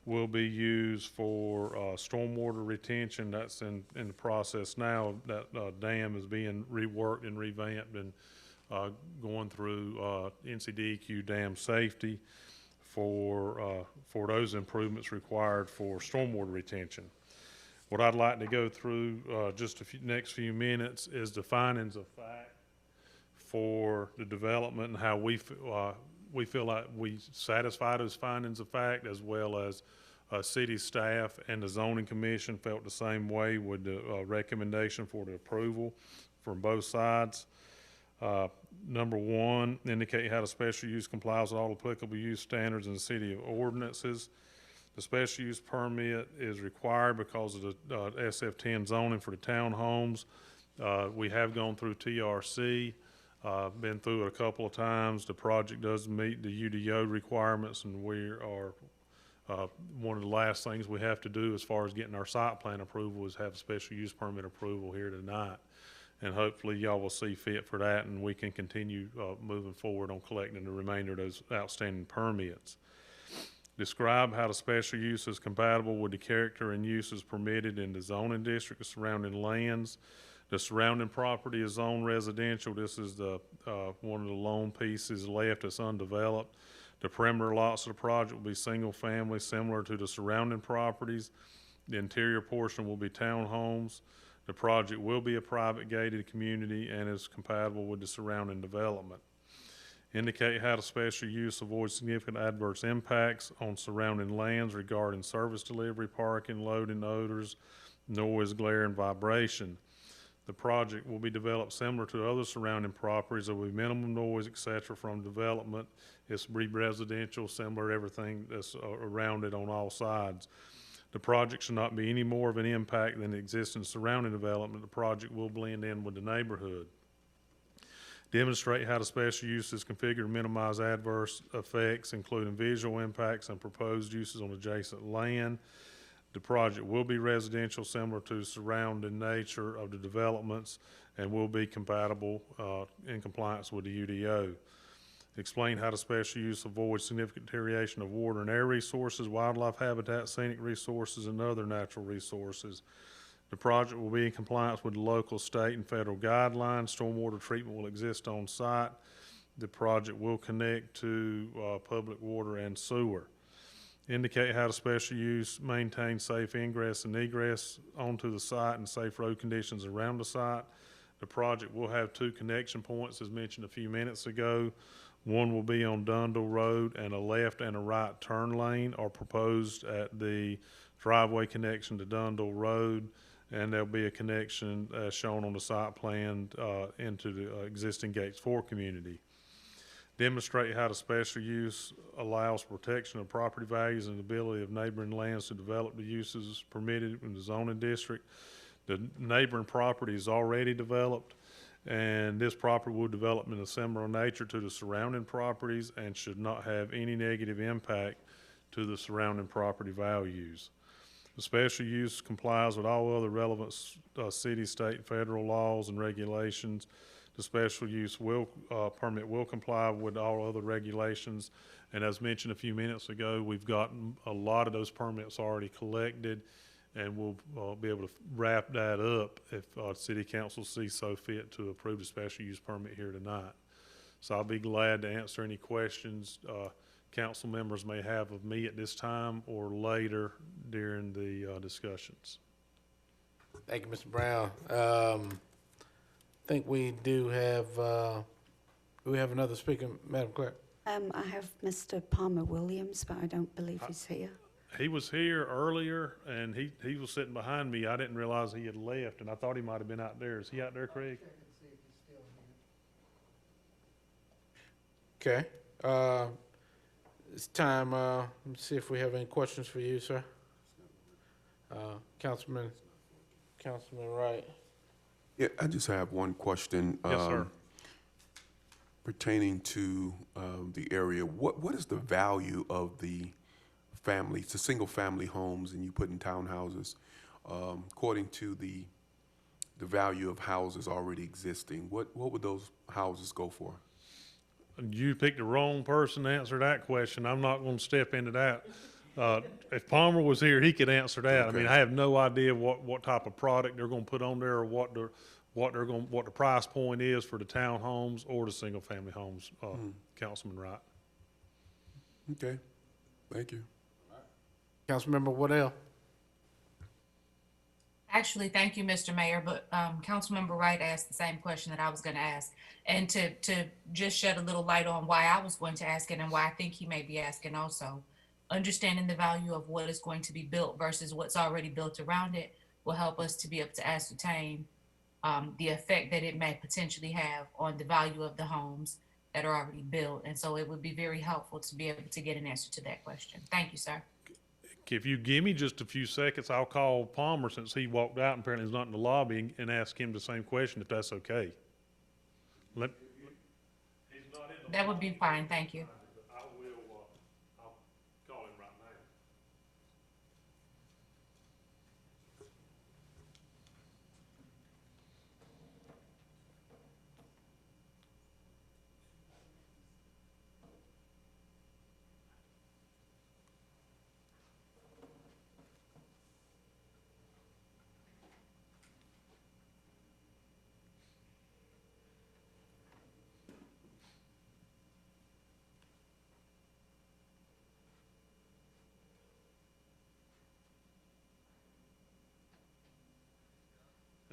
will be used for stormwater retention. That's in the process now. That dam is being reworked and revamped and going through NCDEQ dam safety for those improvements required for stormwater retention. What I'd like to go through just next few minutes is the findings of fact for the development and how we feel like we satisfy those findings of fact, as well as city staff and the zoning commission felt the same way with the recommendation for the approval from both sides. Number one, indicate how the special use complies with all applicable use standards in the city ordinances. The special use permit is required because of the SF10 zoning for the townhomes. We have gone through TRC, been through it a couple of times. The project does meet the UDO requirements, and we are one of the last things we have to do as far as getting our site plan approval is have a special use permit approval here tonight. And hopefully y'all will see fit for that, and we can continue moving forward on collecting the remainder of those outstanding permits. Describe how the special use is compatible with the character and uses permitted in the zoning district of surrounding lands. The surrounding property is zoned residential. This is the one of the lone pieces left that's undeveloped. The perimeter lots of the project will be single family, similar to the surrounding properties. The interior portion will be townhomes. The project will be a private gated community and is compatible with the surrounding development. Indicate how the special use avoids significant adverse impacts on surrounding lands regarding service delivery, parking, loading, odors, noise, glare, and vibration. The project will be developed similar to other surrounding properties. There will be minimum noise, etc. from development. It's residential, similar to everything that's around it on all sides. The project should not be any more of an impact than the existing surrounding development. The project will blend in with the neighborhood. Demonstrate how the special use is configured to minimize adverse effects, including visual impacts and proposed uses on adjacent land. The project will be residential, similar to the surrounding nature of the developments, and will be compatible in compliance with the UDO. Explain how the special use avoids significant deterioration of water and air resources, wildlife habitat, scenic resources, and other natural resources. The project will be in compliance with the local, state, and federal guidelines. Stormwater treatment will exist on site. The project will connect to public water and sewer. Indicate how the special use maintains safe ingress and egress onto the site and safe road conditions around the site. The project will have 2 connection points, as mentioned a few minutes ago. One will be on Dundle Road, and a left and a right turn lane are proposed at the driveway connection to Dundle Road, and there'll be a connection shown on the site plan into the existing Gates 4 community. Demonstrate how the special use allows protection of property values and the ability of neighboring lands to develop the uses permitted in the zoning district. The neighboring property is already developed, and this property will develop in a similar nature to the surrounding properties and should not have any negative impact to the surrounding property values. The special use complies with all other relevant city, state, federal laws and regulations. The special use permit will comply with all other regulations. And as mentioned a few minutes ago, we've gotten a lot of those permits already collected, and we'll be able to wrap that up if City Council sees so fit to approve the special use permit here tonight. So I'll be glad to answer any questions council members may have of me at this time or later during the discussions. Thank you, Mr. Brown. I think we do have another speaker, Madam Clerk. I have Mr. Palmer Williams, but I don't believe he's here. He was here earlier, and he was sitting behind me. I didn't realize he had left, and I thought he might have been out there. Is he out there, Craig? Okay. It's time, let me see if we have any questions for you, sir. Councilman Wright. Yeah, I just have one question. Yes, sir. Pertaining to the area, what is the value of the families, the single-family homes, and you put in townhouses, according to the value of houses already existing? What would those houses go for? You picked the wrong person to answer that question. I'm not going to step into that. If Palmer was here, he could answer that. I mean, I have no idea what type of product they're going to put on there, or what the price point is for the townhomes or the single-family homes. Councilman Wright. Okay, thank you. Councilmember Waddell. Actually, thank you, Mr. Mayor, but Councilmember Wright asked the same question that I was going to ask. And to just shed a little light on why I was going to ask it and why I think he may be asking also, understanding the value of what is going to be built versus what's already built around it will help us to be able to ascertain the effect that it may potentially have on the value of the homes that are already built. And so it would be very helpful to be able to get an answer to that question. Thank you, sir. If you give me just a few seconds, I'll call Palmer, since he walked out and apparently he's not in the lobby, and ask him the same question, if that's okay. That would be fine. Thank you. I'll call him right now.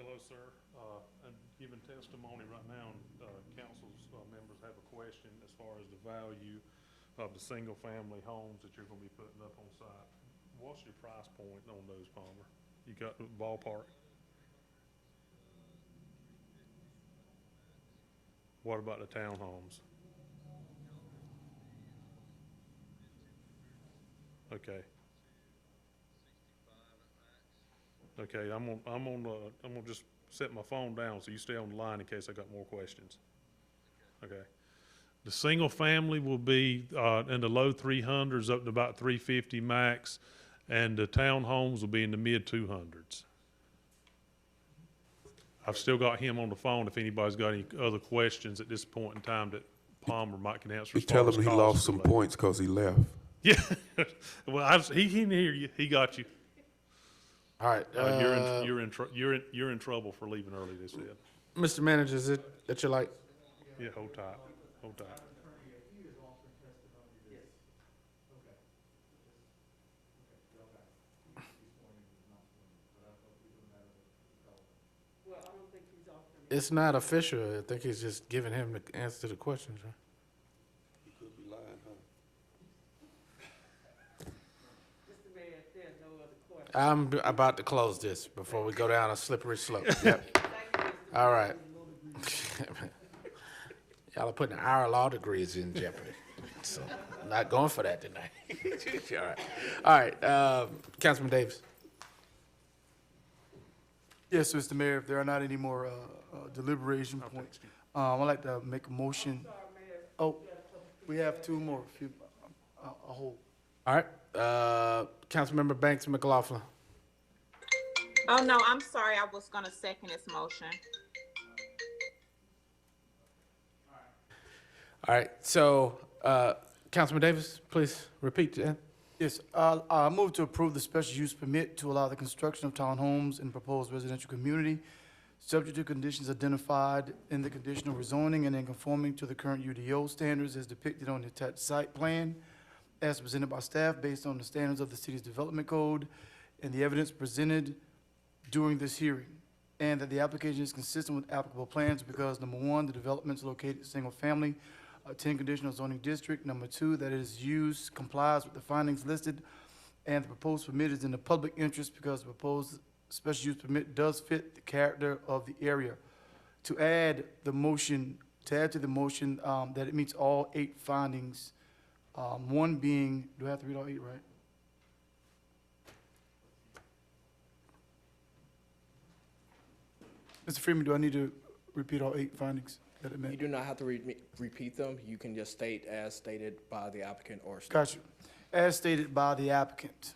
Hello, sir. I'm giving testimony right now, and council's members have a question as far as the value of the single-family homes that you're going to be putting up on site. What's your price point on those, Palmer? You got the ballpark? What about the townhomes? Okay. Okay, I'm gonna just set my phone down so you stay on the line in case I got more questions. Okay. The single family will be in the low 300s up to about 350 max, and the townhomes will be in the mid 200s. I've still got him on the phone if anybody's got any other questions at this point in time that Palmer might can answer. You tell him he lost some points because he left. Yeah. Well, he didn't hear you. He got you. All right. You're in trouble for leaving early, they said. Mr. Manager, is it that you like? Yeah, hold tight. Hold tight. It's not official. I think he's just giving him the answer to the questions, right? He could be lying, huh? I'm about to close this before we go down a slippery slope. Yep. All right. Y'all are putting our law degrees in jeopardy. So I'm not going for that tonight. All right. All right. Councilman Davis. Yes, Mr. Mayor, if there are not any more deliberation points, I'd like to make a motion. Oh, we have two more, a whole. All right. Councilmember Banks McLaughlin. Oh, no, I'm sorry. I was going to second this motion. All right. So, Councilman Davis, please repeat that. Yes, I move to approve the special use permit to allow the construction of townhomes in proposed residential community, subject to conditions identified in the conditional rezoning and in conforming to the current UDO standards as depicted on the attached site plan, as presented by staff based on the standards of the city's development code and the evidence presented during this hearing, and that the application is consistent with applicable plans because, number one, the development is located single-family, 10 conditional zoning district. Number two, that its use complies with the findings listed, and the proposed permit is in the public interest because the proposed special use permit does fit the character of the area. To add to the motion, that it meets all 8 findings, one being, do I have to read all 8, right? Mr. Freeman, do I need to repeat all 8 findings that it You met? do not have to repeat them. You can just state as stated by the applicant or staff. Got you. As stated by the applicant.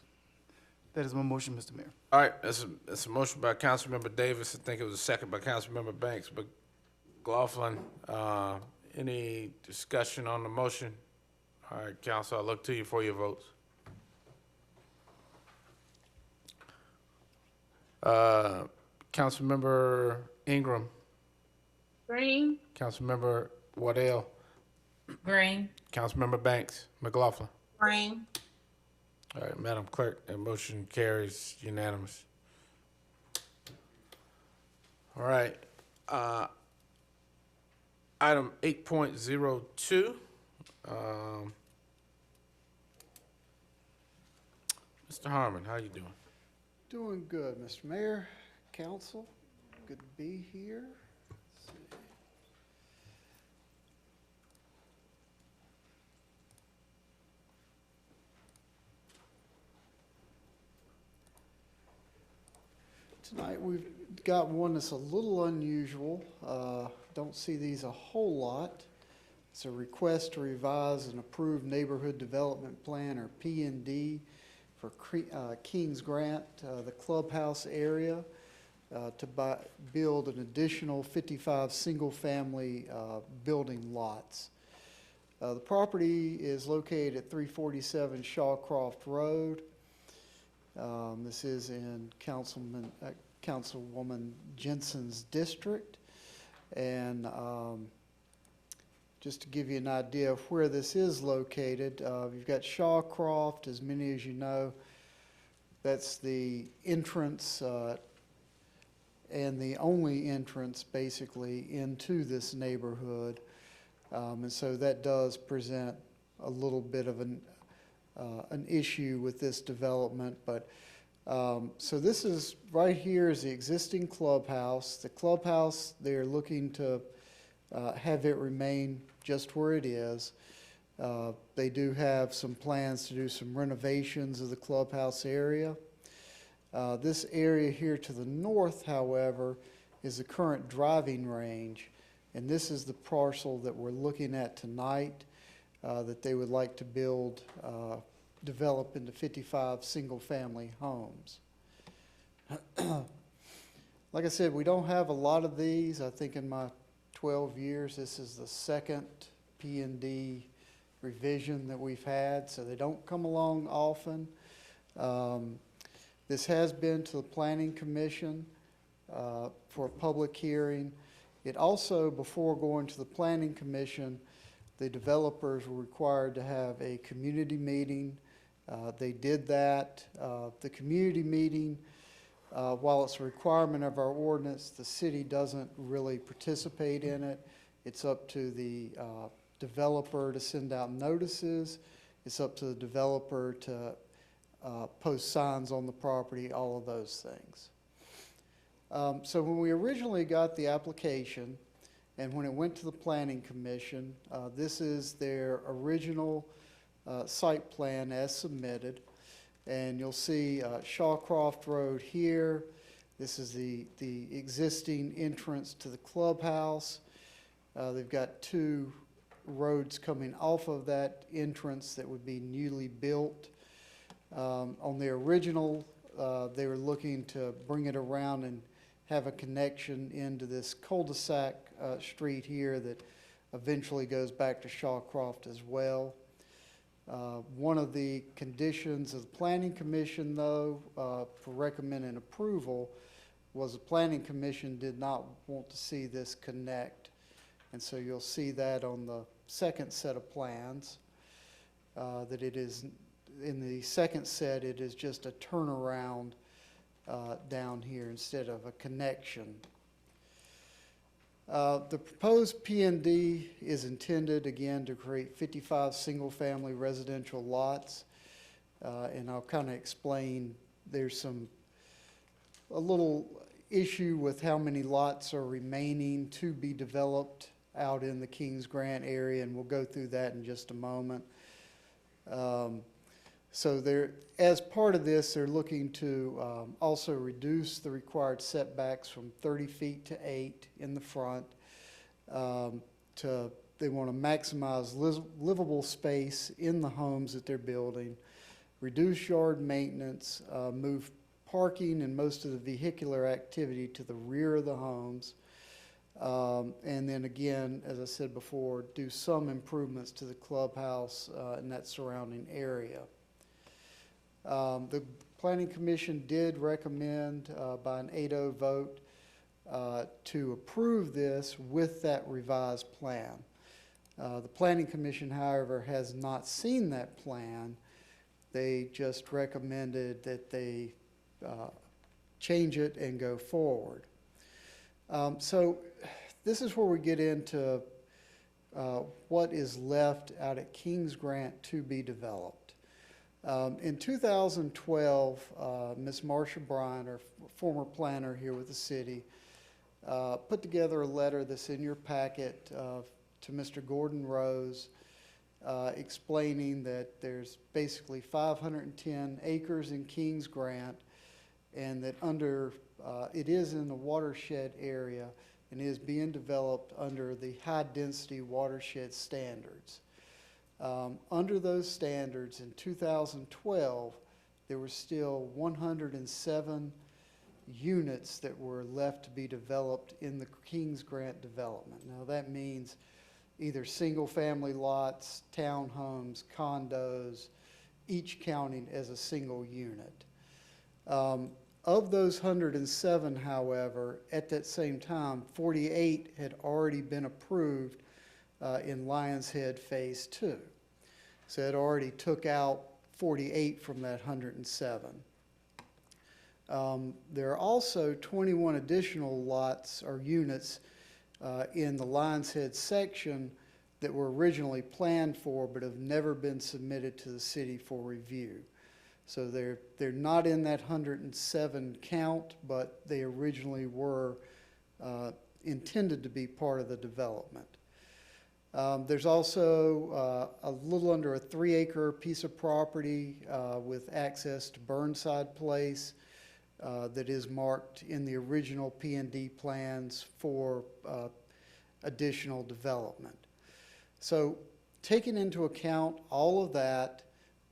That is my motion, Mr. Mayor. All right, that's a motion by Councilmember Davis. I think it was a second by Councilmember Banks. But McLaughlin, any discussion on the motion? All right, council, I'll look to you for your votes. Councilmember Ingram, Green. Councilmember Waddell, Green. Councilmember Banks, McLaughlin. Green. All right, Madam Clerk, that motion carries unanimous. All right, item 8.02. Mr. Harmon, how you doing? Doing good, Mr. Mayor, council. Good to be here. Let's see. Tonight, we've got one that's a little unusual. Don't see these a whole lot. It's a request to revise an approved neighborhood development plan, or P&D, for Kings Grant, the clubhouse area, to build an additional 55 single-family building lots. The property is located at 347 Shawcroft Road. This is in Councilwoman Jensen's district. And just to give you an idea of where this is located, you've got Shawcroft, as many as you know. That's the entrance and the only entrance, basically, into this neighborhood. And so that does present a little bit of an issue with this development. But so this is, right here is the existing clubhouse. The clubhouse, they're looking to have it remain just where it is. They do have some plans to do some renovations of the clubhouse area. This area here to the north, however, is the current driving range. And this is the parcel that we're looking at tonight, that they would like to build, develop into 55 single-family homes. Like I said, we don't have a lot of these. I think in my 12 years, this is the second P&D revision that we've had, so they don't come along often. This has been to the Planning Commission for a public hearing. It also, before going to the Planning Commission, the developers were required to have a community meeting. They did that. The community meeting, while it's a requirement of our ordinance, the city doesn't really participate in it. It's up to the developer to send out notices. It's up to the developer to post signs on the property, all of those things. So when we originally got the application, and when it went to the Planning Commission, this is their original site plan as submitted. And you'll see Shawcroft Road here. This is the existing entrance to the clubhouse. They've got 2 roads coming off of that entrance that would be newly built. On the original, they were looking to bring it around and have a connection into this cul-de-sac street here that eventually goes back to Shawcroft as well. One of the conditions of the Planning Commission, though, for recommending approval was the Planning Commission did not want to see this connect. And so you'll see that on the second set of plans, that it is, in the second set, it is just a turnaround down here instead of a connection. The proposed P&D is intended, again, to create 55 single-family residential lots. And I'll kind of explain, there's a little issue with how many lots are remaining to be developed out in the Kings Grant area, and we'll go through that in just a moment. So as part of this, they're looking to also reduce the required setbacks from 30 feet to 8 in the front. They want to maximize livable space in the homes that they're building, reduce yard maintenance, move parking and most of the vehicular activity to the rear of the homes. And then again, as I said before, do some improvements to the clubhouse and that surrounding area. The Planning Commission did recommend by an 8-0 vote to approve this with that revised plan. The Planning Commission, however, has not seen that plan. They just recommended that they change it and go forward. So this is where we get into what is left out at Kings Grant to be developed. In 2012, Ms. Marsha Bryan, our former planner here with the city, put together a letter that's in your packet to Mr. Gordon Rose, explaining that there's basically 510 acres in Kings Grant, and that it is in the watershed area and is being developed under the high-density watershed standards. Under those standards, in 2012, there were still 107 units that were left to be developed in the Kings Grant development. Now that means either single-family lots, townhomes, condos, each counting as a single unit. Of those 107, however, at that same time, 48 had already been approved in Lions Head Phase 2. So it already took out 48 from that 107. There are also 21 additional lots or units in the Lions Head section that were originally planned for but have never been submitted to the city for review. So they're not in that 107 count, but they originally were intended to be part of the development. There's also a little under a 3-acre piece of property with access to Burnside Place that is marked in the original P&D plans for additional development. So taking into account all of that,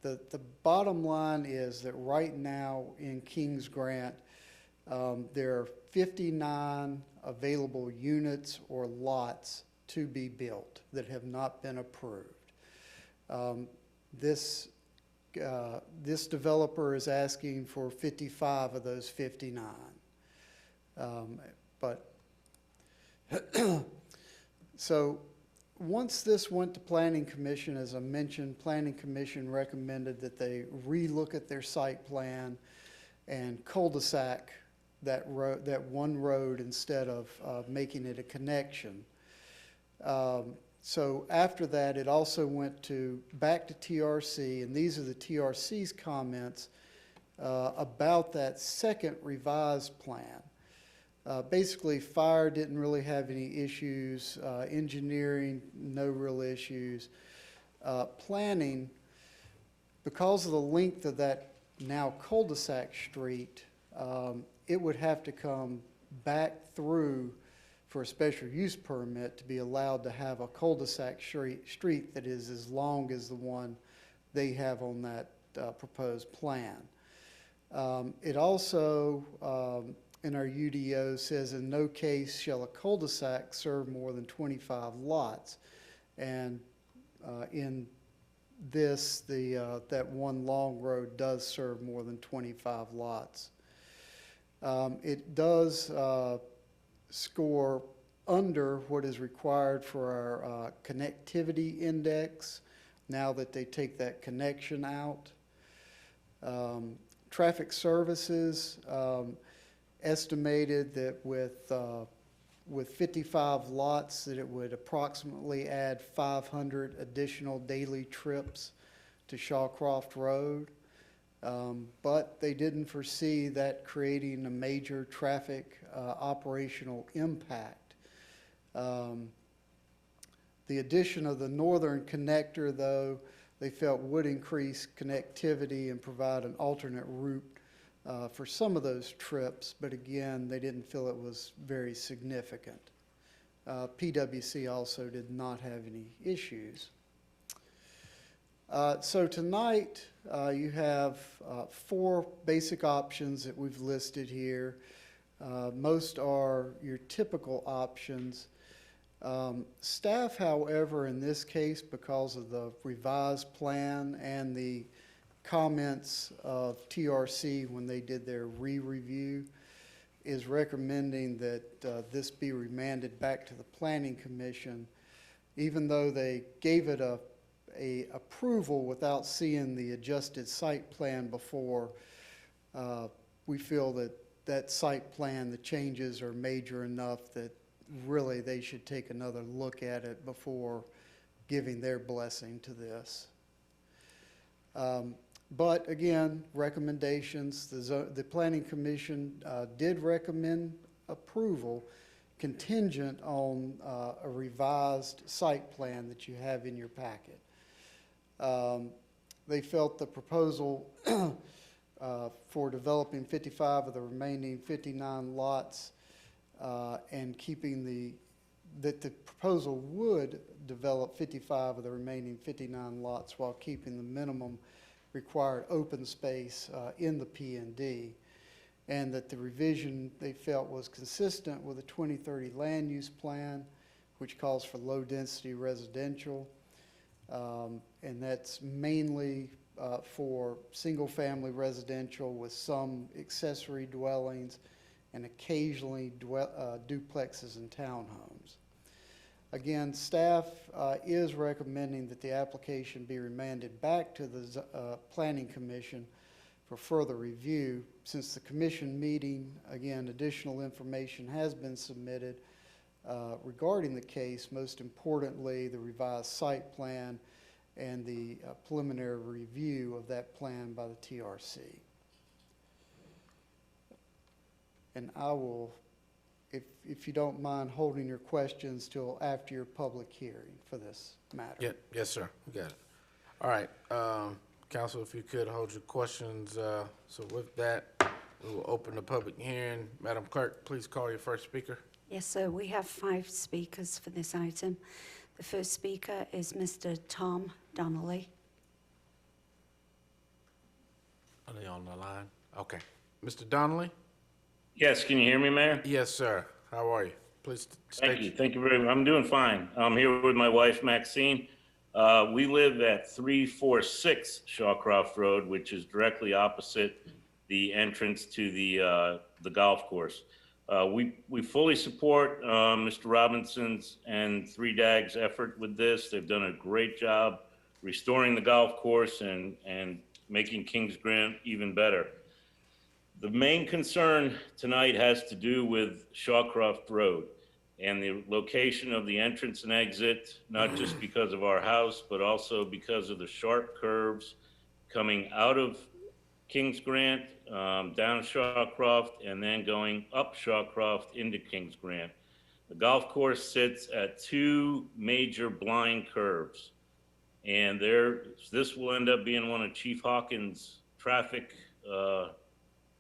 the bottom line is that right now in Kings Grant, there are 59 available units or lots to be built that have not been approved. This developer is asking for 55 of those 59. So once this went to Planning Commission, as I mentioned, Planning Commission recommended that they relook at their site plan and cul-de-sac that one road instead of making it a connection. So after that, it also went back to TRC, and these are the TRC's comments about that second revised plan. Basically, fire didn't really have any issues, engineering, no real issues. Planning, because of the length of that now cul-de-sac street, it would have to come back through for a special use permit to be allowed to have a cul-de-sac street that is as long as the one they have on that proposed plan. It also, in our UDO, says in no case shall a cul-de-sac serve more than 25 lots. And in this, that one long road does serve more than 25 lots. It does score under what is required for our connectivity index now that they take that connection out. Traffic Services estimated that with 55 lots, that it would approximately add 500 additional daily trips to Shawcroft Road. But they didn't foresee that creating a major traffic operational impact. The addition of the northern connector, though, they felt would increase connectivity and provide an alternate route for some of those trips, but again, they didn't feel it was very significant. PwC also did not have any issues. So tonight, you have 4 basic options that we've listed here. Most are your typical options. Staff, however, in this case, because of the revised plan and the comments of TRC when they did their re-review, is recommending that this be remanded back to the Planning Commission, even though they gave it a approval without seeing the adjusted site plan before. We feel that that site plan, the changes are major enough that really they should take another look at it before giving their blessing to this. But again, recommendations, the Planning Commission did recommend approval contingent on a revised site plan that you have in your packet. They felt the proposal for developing 55 of the remaining 59 lots and keeping that the proposal would develop 55 of the remaining 59 lots while keeping the minimum required open space in the P&D, and that the revision they felt was consistent with the 2030 land use plan, which calls for low-density residential, and that's mainly for single-family residential with some accessory dwellings and occasionally duplexes and townhomes. Again, staff is recommending that the application be remanded back to the Planning Commission for further review. Since the commission meeting, again, additional information has been submitted regarding the case, most importantly, the revised site plan and the preliminary review of that plan by the TRC. And I will, if you don't mind holding your questions till after your public hearing for this matter. Yeah, yes, sir. We got it. All right, Council, if you could hold your questions. So with that, we will open the public hearing. Madam Clerk, please call your first speaker. Yes, sir. We have 5 speakers for this item. The first speaker is Mr. Tom Donnelly. Are they on the line? Okay. Mr. Donnelly? Yes, can you hear me, Mayor? Yes, sir. How are you? Please Thank you. Thank you very much. I'm doing fine. I'm here with my wife, Maxine. We live at 346 Shawcroft Road, which is directly opposite the entrance to the golf course. We fully support Mr. Robinson's and 3DAG's effort with this. They've done a great job restoring the golf course and making Kings Grant even better. The main concern tonight has to do with Shawcroft Road and the location of the entrance and exit, not just because of our house, but also because of the sharp curves coming out of Kings Grant, down Shawcroft, and then going up Shawcroft into Kings Grant. The golf course sits at 2 major blind curves, and this will end up being one of Chief Hawkins' traffic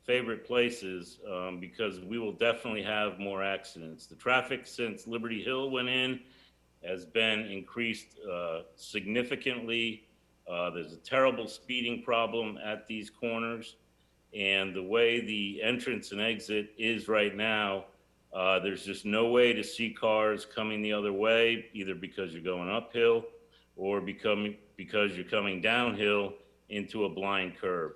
favorite places because we will definitely have more accidents. The traffic since Liberty Hill went in has been increased significantly. There's a terrible speeding problem at these corners, and the way the entrance and exit is right now, there's just no way to see cars coming the other way, either because you're going uphill or because you're coming downhill into a blind curve.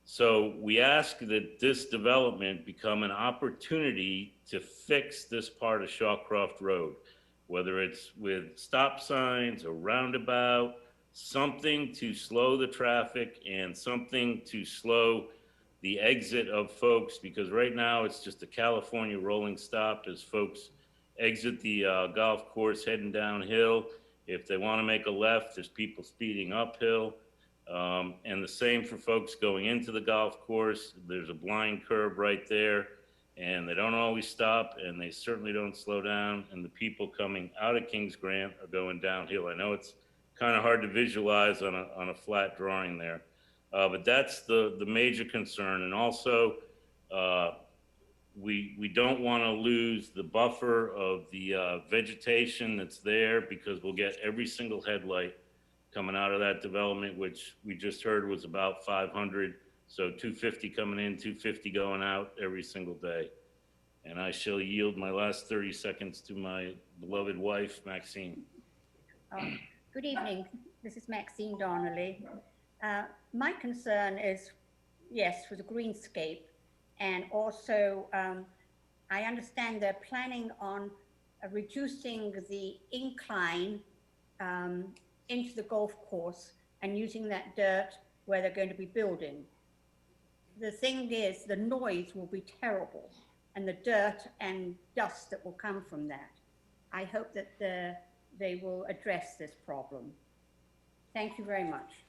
So we ask that this development become an opportunity to fix this part of Shawcroft Road, whether it's with stop signs, a roundabout, something to slow the traffic and something to slow the exit of folks, because right now it's just a California rolling stop as folks exit the golf course heading downhill. If they want to make a left, there's people speeding uphill. And the same for folks going into the golf course. There's a blind curb right there, and they don't always stop, and they certainly don't slow down. And the people coming out of Kings Grant are going downhill. I know it's kind of hard to visualize on a flat drawing there, but that's the major concern. And also, we don't want to lose the buffer of the vegetation that's there, because we'll get every single headlight coming out of that development, which we just heard was about 500. So 250 coming in, 250 going out every single day. And I shall yield my last 30 seconds to my beloved wife, Maxine. Good evening. This is Maxine Donnelly. My concern is, yes, for the greenscape. And also, I understand they're planning on reducing the incline into the golf course and using that dirt where they're going to be building. The thing is, the noise will be terrible, and the dirt and dust that will come from that. I hope that they will address this problem. Thank you very much.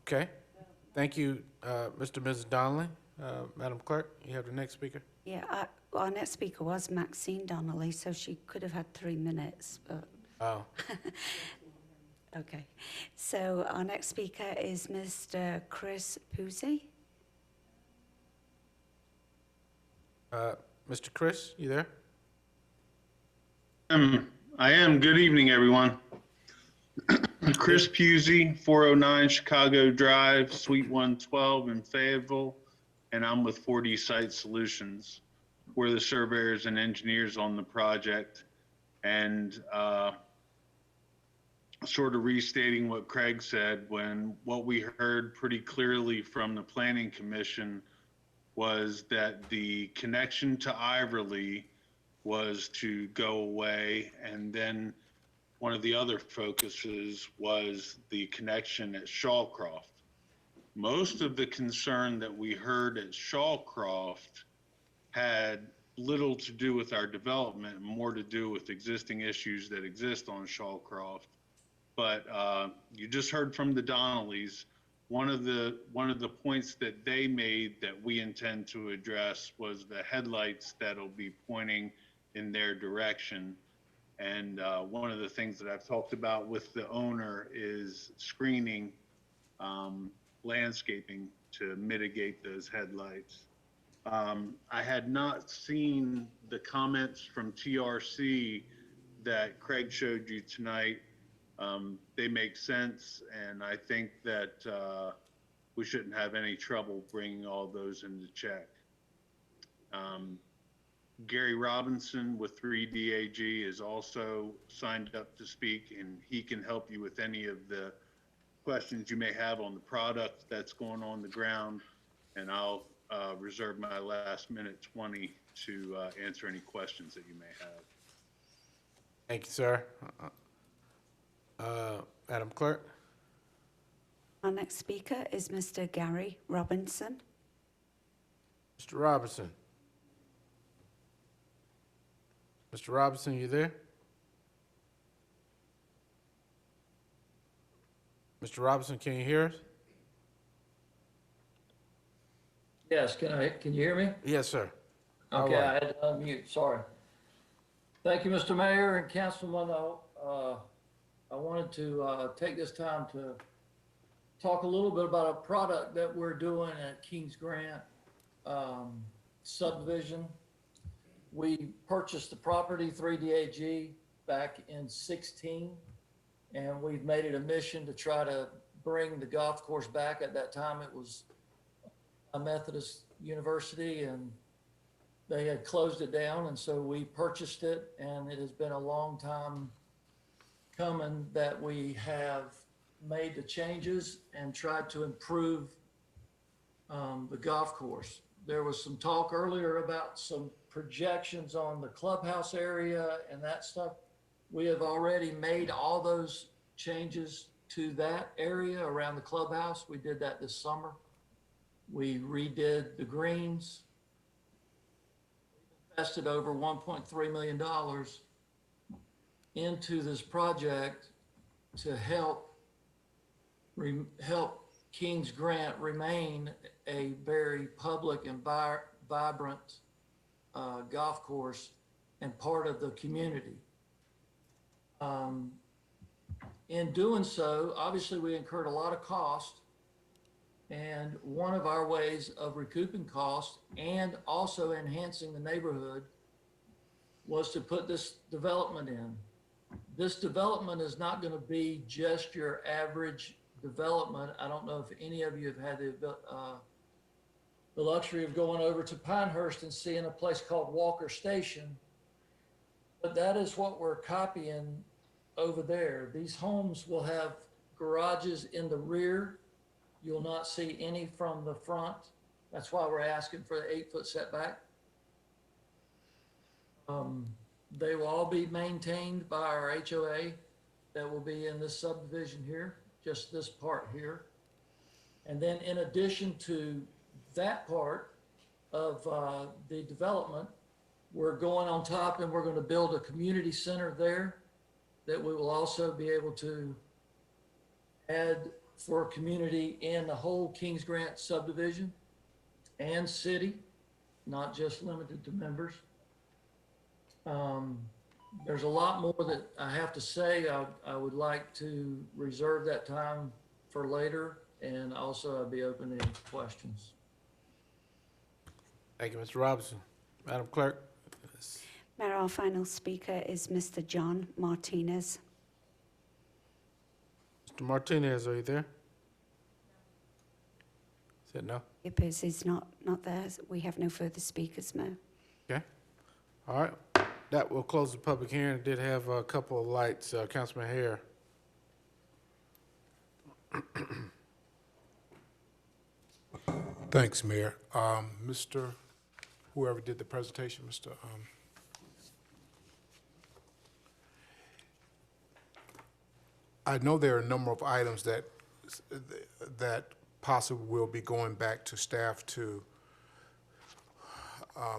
Okay. Thank you, Mr. and Mrs. Donnelly. Madam Clerk, you have the next speaker. Yeah, our next speaker was Maxine Donnelly, so she could have had 3 minutes, but... Oh. Okay. So our next speaker is Mr. Chris Pusey. Mr. Chris, you there? I am. Good evening, everyone. Chris Pusey, 409 Chicago Drive, Suite 112 in Fayetteville, and I'm with 4D Site Solutions. We're the surveyors and engineers on the project, and sort of restating what Craig said, when what we heard pretty clearly from the Planning Commission was that the connection to Iverly was to go away, and then one of the other focuses was the connection at Shawcroft. Most of the concern that we heard at Shawcroft had little to do with our development and more to do with existing issues that exist on Shawcroft. But you just heard from the Donnellys. One of the points that they made that we intend to address was the headlights that'll be pointing in their direction. And one of the things that I've talked about with the owner is screening, landscaping to mitigate those headlights. I had not seen the comments from TRC that Craig showed you tonight. They make sense, and I think that we shouldn't have any trouble bringing all those into check. Gary Robinson with 3DAG is also signed up to speak, and he can help you with any of the questions you may have on the product that's going on the ground, and I'll reserve my last minute 20 to answer any questions that you may have. Thank you, sir. Madam Clerk? Our next speaker is Mr. Gary Robinson. Mr. Robinson? Mr. Robinson, you there? Mr. Robinson, can you hear us? Yes, can you hear me? Yes, sir. Okay, I had to unmute, sorry. Thank you, Mr. Mayor and Councilman. I wanted to take this time to talk a little bit about a product that we're doing at Kings Grant subdivision. We purchased the property 3DAG back in 16, and we've made it a mission to try to bring the golf course back. At that time, it was a Methodist university, and they had closed it down, and so we purchased it, and it has been a long time coming that we have made the changes and tried to improve the golf course. There was some talk earlier about some projections on the clubhouse area and that stuff. We have already made all those changes to that area around the clubhouse. We did that this summer. We redid the greens. Invested over $1.3 million into this project to help Kings Grant remain a very public and vibrant golf course and part of the community. In doing so, obviously we incurred a lot of cost, and one of our ways of recouping costs and also enhancing the neighborhood was to put this development in. This development is not going to be just your average development. I don't know if any of you have had the luxury of going over to Pinehurst and seeing a place called Walker Station, but that is what we're copying over there. These homes will have garages in the rear. You'll not see any from the front. That's why we're asking for the 8-foot setback. They will all be maintained by our HOA that will be in this subdivision here, just this part here. And then in addition to that part of the development, we're going on top and we're going to build a community center there that we will also be able to add for community in the whole Kings Grant subdivision and city, not just limited to members. There's a lot more that I have to say. I would like to reserve that time for later, and also I'd be open to any questions. Thank you, Mr. Robinson. Madam Clerk? Mayor, our final speaker is Mr. John Martinez. Mr. Martinez, are you there? Said no? It appears he's not there. We have no further speakers, Mayor. Okay. All right. That will close the public hearing. It did have a couple of lights. Councilman Hare. Thanks, Mayor. Mr. Whoever did the presentation, Mr. I know there are a number of items that possibly will be going back to staff to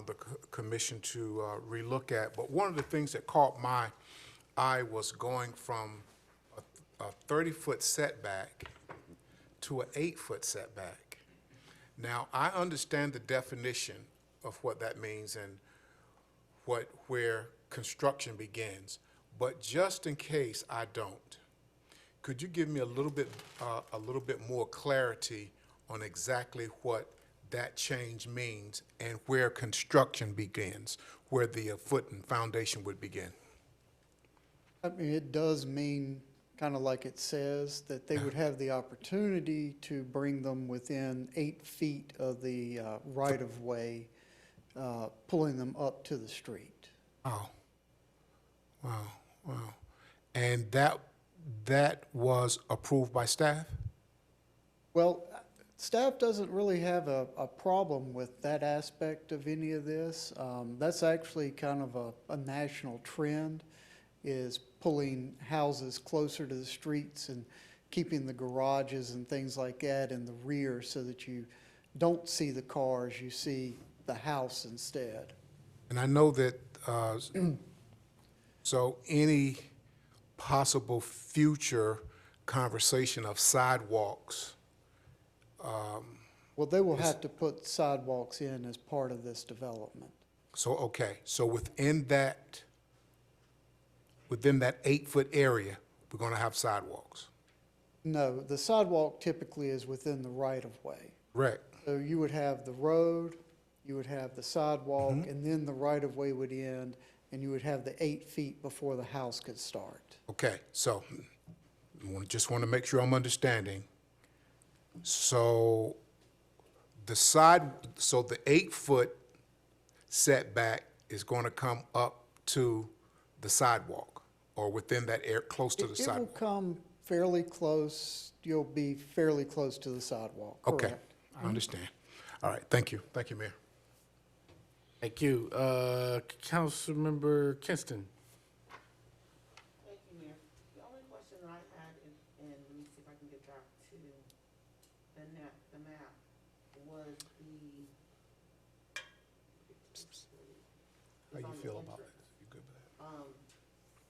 the commission to relook at. But one of the things that caught my eye was going from a 30-foot setback to an 8-foot setback. Now, I understand the definition of what that means and where construction begins, but just in case I don't, could you give me a little bit more clarity on exactly what that change means and where construction begins, where the foot and foundation would begin? I mean, it does mean, kind of like it says, that they would have the opportunity to bring them within 8 feet of the right-of-way, pulling them up to the street. Oh, wow. And that was approved by staff? Well, staff doesn't really have a problem with that aspect of any of this. That's actually kind of a national trend, is pulling houses closer to the streets and keeping the garages and things like that in the rear so that you don't see the cars, you see the house instead. And I know that, so any possible future conversation of sidewalks. Well, they will have to put sidewalks in as part of this development. So, okay, so within that 8-foot area, we're gonna have sidewalks? No, the sidewalk typically is within the right-of-way. Right. So you would have the road, you would have the sidewalk, and then the right-of-way would end, and you would have the 8 feet before the house could start. Okay, so just want to make sure I'm understanding. So the 8-foot setback is going to come up to the sidewalk or within that area, close to the It sidewalk? will come fairly close. You'll be fairly close to the sidewalk, Okay, correct. I understand. All right, thank you. Thank you, Mayor. Thank you. Councilmember Kinston. Thank you, Mayor. The only question I had in to the map was the. How you feel about it? You good with that?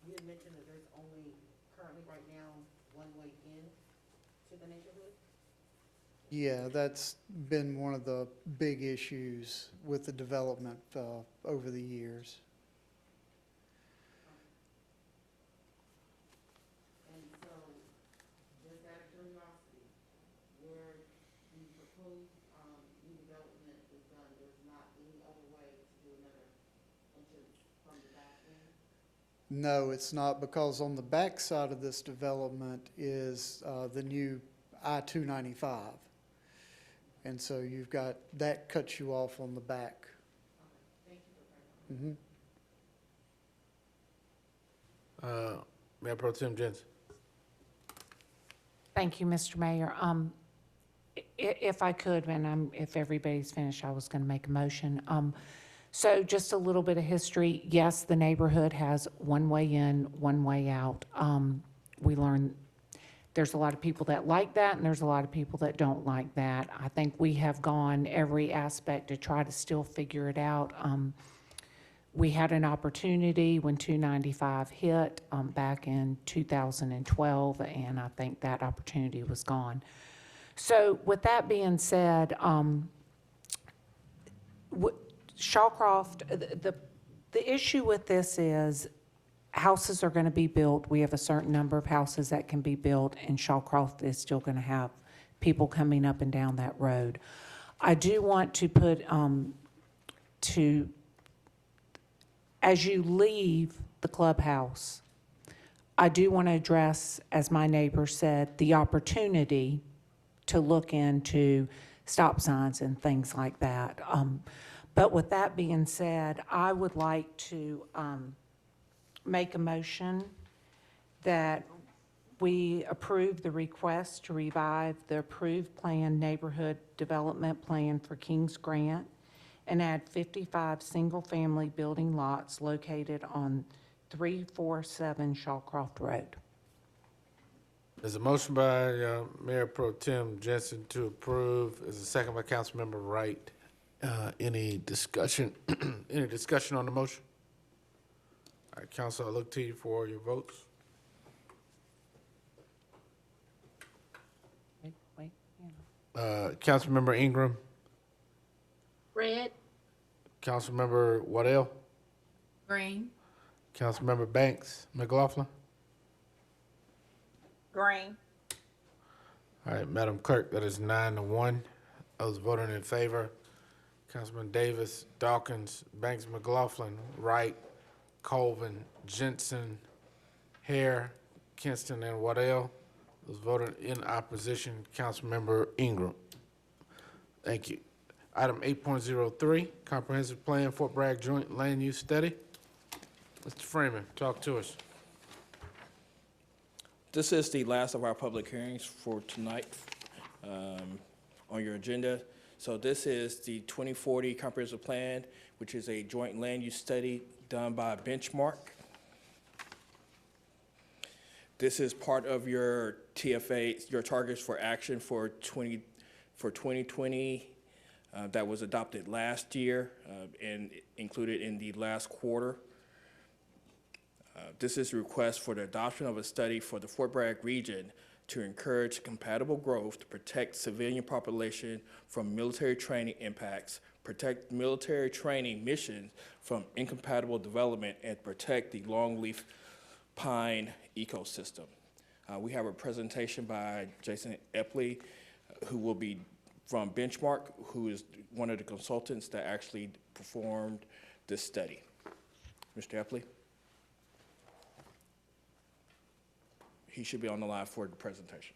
You had mentioned that there's only currently right now one way in to the neighborhood? Yeah, that's been one of the big issues with the development over the years. And so, just out of curiosity, where the proposed, new development is done, there's not any other way to do another entrance from the back end? No, it's not, because on the back side of this development is the new I-295. And so you've got, that cuts you off on the back. Okay, thank you for clarifying. Mayor Pro Tem Jensen. Thank you, Mr. Mayor. If I could, and if everybody's finished, I was going to make a motion. So just a little bit of history. Yes, the neighborhood has one way in, one way out. We learned there's a lot of people that like that, and there's a lot of people that don't like that. I think we have gone every aspect to try to still figure it out. We had an opportunity when 295 hit back in 2012, and I think that opportunity was gone. So with that being said, Shawcroft, the issue with this is houses are going to be built. We have a certain number of houses that can be built, and Shawcroft is still going to have people coming up and down that road. I do want to put as you leave the clubhouse, I do want to address, as my neighbor said, the opportunity to look into stop signs and things like that. But with that being said, I would like to make a motion that we approve the request to revive the approved plan, neighborhood development plan for Kings Grant, and add 55 single-family building lots located on 347 Shawcroft Road. There's a motion by Mayor Pro Tem Jensen to approve. There's a second by Councilmember Wright. Any discussion? Any discussion on the motion? All right, Council, I look to you for your votes. Wait. Councilmember Ingram, Red, Councilmember Waddell, Green. Councilmember Banks McLaughlin. Green. All right, Madam Clerk, that is 9-1. Those voting in favor: Councilman Davis, Dawkins, Banks McLaughlin, Wright, Colvin, Jensen, Hare, Kinston, and Waddell. Those voting in opposition: Councilmember Ingram. Thank you. Item 8.03, Comprehensive Plan, Fort Bragg Joint Land Use Study. Mr. Freeman, talk to us. This is the last of our public hearings for tonight on your agenda. So this is the 2040 Comprehensive Plan, which is a joint land use study done by Benchmark. This is part of your TFA, your targets for action for 2020 that was adopted last year and included in the last quarter. This is a request for the adoption of a study for the Fort Bragg region to encourage compatible growth, to protect civilian population from military training impacts, protect military training missions from incompatible development, and protect the longleaf pine ecosystem. We have a presentation by Jason Epley, who will be from Benchmark, who is one of the consultants that actually performed this study. Mr. Epley? He should be on the line for the presentation.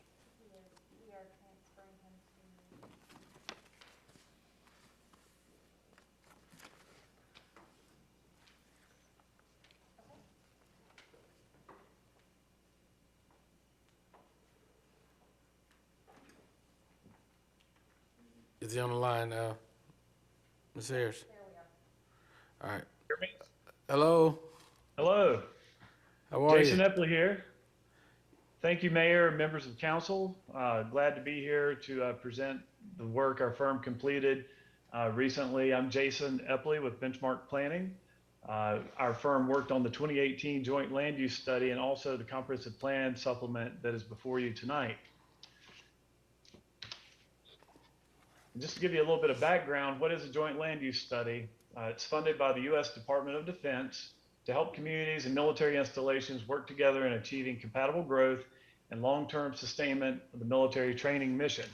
Is he on the line, Ms. Harris? There we are. All right. Hear me? Hello. Hello. How are Jason you? Epley here. Thank you, Mayor, and members of council. Glad to be here to present the work our firm completed recently. I'm Jason Epley with Benchmark Planning. Our firm worked on the 2018 Joint Land Use Study and also the Comprehensive Plan Supplement that is before you tonight. And just to give you a little bit of background, what is a Joint Land Use Study? It's funded by the U.S. Department of Defense to help communities and military installations work together in achieving compatible growth and long-term sustainment of the military training mission.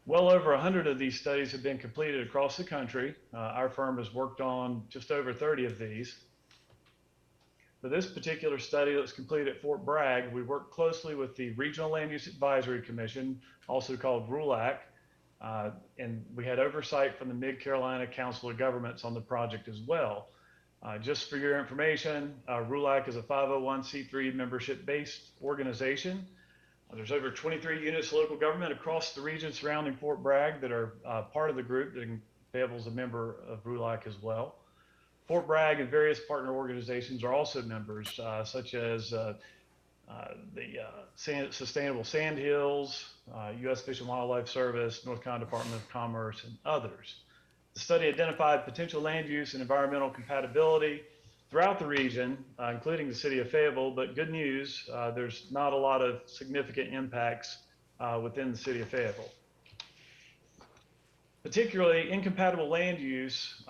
Well over 100 of these studies have been completed across the country. Our firm has worked on just over 30 of these. For this particular study that was completed at Fort Bragg, we worked closely with the Regional Land Use Advisory Commission, also called RULAC, and we had oversight from the Mid-Carolina Council of Governments on the project as well. Just for your information, RULAC is a 501c3 membership-based organization. There's over 23 units of local government across the region surrounding Fort Bragg that are part of the group. Fayetteville is a member of RULAC as well. Fort Bragg and various partner organizations are also members, such as the Sustainable Sandhills, U.S. Fish and Wildlife Service, North Carolina Department of Commerce, and others. The study identified potential land use and environmental compatibility throughout the region, including the city of Fayetteville, but good news, there's not a lot of significant impacts within the city of Fayetteville. Particularly, incompatible land use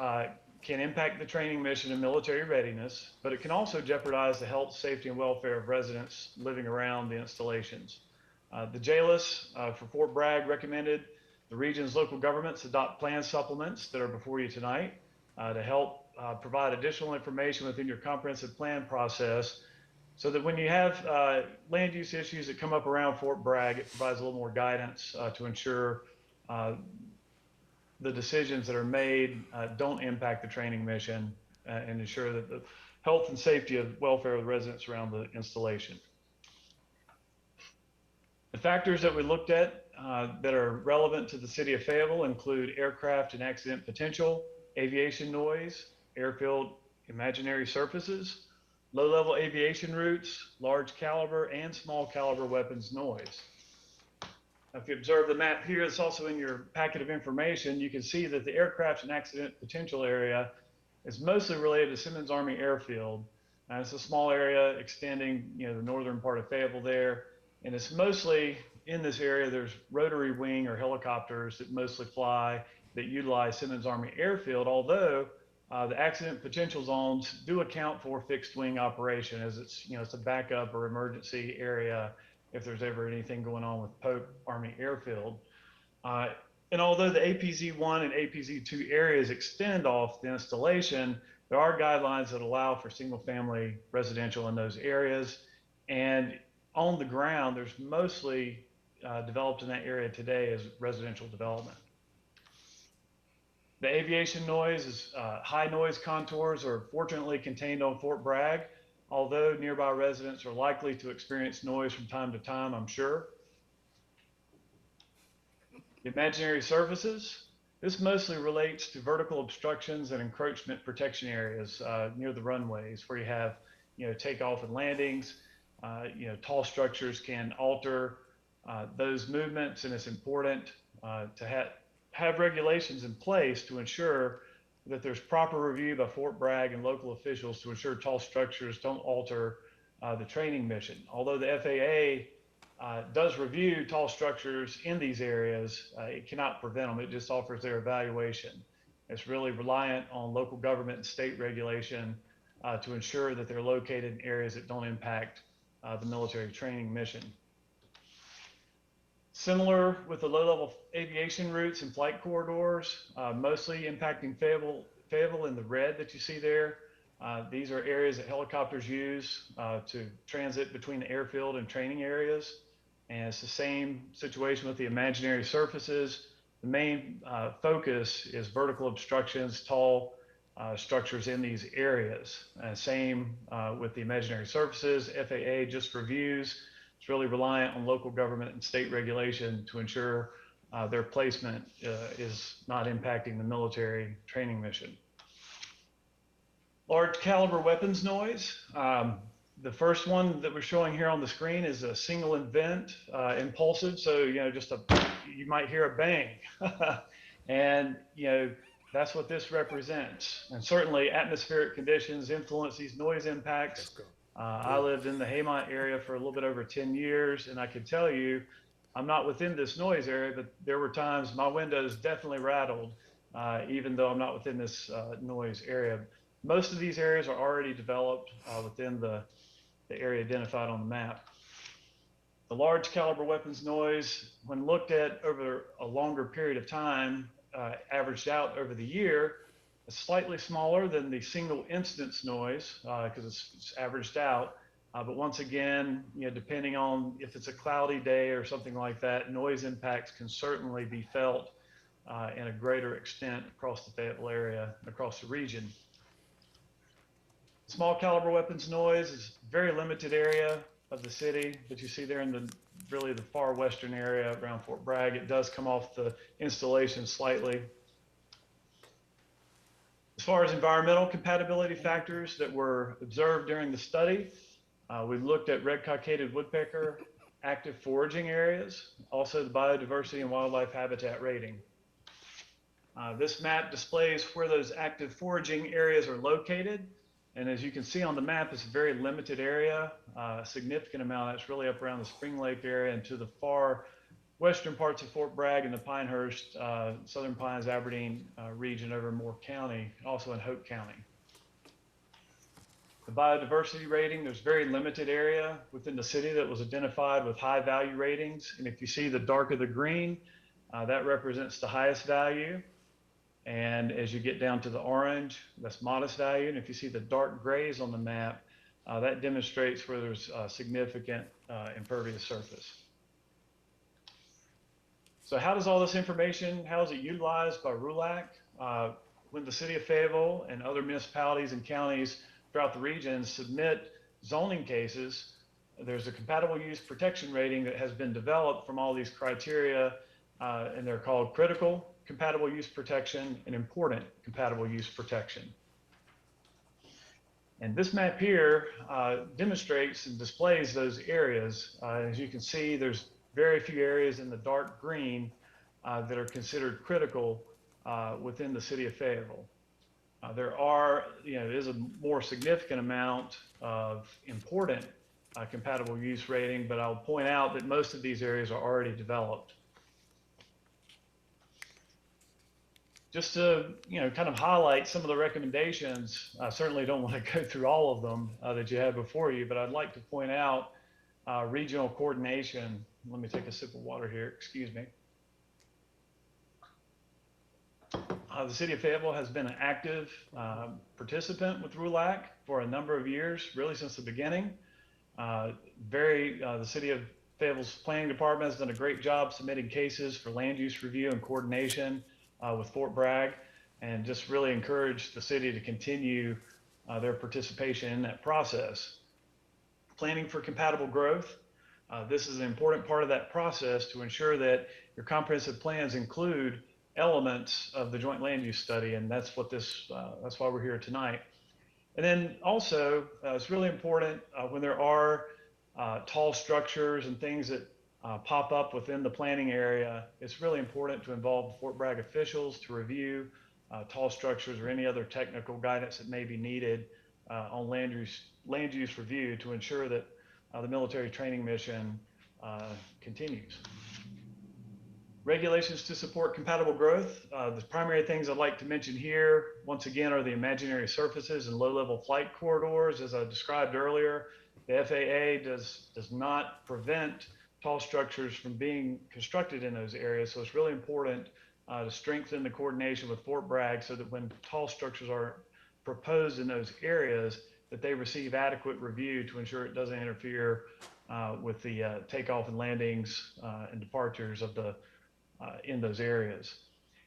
can impact the training mission and military readiness, but it can also jeopardize the health, safety, and welfare of residents living around the installations. The JLIS for Fort Bragg recommended the region's local governments adopt plan supplements that are before you tonight to help provide additional information within your comprehensive plan process so that when you have land use issues that come up around Fort Bragg, it provides a little more guidance to ensure the decisions that are made don't impact the training mission and ensure that the health and safety and welfare of the residents around the installation. The factors that we looked at that are relevant to the city of Fayetteville include aircraft and accident potential, aviation noise, airfield imaginary surfaces, low-level aviation routes, large caliber and small caliber weapons noise. Now, if you observe the map here, it's also in your packet of information, you can see that the aircraft and accident potential area is mostly related to Simmons Army Airfield. It's a small area extending, the northern part of Fayetteville there. And it's mostly in this area, there's rotary wing or helicopters that mostly fly that utilize Simmons Army Airfield, although the accident potential zones do account for fixed wing operation as it's, it's a backup or emergency area if there's ever anything going on with Pope Army Airfield. And although the APZ-1 and APZ-2 areas extend off the installation, there are guidelines that allow for single family residential in those areas. And on the ground, there's mostly developed in that area today as residential development. The aviation noise is high noise contours are fortunately contained on Fort Bragg, although nearby residents are likely to experience noise from time to time, I'm sure. The imaginary surfaces, this mostly relates to vertical obstructions and encroachment protection areas near the runways where you have, takeoff and landings. Tall structures can alter those movements, and it's important to have regulations in place to ensure that there's proper review by Fort Bragg and local officials to ensure tall structures don't alter the training mission. Although the FAA does review tall structures in these areas, it cannot prevent them. It just offers their evaluation. It's really reliant on local government and state regulation to ensure that they're located in areas that don't impact the military training mission. Similar with the low-level aviation routes and flight corridors, mostly impacting Fayetteville in the red that you see there. These are areas that helicopters use to transit between the airfield and training areas. And it's the same situation with the imaginary surfaces. The main focus is vertical obstructions, tall structures in these areas. Same with the imaginary surfaces. FAA just reviews. It's really reliant on local government and state regulation to ensure their placement is not impacting the military training mission. Large caliber weapons noise. The first one that we're showing here on the screen is a single event, impulsive. So, just you might hear a bang. And, that's what this represents. And certainly atmospheric conditions influence these noise impacts. I lived in the Haymont area for a little bit over 10 years, and I can tell you, I'm not within this noise area, but there were times my windows definitely rattled, even though I'm not within this noise area. Most of these areas are already developed within the area identified on the map. The large caliber weapons noise, when looked at over a longer period of time, averaged out over the year, is slightly smaller than the single instance noise because it's averaged out. But once again, depending on if it's a cloudy day or something like that, noise impacts can certainly be felt in a greater extent across the Fayetteville area and across the region. Small caliber weapons noise is a very limited area of the city, but you see there in really the far western area around Fort Bragg, it does come off the installation slightly. As far as environmental compatibility factors that were observed during the study, we've looked at red cockaded woodpecker, active foraging areas, also the biodiversity and wildlife habitat rating. This map displays where those active foraging areas are located. And as you can see on the map, it's a very limited area. A significant amount that's really up around the Spring Lake area and to the far western parts of Fort Bragg and the Pinehurst, Southern Pines, Aberdeen region over Moore County, also in Hope County. The biodiversity rating, there's very limited area within the city that was identified with high value ratings. And if you see the darker the green, that represents the highest value. And as you get down to the orange, that's modest value. And if you see the dark grays on the map, that demonstrates where there's significant impervious surface. So how does all this information, how is it utilized by RULAC? When the city of Fayetteville and other municipalities and counties throughout the region submit zoning cases, there's a compatible use protection rating that has been developed from all these criteria, and they're called critical compatible use protection and important compatible use protection. And this map here demonstrates and displays those areas. As you can see, there's very few areas in the dark green that are considered critical within the city of Fayetteville. There is a more significant amount of important compatible use rating, but I'll point out that most of these areas are already developed. Just to kind of highlight some of the recommendations, I certainly don't want to go through all of them that you have before you, but I'd like to point out regional coordination. Let me take a sip of water here, excuse me. The city of Fayetteville has been an active participant with RULAC for a number of years, really since the beginning. The city of Fayetteville's planning department has done a great job submitting cases for land use review and coordination with Fort Bragg, and just really encourage the city to continue their participation in that process. Planning for compatible growth. This is an important part of that process to ensure that your comprehensive plans include elements of the joint land use study, and that's what that's why we're here tonight. And then also, it's really important when there are tall structures and things that pop up within the planning area, it's really important to involve the Fort Bragg officials to review tall structures or any other technical guidance that may be needed on land use review to ensure that the military training mission continues. Regulations to support compatible growth. The primary things I'd like to mention here, once again, are the imaginary surfaces and low-level flight corridors. As I described earlier, the FAA does not prevent tall structures from being constructed in those areas. So it's really important to strengthen the coordination with Fort Bragg so that when tall structures are proposed in those areas, that they receive adequate review to ensure it doesn't interfere with the takeoff and landings and departures of in those areas.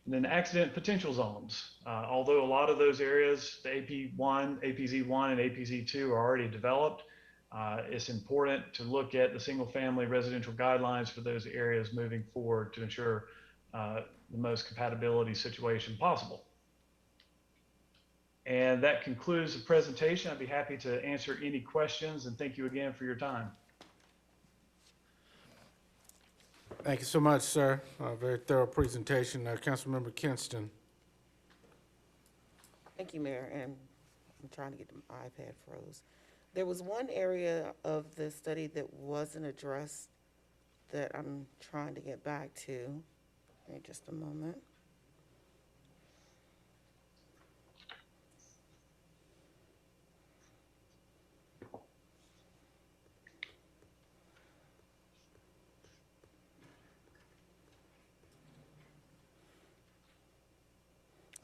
And then accident potential zones. Although a lot of those areas, the AP1, APZ1, and APZ2 are already developed, it's important to look at the single family residential guidelines for those areas moving forward to ensure the most compatibility situation possible. And that concludes the presentation. I'd be happy to answer any questions, and thank you again for your time. Thank you so much, sir. Very thorough presentation. Councilmember Kinston. Thank you, Mayor, and I'm trying to get the iPad froze. There was one area of the study that wasn't addressed that I'm trying to get back to. Give me just a moment.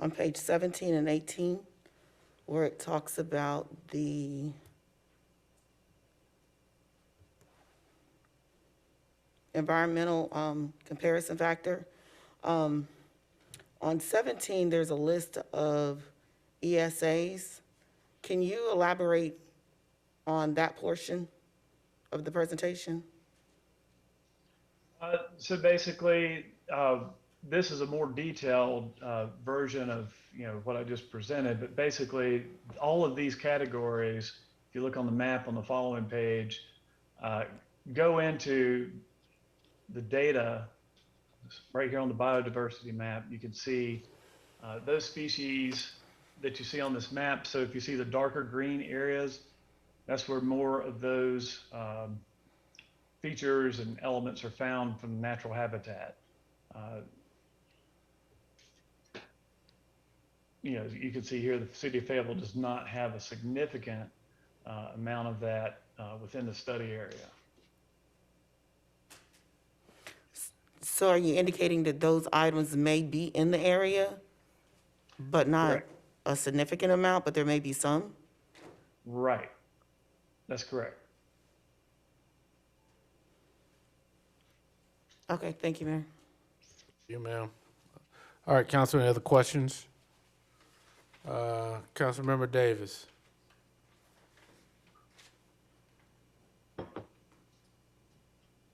On page 17 and 18, where it talks about the environmental comparison factor. On 17, there's a list of ESAs. Can you elaborate on that portion of the presentation? So basically, this is a more detailed version of what I just presented, but basically all of these categories, if you look on the map on the following page, go into the data right here on the biodiversity map. You can see those species that you see on this map. So if you see the darker green areas, that's where more of those features and elements are found from natural habitat. You can see here the city of Fayetteville does not have a significant amount of that within the study area. So are you indicating that those items may be in the area, but not Correct. a significant amount, but there may be some? Right. That's correct. Okay, thank you, Mayor. You, ma'am. All right, council, any other questions? Councilmember Davis.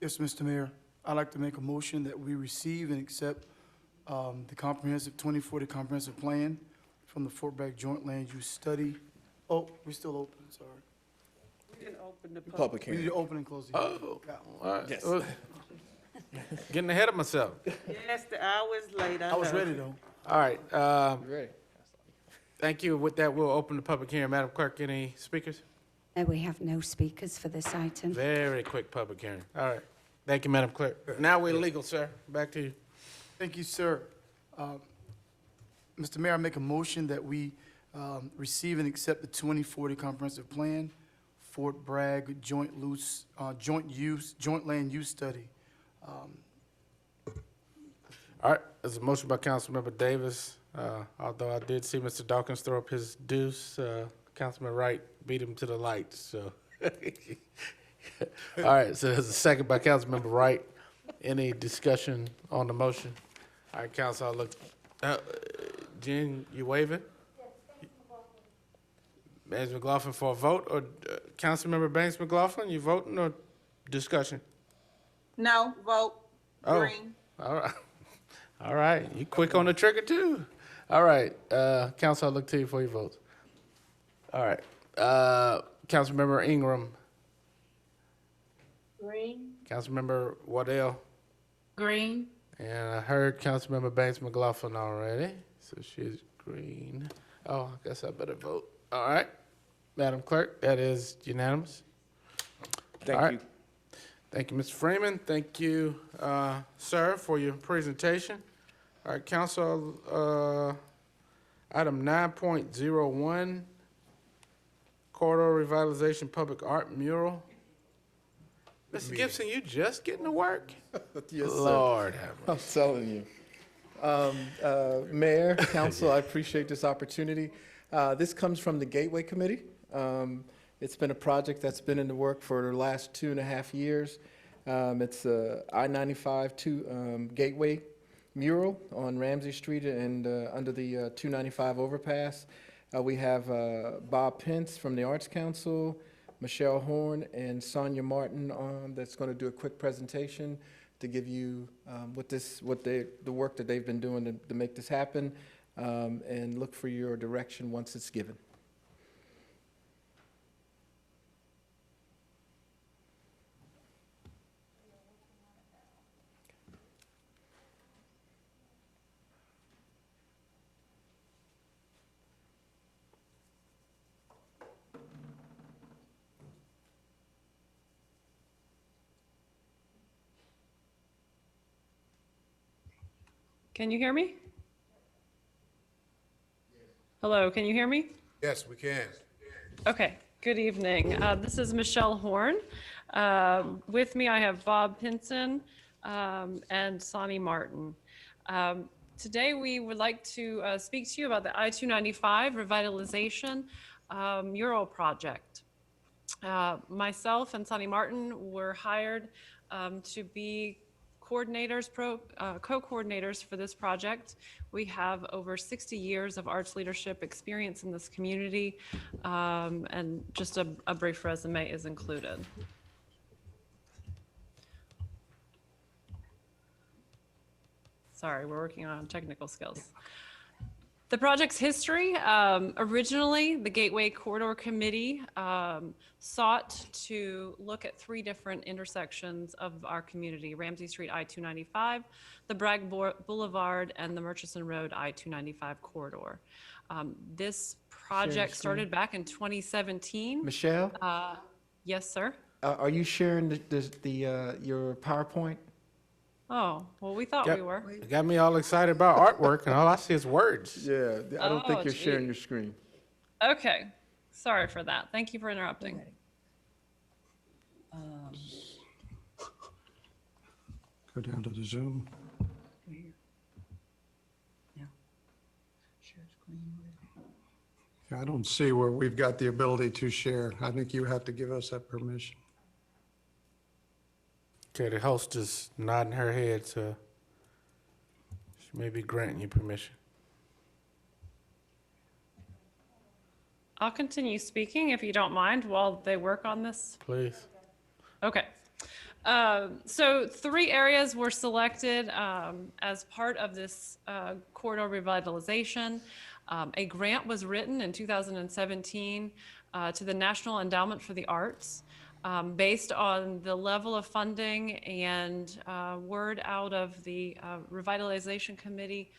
Yes, Mr. Mayor. I'd like to make a motion that we receive and accept the comprehensive 2040 comprehensive plan from the Fort Bragg Joint Land Use Study. Oh, we're still open, sorry. We didn't open the Public We need hearing. to open and close the hearing. Oh, Yeah. all right. Yes. Getting ahead of myself. Yes, the hour is late. I was ready, though. All right. Ready? Thank you. With that, we'll open the public hearing. Madam Clerk, any speakers? No, we have no speakers for this item. Very quick public hearing. All right. Thank you, Madam Clerk. Now we're legal, sir. Back to you. Thank you, sir. Mr. Mayor, I make a motion that we receive and accept the 2040 comprehensive plan, Fort Bragg Joint Land Use Study. All right. There's a motion by Councilmember Davis. Although I did see Mr. Dawkins throw up his deuce, Councilman Wright beat him to the light. So, all right. So there's a second by Councilmember Wright. Any discussion on the motion? All right, Council. I'll look. Jen, you waving? Banks McLaughlin for a vote, or Councilmember Banks McLaughlin, you voting or discussion? No, vote Oh, green. all right. All right. You quick on the trigger too. All right. Council, I'll look to you for your votes. All right. Councilmember Ingram. Green. Councilmember Waddell. Green. And I heard Councilmember Banks McLaughlin already, so she's green. Oh, I guess I better vote. All right. Madam Clerk, that is unanimous. Thank All right. you. Thank you, Mr. Freeman. Thank you, sir, for your presentation. All right, council, item 9.01, corridor revitalization public art mural. Mr. Gibson, you just getting to work? Yes, sir. Lord have I'm telling you. Mayor, council, I appreciate this opportunity. This comes from the Gateway Committee. It's been a project that's been in the work for the last 2.5 years. It's I-95 to Gateway mural on Ramsey Street and under the 295 overpass. We have Bob Pence from the Arts Council, Michelle Horn, and Sonia Martin that's going to do a quick presentation to give you the work that they've been doing to make this happen. and look for your direction once it's given. Can you hear me? Hello, can you hear me? Yes, we can. Okay, good evening. This is Michelle Horn. With me, I have Bob Pinson and Sonny Martin. Today, we would like to speak to you about the I-295 Revitalization Mural project. Myself and Sonny Martin were hired to be co-coordinators for this project. We have over 60 years of arts leadership experience in this community, and just a brief resume is included. Sorry, we're working on technical skills. The project's history, originally the Gateway Corridor Committee sought to look at 3 different intersections of our community: Ramsey Street I-295, the Bragg Boulevard, and the Murchison Road I-295 corridor. This project started back in 2017. Michelle? Yes, sir. Are you sharing your PowerPoint? Oh, well, we thought we were. It got me all excited about artwork, and all I see is words. Yeah, I don't think you're gee. sharing your screen. Okay, sorry for that. Thank you for interrupting. Go down to the Zoom. Yeah, I don't see where we've got the ability to share. I think you have to give us that permission. Okay, the host is nodding her head, so she may be granting you permission. I'll continue speaking if you don't mind while they work on this. Please. Okay. So 3 areas were selected as part of this corridor revitalization. A grant was written in 2017 to the National Endowment for the Arts. Based on the level of funding and word out of the Revitalization Committee,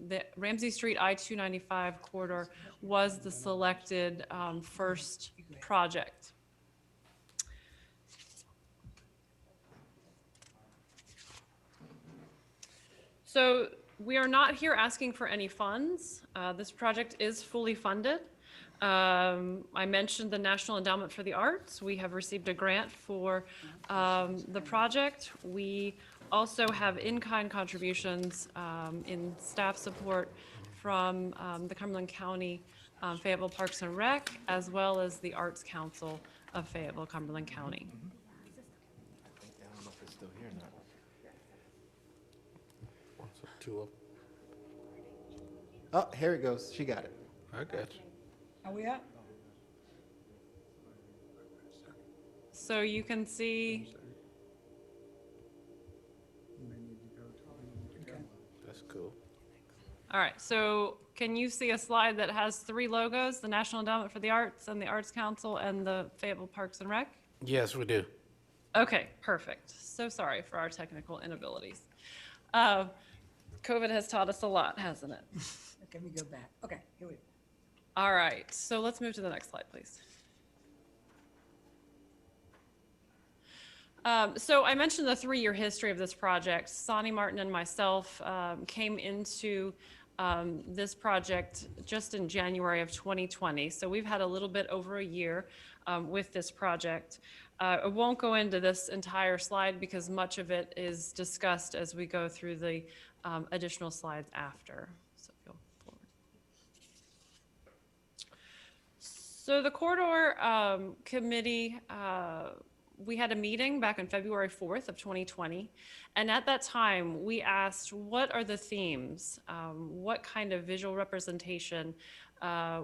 the Ramsey Street I-295 corridor was the selected first project. So we are not here asking for any funds. This project is fully funded. I mentioned the National Endowment for the Arts. We have received a grant for the project. We also have in-kind contributions in staff support from the Cumberland County Fayetteville Parks and Rec, as well as the Arts Council of Fayetteville, Cumberland County. I don't know if it's still here or not. Oh, here it goes. She got it. I got you. Are we up? So you can see. That's cool. All right, so can you see a slide that has 3 logos, the National Endowment for the Arts and the Arts Council and the Fayetteville Parks and Rec? Yes, we do. Okay, perfect. So sorry for our technical inabilities. COVID has taught us a lot, hasn't it? Okay, we go back. Okay, here we go. All right, so let's move to the next slide, please. So I mentioned the 3-year history of this project. Sonny Martin and myself came into this project just in January of 2020. So we've had a little bit over a year with this project. I won't go into this entire slide because much of it is discussed as we go through the additional slides after. So go forward. So the corridor committee, we had a meeting back on February 4th of 2020. And at that time, we asked, what are the themes? What kind of visual representation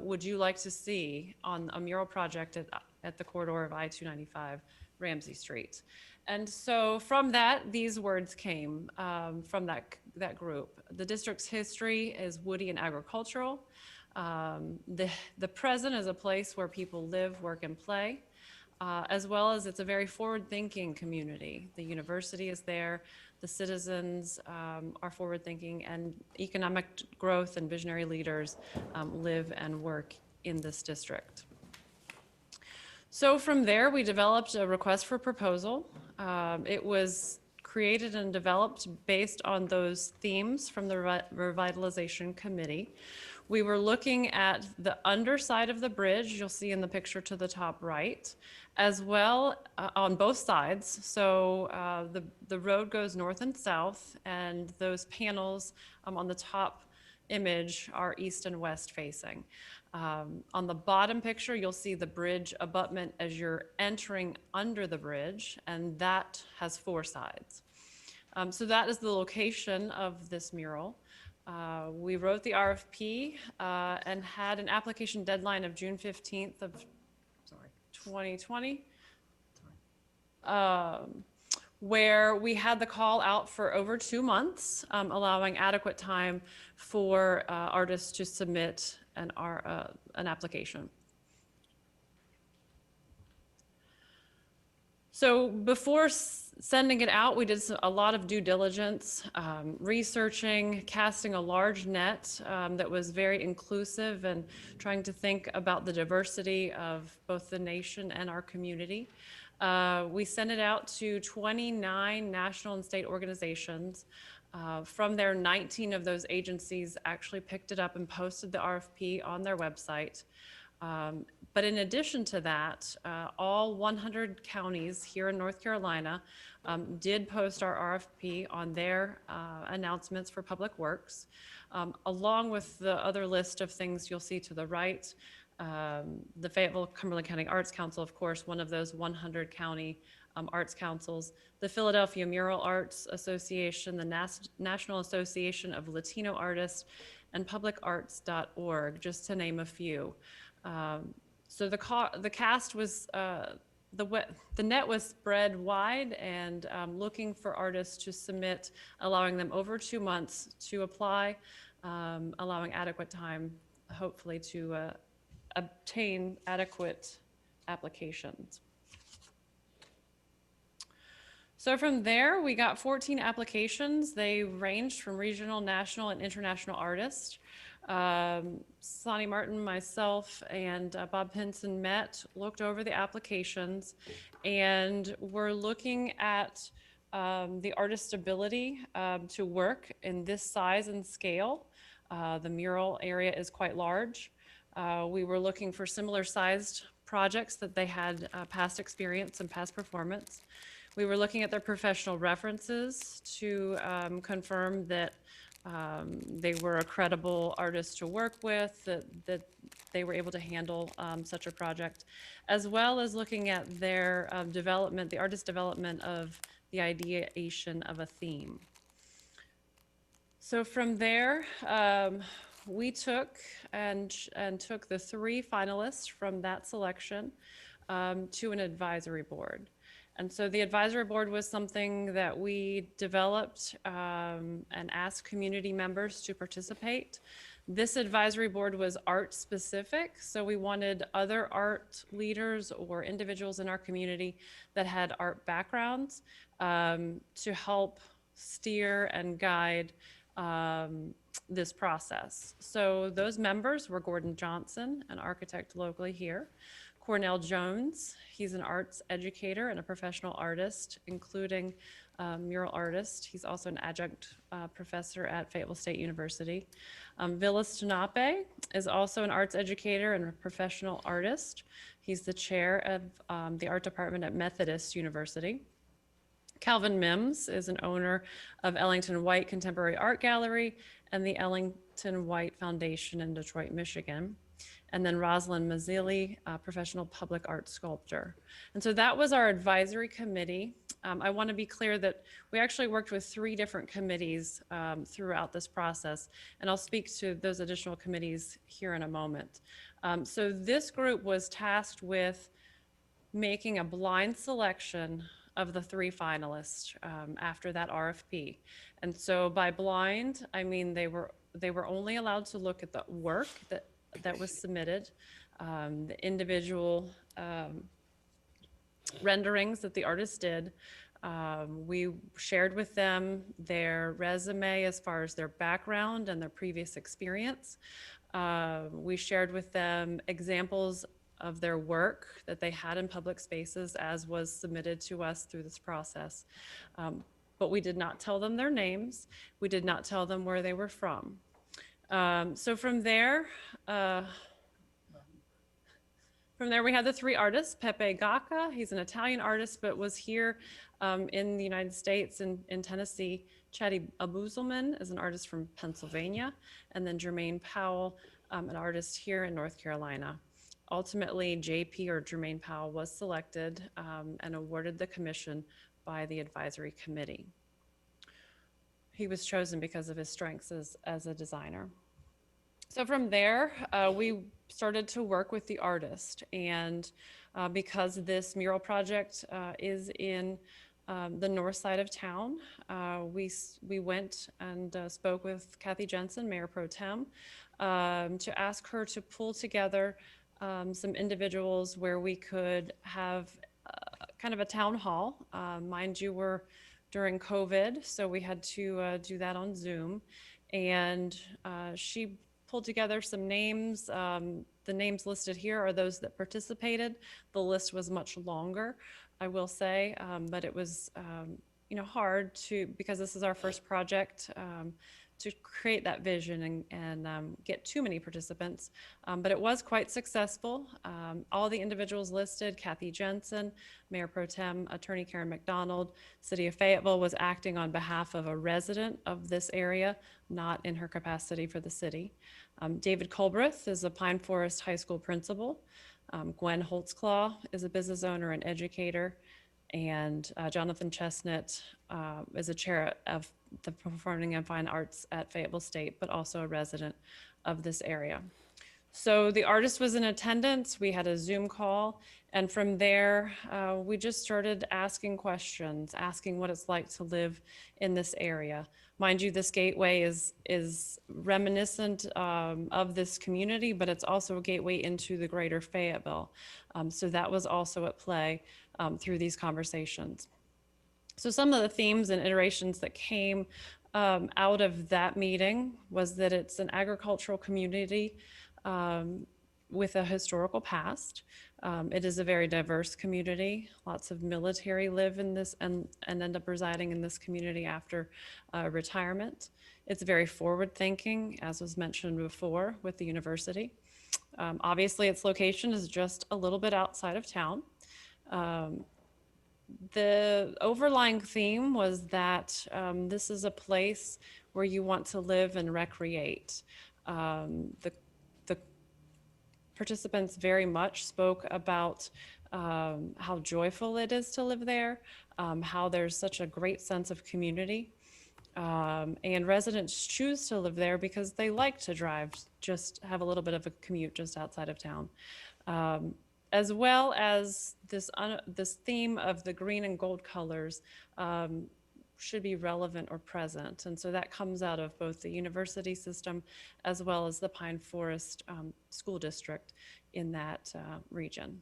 would you like to see on a mural project at the corridor of I-295 Ramsey Street? And so from that, these words came from that group. The district's history is woody and agricultural. The present is a place where people live, work, and play, as well as it's a very forward-thinking community. The university is there, the citizens are forward-thinking, and economic growth and visionary leaders live and work in this district. So from there, we developed a request for proposal. It was created and developed based on those themes from the Revitalization Committee. We were looking at the underside of the bridge, you'll see in the picture to the top right, as well on both sides. So the road goes north and south, and those panels on the top image are east and west facing. On the bottom picture, you'll see the bridge abutment as you're entering under the bridge, and that has 4 sides. So that is the location of this mural. We wrote the RFP and had an application deadline of June 15th of 2020, where we had the call out for over 2 months, allowing adequate time for artists to submit an application. So before sending it out, we did a lot of due diligence, researching, casting a large net that was very inclusive and trying to think about the diversity of both the nation and our community. We sent it out to 29 national and state organizations. From there, 19 of those agencies actually picked it up and posted the RFP on their website. But in addition to that, all 100 counties here in North Carolina did post our RFP on their announcements for public works, along with the other list of things you'll see to the right. The Fayetteville Cumberland County Arts Council, of course, one of those 100 county arts councils, the Philadelphia Mural Arts Association, the National Association of Latino Artists, and publicarts.org, just to name a few. So the cast was, the net was spread wide, and looking for artists to submit, allowing them over 2 months to apply, allowing adequate time, hopefully, to obtain adequate applications. So from there, we got 14 applications. They ranged from regional, national, and international artists. Sonny Martin, myself, and Bob Pinson looked over the applications, and we're looking at the artist's ability to work in this size and scale. The mural area is quite large. We were looking for similar sized projects that they had past experience and past performance. We were looking at their professional references to confirm that they were a credible artist to work with, that they were able to handle such a project, as well as looking at their development, the artist development of the ideation of a theme. So from there, we took the 3 finalists from that selection to an advisory board. And so the advisory board was something that we developed and asked community members to participate. This advisory board was art specific, so we wanted other art leaders or individuals in our community that had art backgrounds to help steer and guide this process. So those members were Gordon Johnson, an architect locally here, Cornell Jones, he's an arts educator and a professional artist, including mural artist. He's also an adjunct professor at Fayetteville State University. Vilas Tenape is also an arts educator and a professional artist. He's the chair of the art department at Methodist University. Calvin Mims is an owner of Ellington White Contemporary Art Gallery and the Ellington White Foundation in Detroit, Michigan. And then Rosalind Mazzilli, a professional public art sculptor. And so that was our advisory committee. I want to be clear that we actually worked with 3 different committees throughout this process, and I'll speak to those additional committees here in a moment. So this group was tasked with making a blind selection of the 3 finalists after that RFP. And so by blind, I mean they were only allowed to look at the work that was submitted, the individual renderings that the artist did. We shared with them their resume as far as their background and their previous experience. We shared with them examples of their work that they had in public spaces as was submitted to us through this process. But we did not tell them their names. We did not tell them where they were from. So from there, we had the 3 artists. Pepe Gacca, he's an Italian artist, but was here in the United States, in Tennessee. Chatty Abuzelman is an artist from Pennsylvania. And then Jermaine Powell, an artist here in North Carolina. Ultimately, JP, or Jermaine Powell, was selected and awarded the commission by the advisory committee. He was chosen because of his strengths as a designer. So from there, we started to work with the artist, and because this mural project is in the north side of town, we went and spoke with Kathy Jensen, Mayor Pro Tem, to ask her to pull together some individuals where we could have kind of a town hall. Mind you, we're during COVID, so we had to do that on Zoom, and she pulled together some names. The names listed here are those that participated. The list was much longer, I will say, but it was hard because this is our first project, to create that vision and get too many participants. But it was quite successful. All the individuals listed: Kathy Jensen, Mayor Pro Tem, Attorney Karen McDonald, City of Fayetteville was acting on behalf of a resident of this area, not in her capacity for the city. David Colbreth is a Pine Forest High School principal. Gwen Holtzclaw is a business owner and educator. And Jonathan Chestnut is a chair of the Performing and Fine Arts at Fayetteville State, but also a resident of this area. So the artist was in attendance. We had a Zoom call, and from there, we just started asking questions, asking what it's like to live in this area. Mind you, this gateway is reminiscent of this community, but it's also a gateway into the greater Fayetteville. So that was also at play through these conversations. So some of the themes and iterations that came out of that meeting was that it's an agricultural community with a historical past. It is a very diverse community. Lots of military live in this and end up residing in this community after retirement. It's very forward-thinking, as was mentioned before, with the university. Obviously, its location is just a little bit outside of town. The overlying theme was that this is a place where you want to live and recreate. The participants very much spoke about how joyful it is to live there, how there's such a great sense of community. And residents choose to live there because they like to drive, just have a little bit of a commute just outside of town. As well as this theme of the green and gold colors should be relevant or present. And so that comes out of both the university system as well as the Pine Forest School District in that region.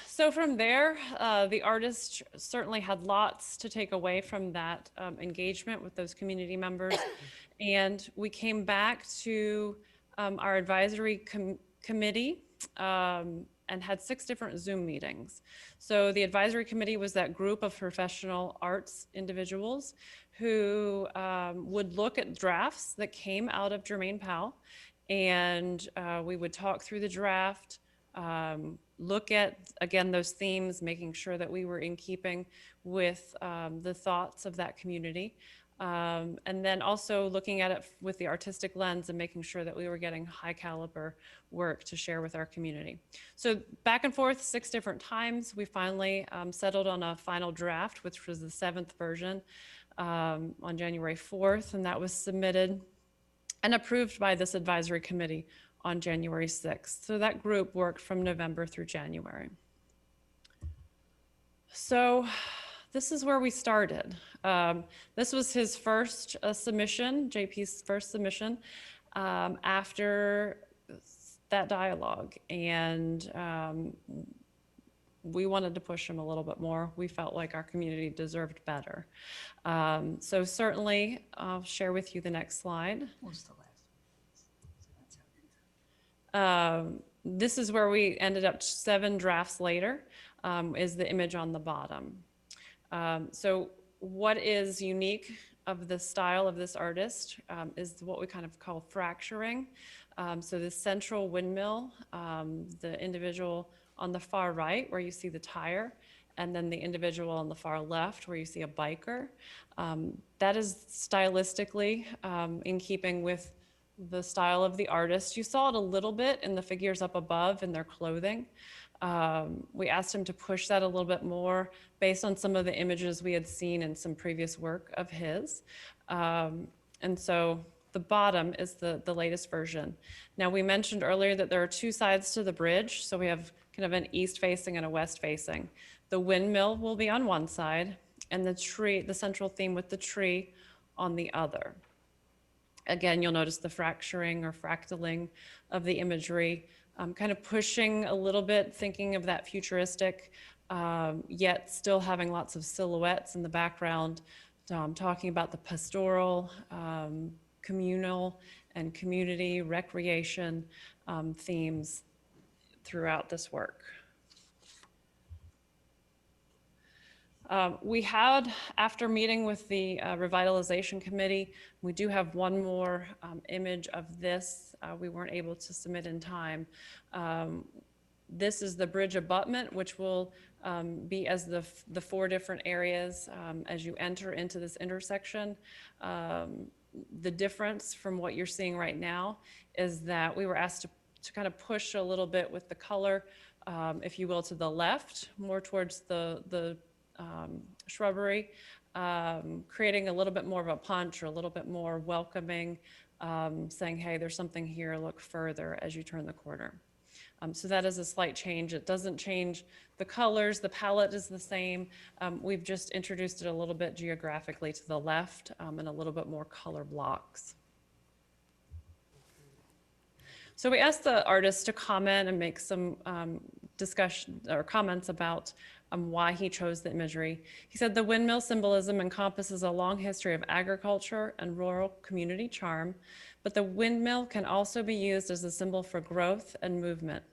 So from there, the artist certainly had lots to take away from that engagement with those community members. And we came back to our advisory committee and had 6 different Zoom meetings. So the advisory committee was that group of professional arts individuals who would look at drafts that came out of Jermaine Powell, and we would talk through the draft, look at, again, those themes, making sure that we were in keeping with the thoughts of that community. And then also looking at it with the artistic lens and making sure that we were getting high caliber work to share with our community. So back and forth 6 different times, we finally settled on a final draft, which was the 7th version on January 4th, and that was submitted and approved by this advisory committee on January 6th. So that group worked from November through January. So this is where we started. This was his first submission, JP's first submission after that dialogue. And we wanted to push him a little bit more. We felt like our community deserved better. So certainly, I'll share with you the next slide. This is where we ended up 7 drafts later, is the image on the bottom. So what is unique of the style of this artist is what we kind of call fracturing. So the central windmill, the individual on the far right where you see the tire, and then the individual on the far left where you see a biker. That is stylistically in keeping with the style of the artist. You saw it a little bit in the figures up above in their clothing. We asked him to push that a little bit more based on some of the images we had seen in some previous work of his. And so the bottom is the latest version. Now, we mentioned earlier that there are 2 sides to the bridge. So we have kind of an east facing and a west facing. The windmill will be on one side and the tree, the central theme with the tree on the other. Again, you'll notice the fracturing or fractaling of the imagery, kind of pushing a little bit, thinking of that futuristic, yet still having lots of silhouettes in the background, talking about the pastoral, communal, and community recreation themes throughout this work. We had, after meeting with the Revitalization Committee, we do have one more image of this. We weren't able to submit in time. This is the bridge abutment, which will be as the 4 different areas as you enter into this intersection. The difference from what you're seeing right now is that we were asked to kind of push a little bit with the color, if you will, to the left, more towards the shrubbery, creating a little bit more of a punch or a little bit more welcoming, saying, hey, there's something here, look further as you turn the corner. So that is a slight change. It doesn't change the colors, the palette is the same. We've just introduced it a little bit geographically to the left and a little bit more color blocks. So we asked the artist to comment and make some discussion or comments about why he chose the imagery. He said the windmill symbolism encompasses a long history of agriculture and rural community charm, but the windmill can also be used as a symbol for growth and movement.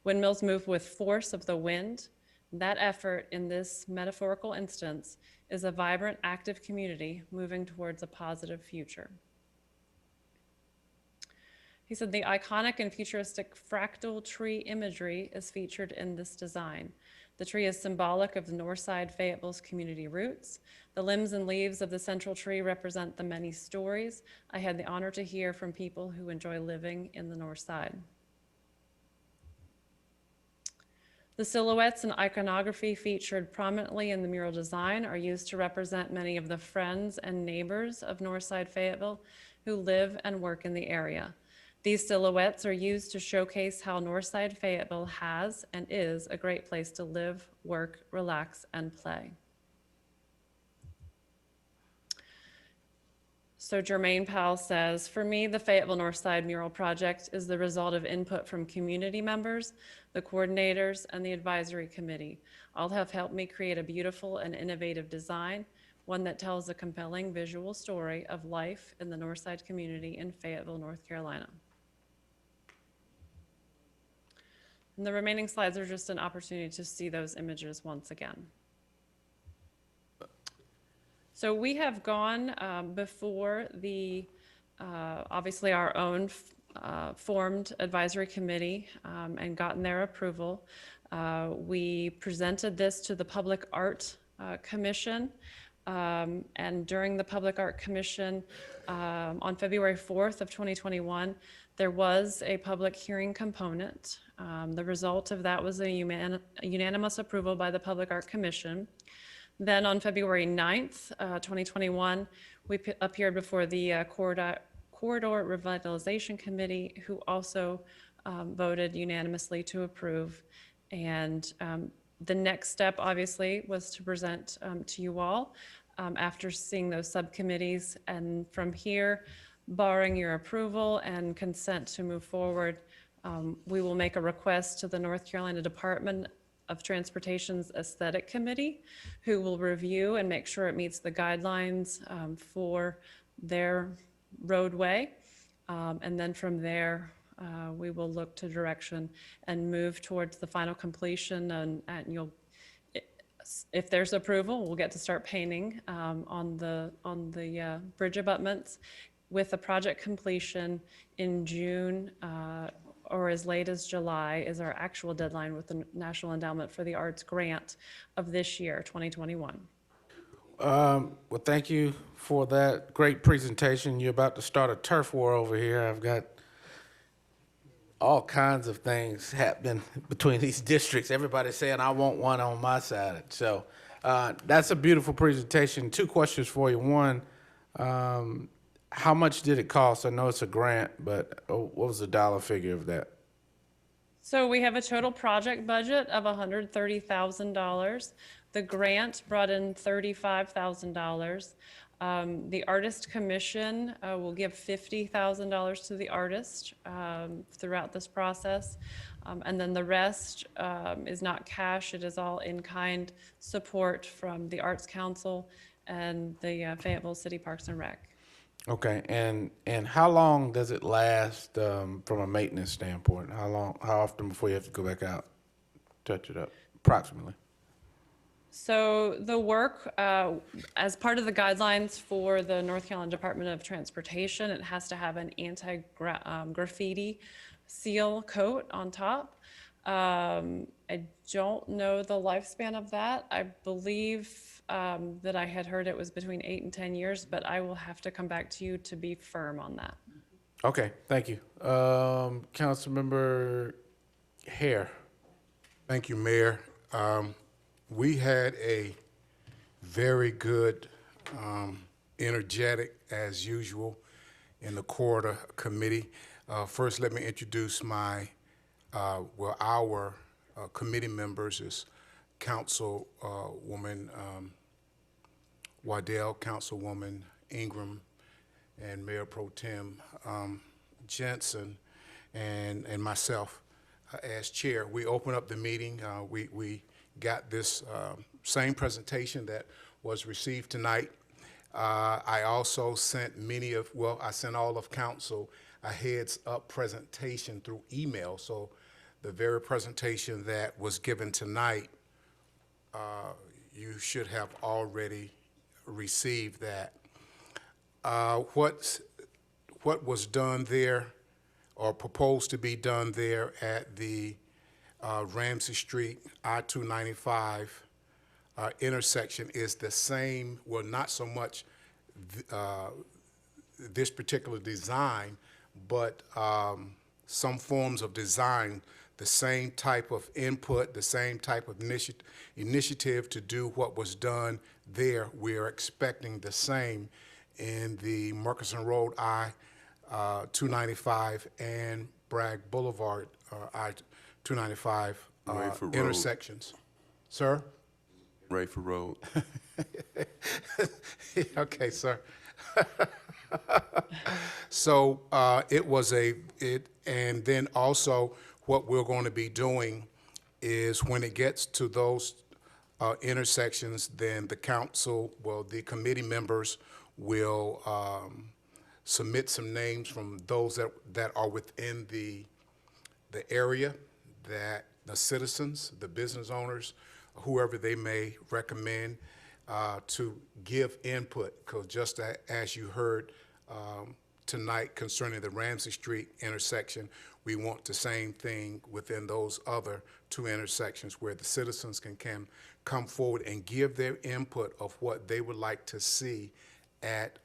Windmills move with force of the wind. That effort in this metaphorical instance is a vibrant, active community moving towards a positive future. He said the iconic and futuristic fractal tree imagery is featured in this design. The tree is symbolic of the Northside Fayetteville's community roots. The limbs and leaves of the central tree represent the many stories I had the honor to hear from people who enjoy living in the North Side. The silhouettes and iconography featured prominently in the mural design are used to represent many of the friends and neighbors of Northside Fayetteville who live and work in the area. These silhouettes are used to showcase how Northside Fayetteville has and is a great place to live, work, relax, and play. So Jermaine Powell says, for me, the Fayetteville Northside Mural Project is the result of input from community members, the coordinators, and the advisory committee. All have helped me create a beautiful and innovative design, one that tells a compelling visual story of life in the Northside community in Fayetteville, North Carolina. And the remaining slides are just an opportunity to see those images once again. So we have gone before the, obviously our own formed advisory committee and gotten their approval. We presented this to the Public Art Commission. And during the Public Art Commission on February 4th of 2021, there was a public hearing component. The result of that was a unanimous approval by the Public Art Commission. Then on February 9th, 2021, we appeared before the Corridor Revitalization Committee, who also voted unanimously to approve. And the next step, obviously, was to present to you all after seeing those subcommittees. And from here, barring your approval and consent to move forward, we will make a request to the North Carolina Department of Transportation's Aesthetic Committee, who will review and make sure it meets the guidelines for their roadway. And then from there, we will look to direction and move towards the final completion. And you'll, if there's approval, we'll get to start painting on the bridge abutments, with the project completion in June or as late as July is our actual deadline with the National Endowment for the Arts grant of this year, 2021. Well, thank you for that great presentation. You're about to start a turf war over here. I've got all kinds of things happening between these districts. Everybody's saying, I want one on my side. So that's a beautiful presentation. Two questions for you. One, how much did it cost? I know it's a grant, but what was the dollar figure of that? So we have a total project budget of $130,000. The grant brought in $35,000. The artist commission will give $50,000 to the artist throughout this process. And then the rest is not cash. It is all in-kind support from the Arts Council and the Fayetteville City Parks and Rec. Okay, and how long does it last from a maintenance standpoint? How often before you have to go back out, touch it up, approximately? So the work, as part of the guidelines for the North Carolina Department of Transportation, it has to have an anti-graffiti seal coat on top. I don't know the lifespan of that. I believe that I had heard it was between 8 and 10 years, but I will have to come back to you to be firm on that. Okay, thank you. Councilmember Hare. Thank you, Mayor. We had a very good, energetic, as usual, in the Corridor Committee. First, let me introduce our committee members is Councilwoman Waddell, Councilwoman Ingram, and Mayor Pro Tem Jensen, and myself as chair. We open up the meeting. We got this same presentation that was received tonight. I also sent I sent all of council a heads up presentation through email. So the very presentation that was given tonight, you should have already received that. What was done there or proposed to be done there at the Ramsey Street, I-295 intersection is the same, well, not so much this particular design, but some forms of design, the same type of input, the same type of initiative to do what was done there. We are expecting the same in the Murchison Road I-295 and Bragg Boulevard I-295 intersections. Sir? Rayford Road. Okay, sir. So and then also what we're going to be doing is when it gets to those intersections, then the committee members will submit some names from those that are within the area, that the citizens, the business owners, whoever they may recommend to give input, because just as you heard tonight concerning the Ramsey Street intersection, we want the same thing within those other two intersections where the citizens can come forward and give their input of what they would like to see at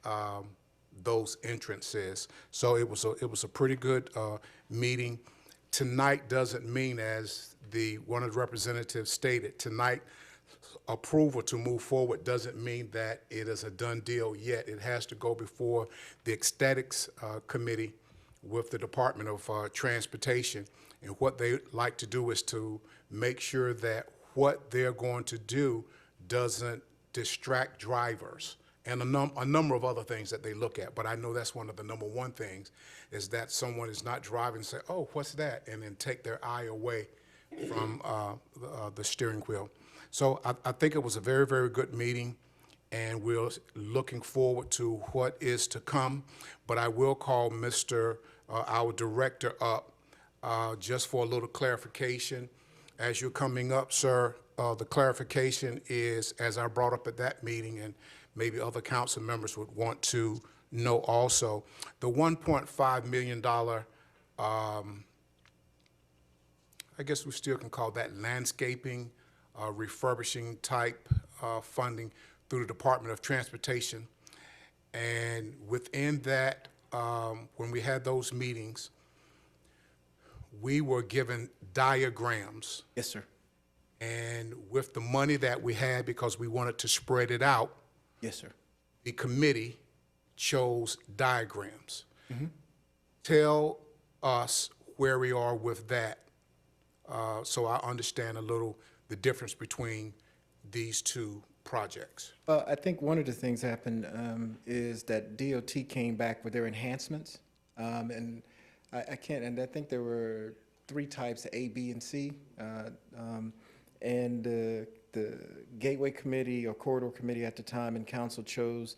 those entrances. So it was a pretty good meeting. Tonight doesn't mean, as one of the representatives stated, tonight approval to move forward doesn't mean that it is a done deal yet. It has to go before the Aesthetics Committee with the Department of Transportation. And what they like to do is to make sure that what they're going to do doesn't distract drivers, and a number of other things that they look at. But I know that's one of the number one things, is that someone is not driving and say, oh, what's that? And then take their eye away from the steering wheel. So I think it was a very, very good meeting, and we're looking forward to what is to come. But I will call our director up just for a little clarification. As you're coming up, sir, the clarification is, as I brought up at that meeting, and maybe other council members would want to know also, the $1.5 million, I guess we still can call that landscaping, refurbishing type funding through the Department of Transportation. And within that, when we had those meetings, we were given diagrams. Yes, sir. And with the money that we had, because we wanted to spread it out, Yes, sir. the committee chose diagrams. Mm-hmm. Tell us where we are with that, so I understand a little the difference between these two projects. I think one of the things happened is that DOT came back with their enhancements, and I can't, and I think there were 3 types, A, B, and C, and the Gateway Committee or Corridor Committee at the time and council chose,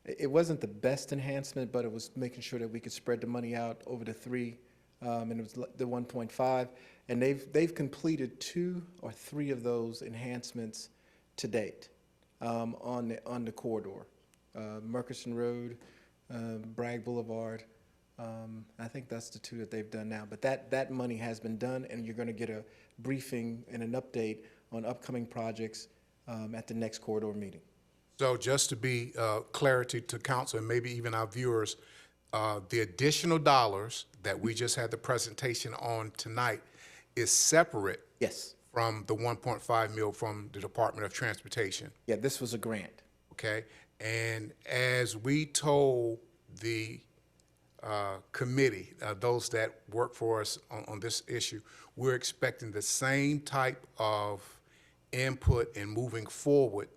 it wasn't the best enhancement, but it was making sure that we could spread the money out over the 3, and it was the 1.5, and they've completed 2 or 3 of those enhancements to date on the corridor, Murchison Road, Bragg Boulevard. I think that's the 2 that they've done now. But that money has been done, and you're going to get a briefing and an update on upcoming projects at the next corridor meeting. So just to be clarity to council and maybe even our viewers, the additional dollars that we just had the presentation on tonight is separate. Yes. From the 1.5 mil from the Department of Transportation. Yeah, this was a grant. Okay, and as we told the committee, those that work for us on this issue, we're expecting the same type of input in moving forward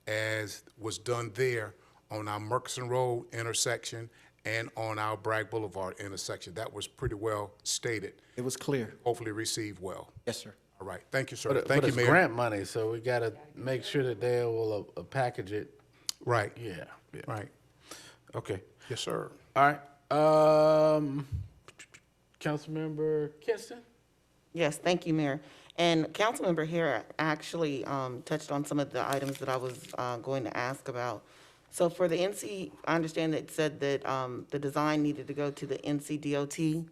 as was done there on our Murchison Road intersection and on our Bragg Boulevard intersection. That was pretty well stated. It was clear. Hopefully received well. Yes, sir. All right, thank you, sir. But Thank you, it's Mayor. grant money, so we got to make sure that they will package it. Right. Yeah. Right. Okay. Yes, sir. All right. Councilmember Kinston? Yes, thank you, Mayor. And Councilmember Hare actually touched on some of the items that I was going to ask about. So for the NC, I understand that it said that the design needed to go to the NCDOT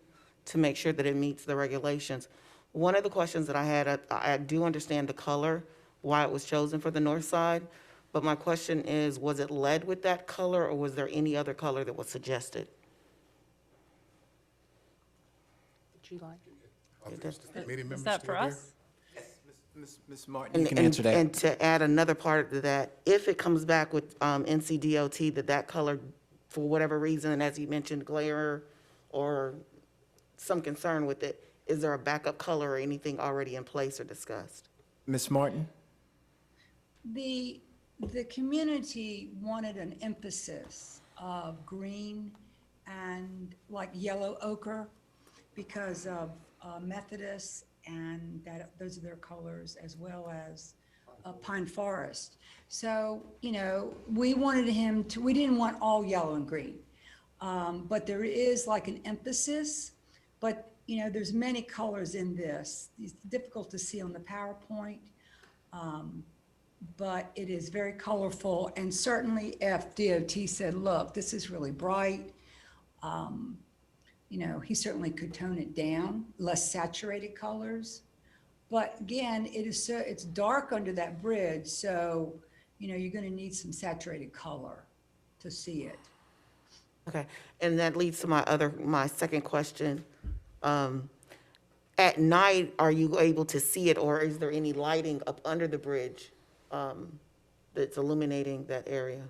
to make sure that it meets the regulations. One of the questions that I had, I do understand the color, why it was chosen for the north side, but my question is, was it led with that color, or was there any other color that was suggested? Would you like? Is that for us? Ms. Martin, you can answer that. And to add another part to that, if it comes back with NCDOT, that color, for whatever reason, and as you mentioned, glare or some concern with it, is there a backup color or anything already in place or discussed? Ms. Martin? The community wanted an emphasis of green and like yellow ochre because of Methodist, and those are their colors, as well as pine forest. So, you know, we wanted him to, we didn't want all yellow and green, but there is like an emphasis, but you know, there's many colors in this. It's difficult to see on the PowerPoint, but it is very colorful. And certainly if DOT said, look, this is really bright, you know, he certainly could tone it down, less saturated colors. But again, it's dark under that bridge, so, you know, you're gonna need some saturated color to see it. Okay, and that leads to my second question. at night, are you able to see it, or is there any lighting up under the bridge that's illuminating that area?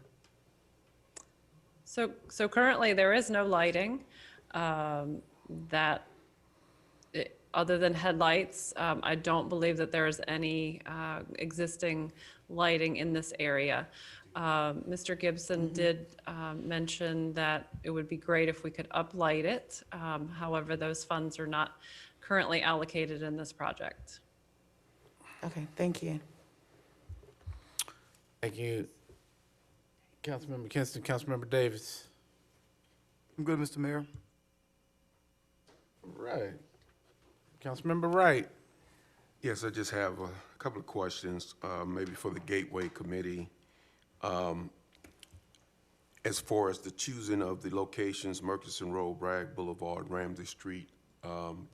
So currently, there is no lighting other than headlights. I don't believe that there is any existing lighting in this area. Mr. Gibson did mention that it would be great if we could uplight it. However, those funds are not currently allocated in this project. Okay, thank you. Thank you. Councilmember Kinston, Councilmember Davis. I'm good, Mr. Mayor. Right. Councilmember Wright. Yes, I just have a couple of questions, maybe for the Gateway Committee. As far as the choosing of the locations, Murchison Road, Bragg Boulevard, Ramsey Street,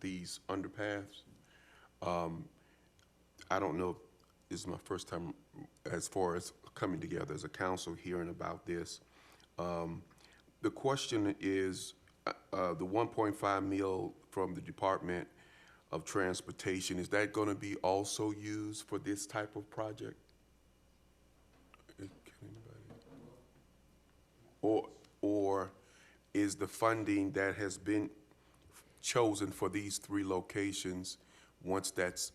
these underpaths, I don't know, this is my first time as far as coming together as a council hearing about this. The question is, the 1.5 mil from the Department of Transportation, is that going to be also used for this type of project? Or is the funding that has been chosen for these 3 locations, once that's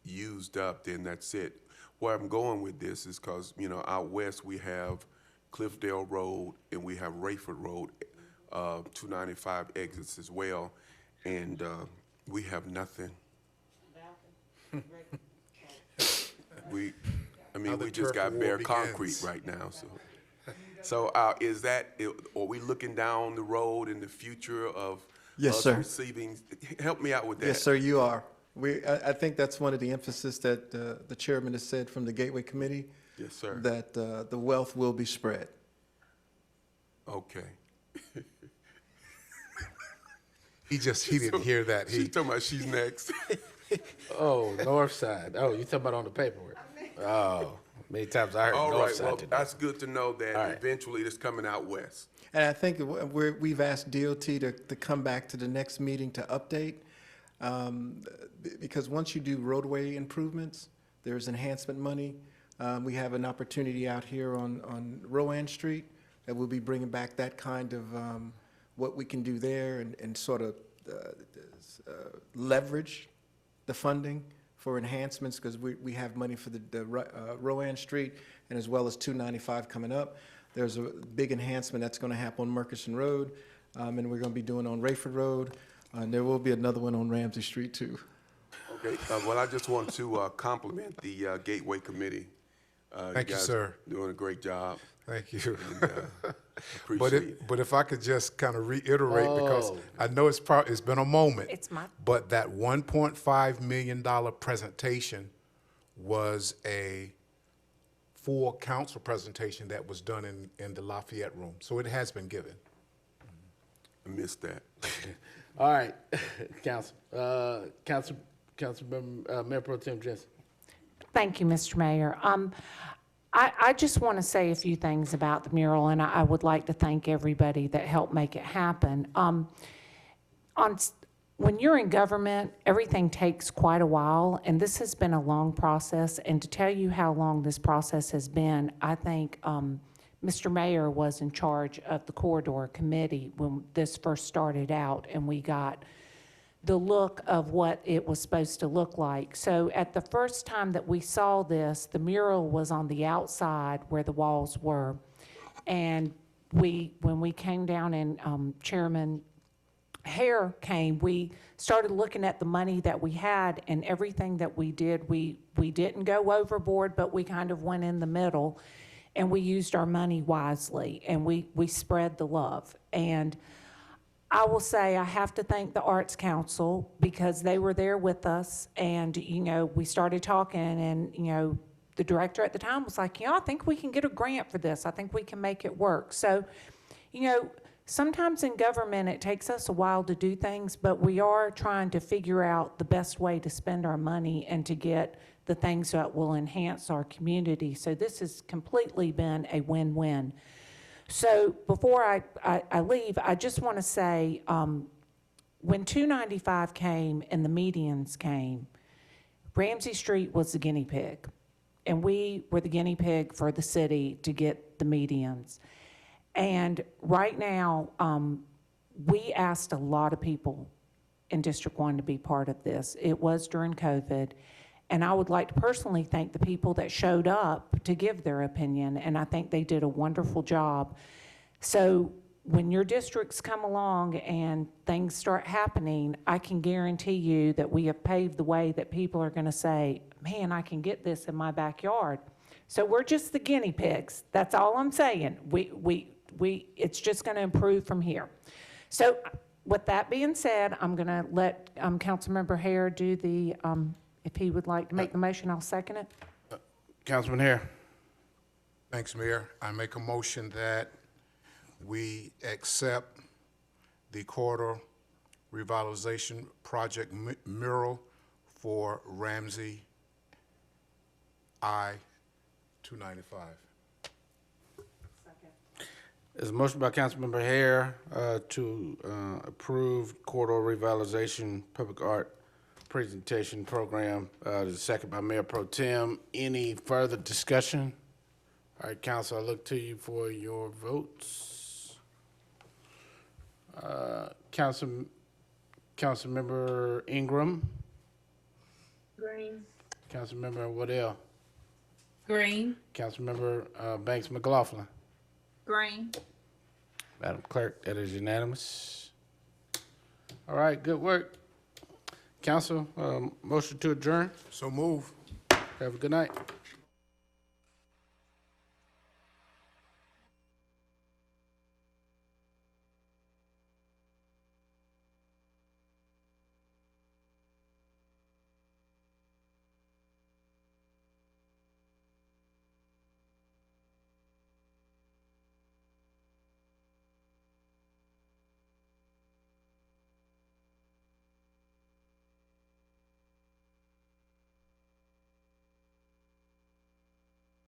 used up, then that's it? Where I'm going with this is because, you know, out west we have Cliffdale Road and we have Rayford Road, 295 exits as well, and we have nothing. We just got bare concrete right now, so. So is that, are we looking down the road in the future of Yes, us sir. receiving? Help me out with that. Yes, sir, you are. I think that's one of the emphasis that the chairman has said from the Gateway Committee. Yes, sir. That the wealth will be spread. Okay. He didn't hear that. She's talking about she's next. Oh, north side. Oh, you talking about on the paperwork? Oh, many times I heard All north right, side well, today. that's good to know that All right. eventually it's coming out west. And I think we've asked DOT to come back to the next meeting to update, because once you do roadway improvements, there's enhancement money. We have an opportunity out here on Rowan Street that we'll be bringing back that kind of what we can do there and sort of leverage the funding for enhancements, because we have money for the Rowan Street and as well as 295 coming up. There's a big enhancement that's going to happen on Murchison Road, and we're going to be doing on Rayford Road, and there will be another one on Ramsey Street too. Okay, well, I just want to compliment the Gateway Committee. Thank you, guys sir. Doing a great job. Thank you. And, appreciate it. But if I could just kind of reiterate, because I know it's been a moment. It's my. But that $1.5 million presentation was a full council presentation that was done in the Lafayette room. So it has been given. I missed that. All right, Council Mayor Pro Tem Jensen. Thank you, Mr. Mayor. I just want to say a few things about the mural, and I would like to thank everybody that helped make it happen. When you're in government, everything takes quite a while, and this has been a long process. And to tell you how long this process has been, I think Mr. Mayor was in charge of the corridor committee when this first started out, and we got the look of what it was supposed to look like. So at the first time that we saw this, the mural was on the outside where the walls were. And when we came down and Chairman Hare came, we started looking at the money that we had, and everything that we did, we didn't go overboard, but we kind of went in the middle, and we used our money wisely, and we spread the love. And I will say I have to thank the Arts Council, because they were there with us, and, you know, we started talking, and, you know, the director at the time was like, I think we can get a grant for this. I think we can make it work. So, you know, sometimes in government it takes us a while to do things, but we are trying to figure out the best way to spend our money and to get the things that will enhance our community. So this has completely been a win-win. So before I leave, I just want to say when 295 came and the medians came, Ramsey Street was the guinea pig. And we were the guinea pig for the city to get the medians. And right now, we asked a lot of people in District 1 to be part of this. It was during COVID. And I would like to personally thank the people that showed up to give their opinion, and I think they did a wonderful job. So when your districts come along and things start happening, I can guarantee you that we have paved the way that people are gonna say, man, I can get this in my backyard. So we're just the guinea pigs. That's all I'm saying. It's just gonna improve from here. So with that being said, I'm gonna let Councilmember Hare do the, if he would like to make the motion, I'll second it. Councilman Hare. Thanks, Mayor. I make a motion that we accept the corridor revitalization project mural for Ramsey I-295. There's a motion by Councilmember Hare to approve corridor revitalization public art presentation program. There's a second by Mayor Pro Tem. Any further discussion? All right, Council, I look to you for your votes. Councilmember Ingram. Green. Councilmember Waddell. Green. Councilmember Banks McLaughlin. Green. Madam Clerk, that is unanimous. All right, good work. Council, motion to adjourn. So move. Have a good night.